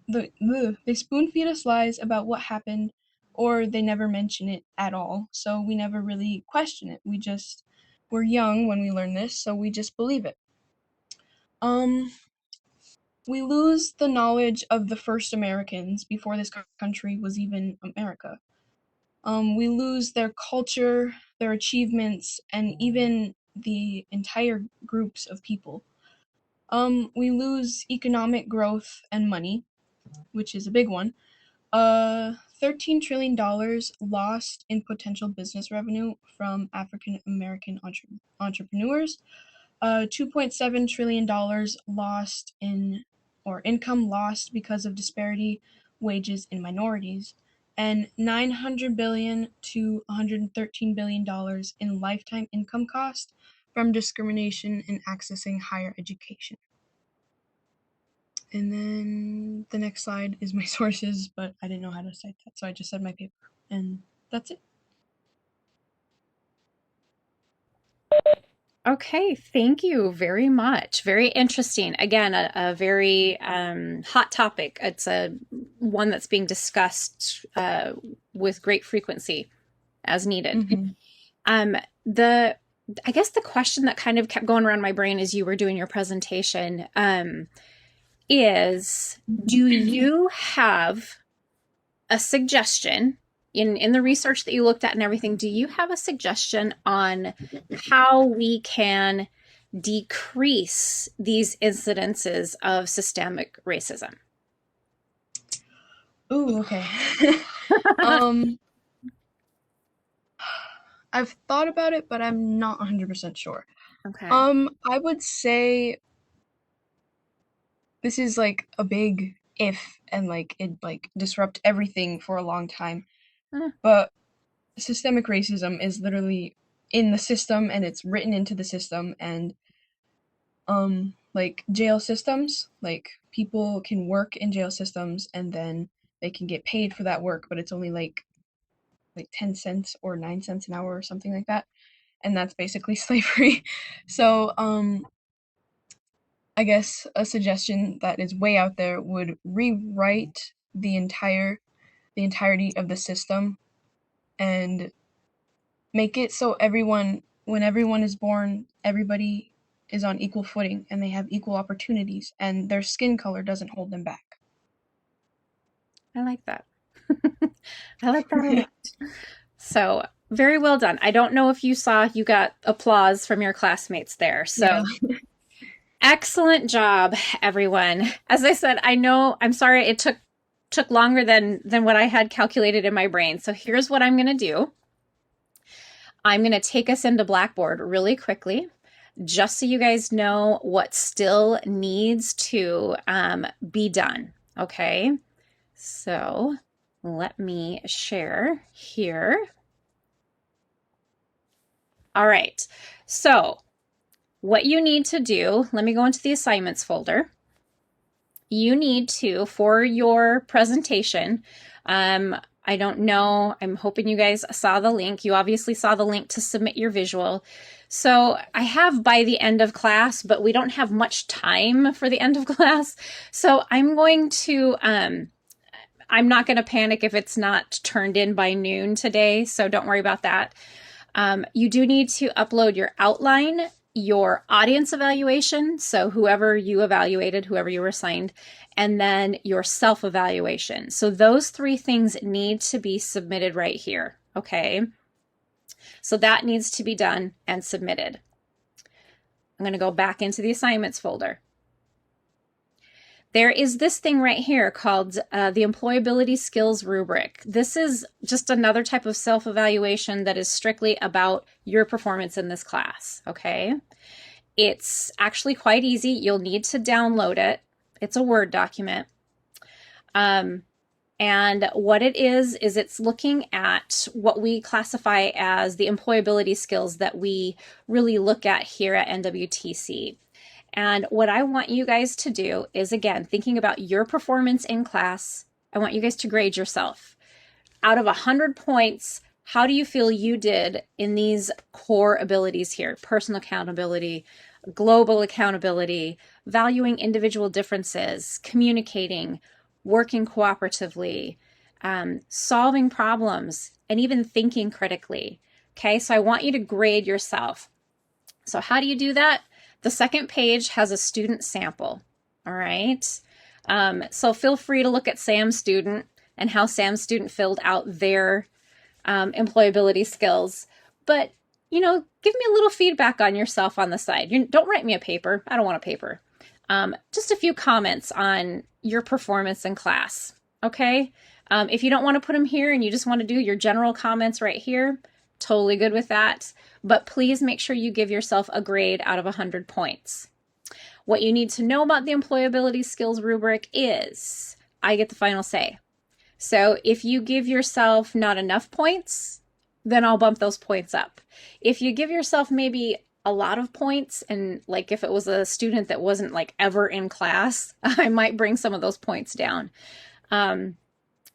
they spoon feed us lies about what happened, or they never mention it at all. So we never really question it. We're young when we learn this, so we just believe it. We lose the knowledge of the first Americans before this country was even America. We lose their culture, their achievements, and even the entire groups of people. We lose economic growth and money, which is a big one. $13 trillion lost in potential business revenue from African American entrepreneurs. $2.7 trillion lost income lost because of disparity wages in minorities, and $900 billion to $113 billion in lifetime income cost from discrimination in accessing higher education. And then the next slide is my sources, but I didn't know how to cite that, so I just said my paper, and that's it. Okay, thank you very much. Very interesting. Again, a very hot topic. It's a one that's being discussed with great frequency as needed. Mm-hmm. I guess the question that kind of kept going around my brain as you were doing your presentation is, do you have a suggestion in the research that you looked at and everything? Do you have a suggestion on how we can decrease these incidences of systemic racism? Ooh, okay. I've thought about it, but I'm not 100% sure. Okay. I would say this is like a big if, and like it like disrupt everything for a long time. But systemic racism is literally in the system, and it's written into the system, and like jail systems, like people can work in jail systems and then they can get paid for that work, but it's only like 10 cents or 9 cents an hour or something like that, and that's basically slavery. So I guess a suggestion that is way out there would rewrite the entirety of the system and make it so when everyone is born, everybody is on equal footing and they have equal opportunities, and their skin color doesn't hold them back. I like that. I like that a lot. So very well done. I don't know if you saw, you got applause from your classmates there. So yeah. Excellent job, everyone. As I said, I'm sorry it took longer than what I had calculated in my brain. So here's what I'm going to do. I'm going to take us into Blackboard really quickly, just so you guys know what still needs to be done. Okay. So let me share here. All right. So what you need to do, let me go into the assignments folder. You need to, for your presentation, I don't know, I'm hoping you guys saw the link. You obviously saw the link to submit your visual. So I have by the end of class, but we don't have much time for the end of class. So I'm going to, I'm not going to panic if it's not turned in by noon today. So don't worry about that. You do need to upload your outline, your audience evaluation, so whoever you evaluated, whoever you were assigned, and then your self-evaluation. So those three things need to be submitted right here, okay? So that needs to be done and submitted. I'm going to go back into the assignments folder. There is this thing right here called the Employability Skills Rubric. This is just another type of self-evaluation that is strictly about your performance in this class, okay? It's actually quite easy. You'll need to download it. It's a Word document. And what it is it's looking at what we classify as the employability skills that we really look at here at NWTC. And what I want you guys to do is, again, thinking about your performance in class, I want you guys to grade yourself. Out of 100 points, how do you feel you did in these core abilities here? Personal accountability, global accountability, valuing individual differences, communicating, working cooperatively, solving problems, and even thinking critically. Okay, so I want you to grade yourself. So how do you do that? The second page has a student sample. All right. So feel free to look at Sam's student and how Sam's student filled out their employability skills. But, you know, give me a little feedback on yourself on the side. Don't write me a paper. I don't want a paper. Just a few comments on your performance in class. Okay. If you don't want to put them here and you just want to do your general comments right here, totally good with that. But please make sure you give yourself a grade out of 100 points. What you need to know about the employability skills rubric is I get the final say. So if you give yourself not enough points, then I'll bump those points up. If you give yourself maybe a lot of points, and like if it was a student that wasn't like ever in class, I might bring some of those points down.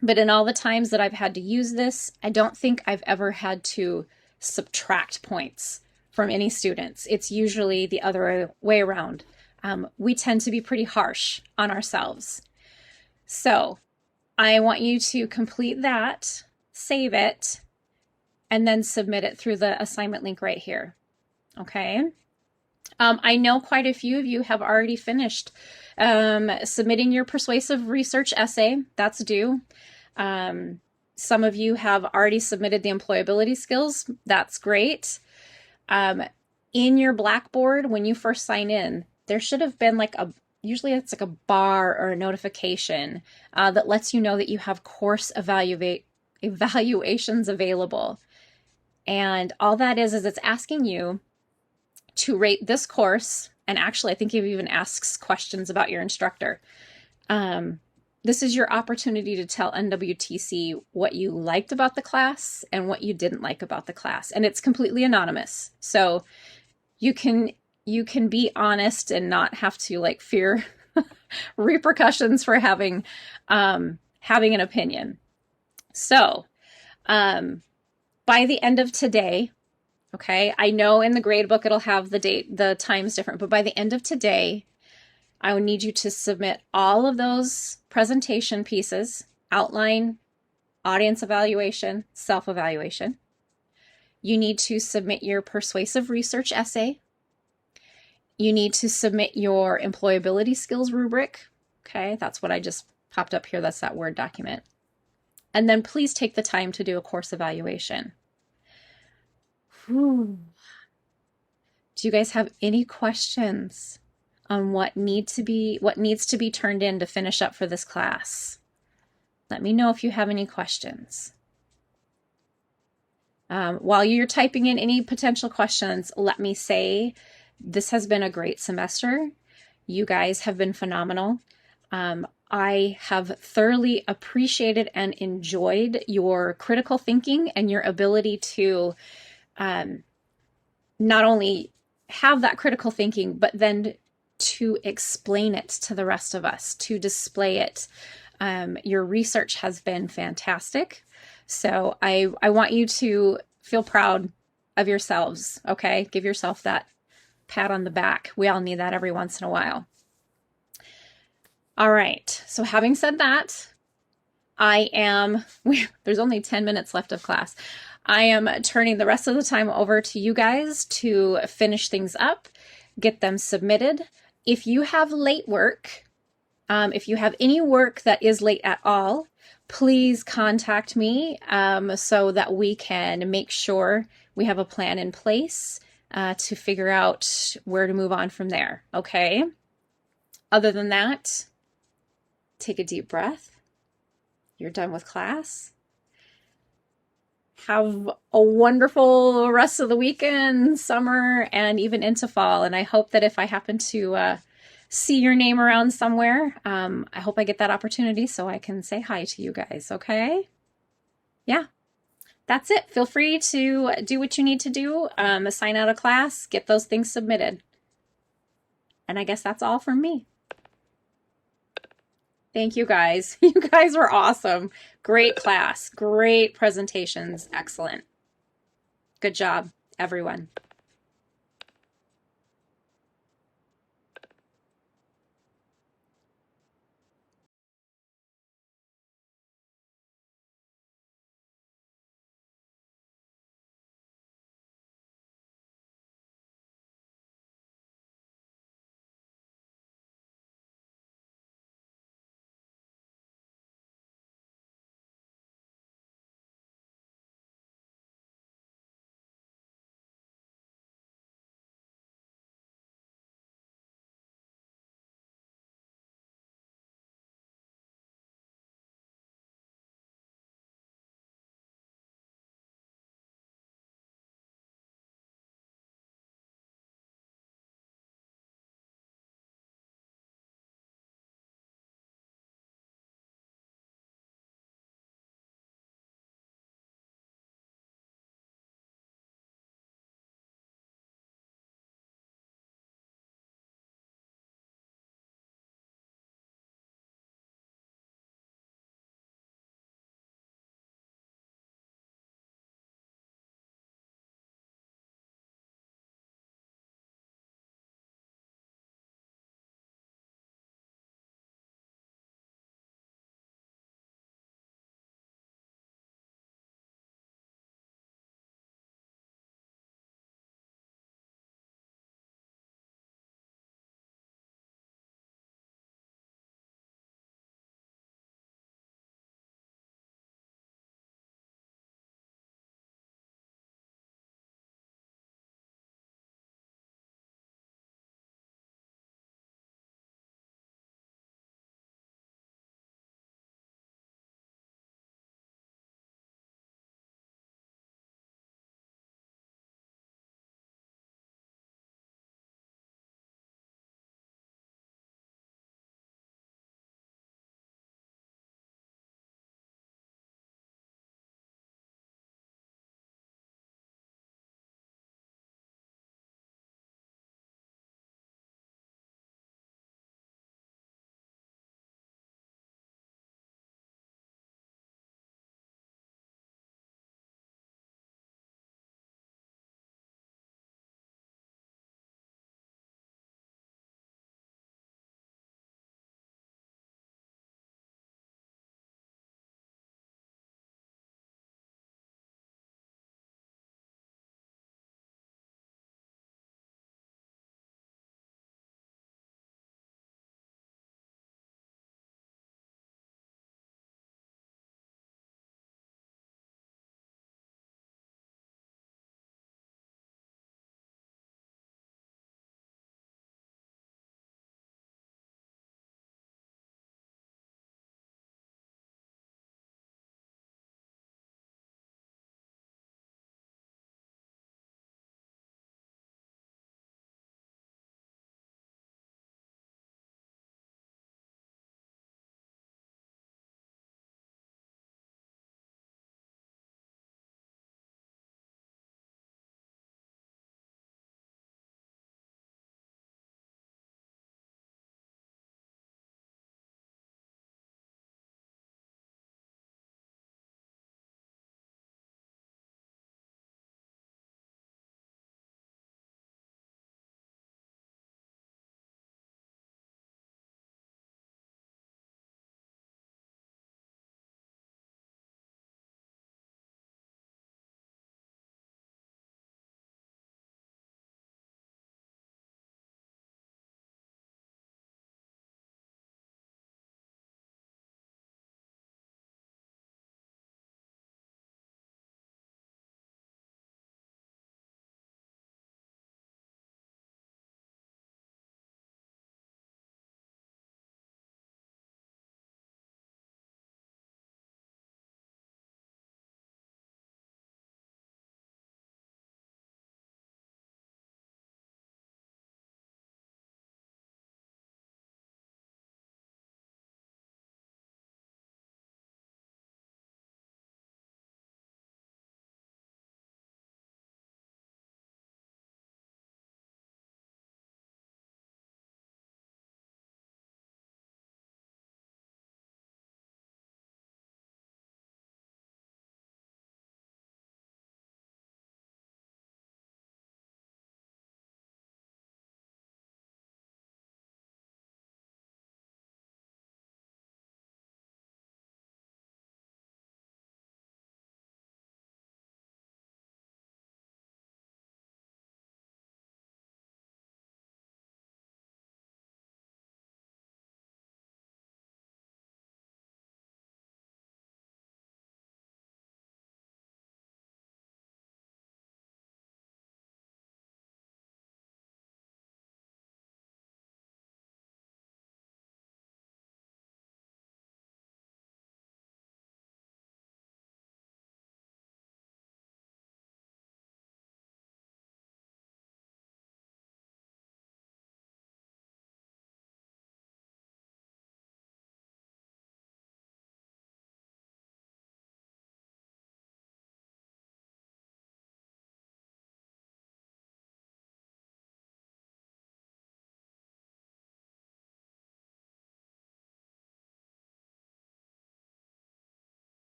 But in all the times that I've had to use this, I don't think I've ever had to subtract points from any students. It's usually the other way around. We tend to be pretty harsh on ourselves. So I want you to complete that, save it, and then submit it through the assignment link right here. Okay. I know quite a few of you have already finished submitting your persuasive research essay. That's due. Some of you have already submitted the employability skills. That's great. In your Blackboard, when you first sign in, there should have been like usually it's like a bar or a notification that lets you know that you have course evaluations available. And all that is it's asking you to rate this course. And actually, I think it even asks questions about your instructor. This is your opportunity to tell NWTC what you liked about the class and what you didn't like about the class. And it's completely anonymous. So you can be honest and not have to like fear repercussions for having an opinion. So by the end of today, okay, I know in the grade book it'll have the date, the time's different, but by the end of today, I will need you to submit all of those presentation pieces, outline, audience evaluation, self-evaluation. You need to submit your persuasive research essay. You need to submit your employability skills rubric. Okay, that's what I just popped up here. That's that Word document. And then please take the time to do a course evaluation. Whew. Do you guys have any questions on what needs to be turned in to finish up for this class? Let me know if you have any questions. While you're typing in any potential questions, let me say this has been a great semester. You guys have been phenomenal. I have thoroughly appreciated and enjoyed your critical thinking and your ability to not only have that critical thinking, but then to explain it to the rest of us, to display it. Your research has been fantastic. So I want you to feel proud of yourselves, okay? Give yourself that pat on the back. We all need that every once in a while. All right, so having said that, there's only 10 minutes left of class. I am turning the rest of the time over to you guys to finish things up, get them submitted. If you have late work, if you have any work that is late at all, please contact me so that we can make sure we have a plan in place to figure out where to move on from there, okay? Other than that, take a deep breath. You're done with class. have a wonderful rest of the weekend, summer, and even into fall. And I hope that if I happen to see your name around somewhere, I hope I get that opportunity so I can say hi to you guys, okay? Yeah, that's it. Feel free to do what you need to do, assign out a class, get those things submitted. And I guess that's all from me. Thank you guys. You guys were awesome. Great class, great presentations, excellent. Good job, everyone.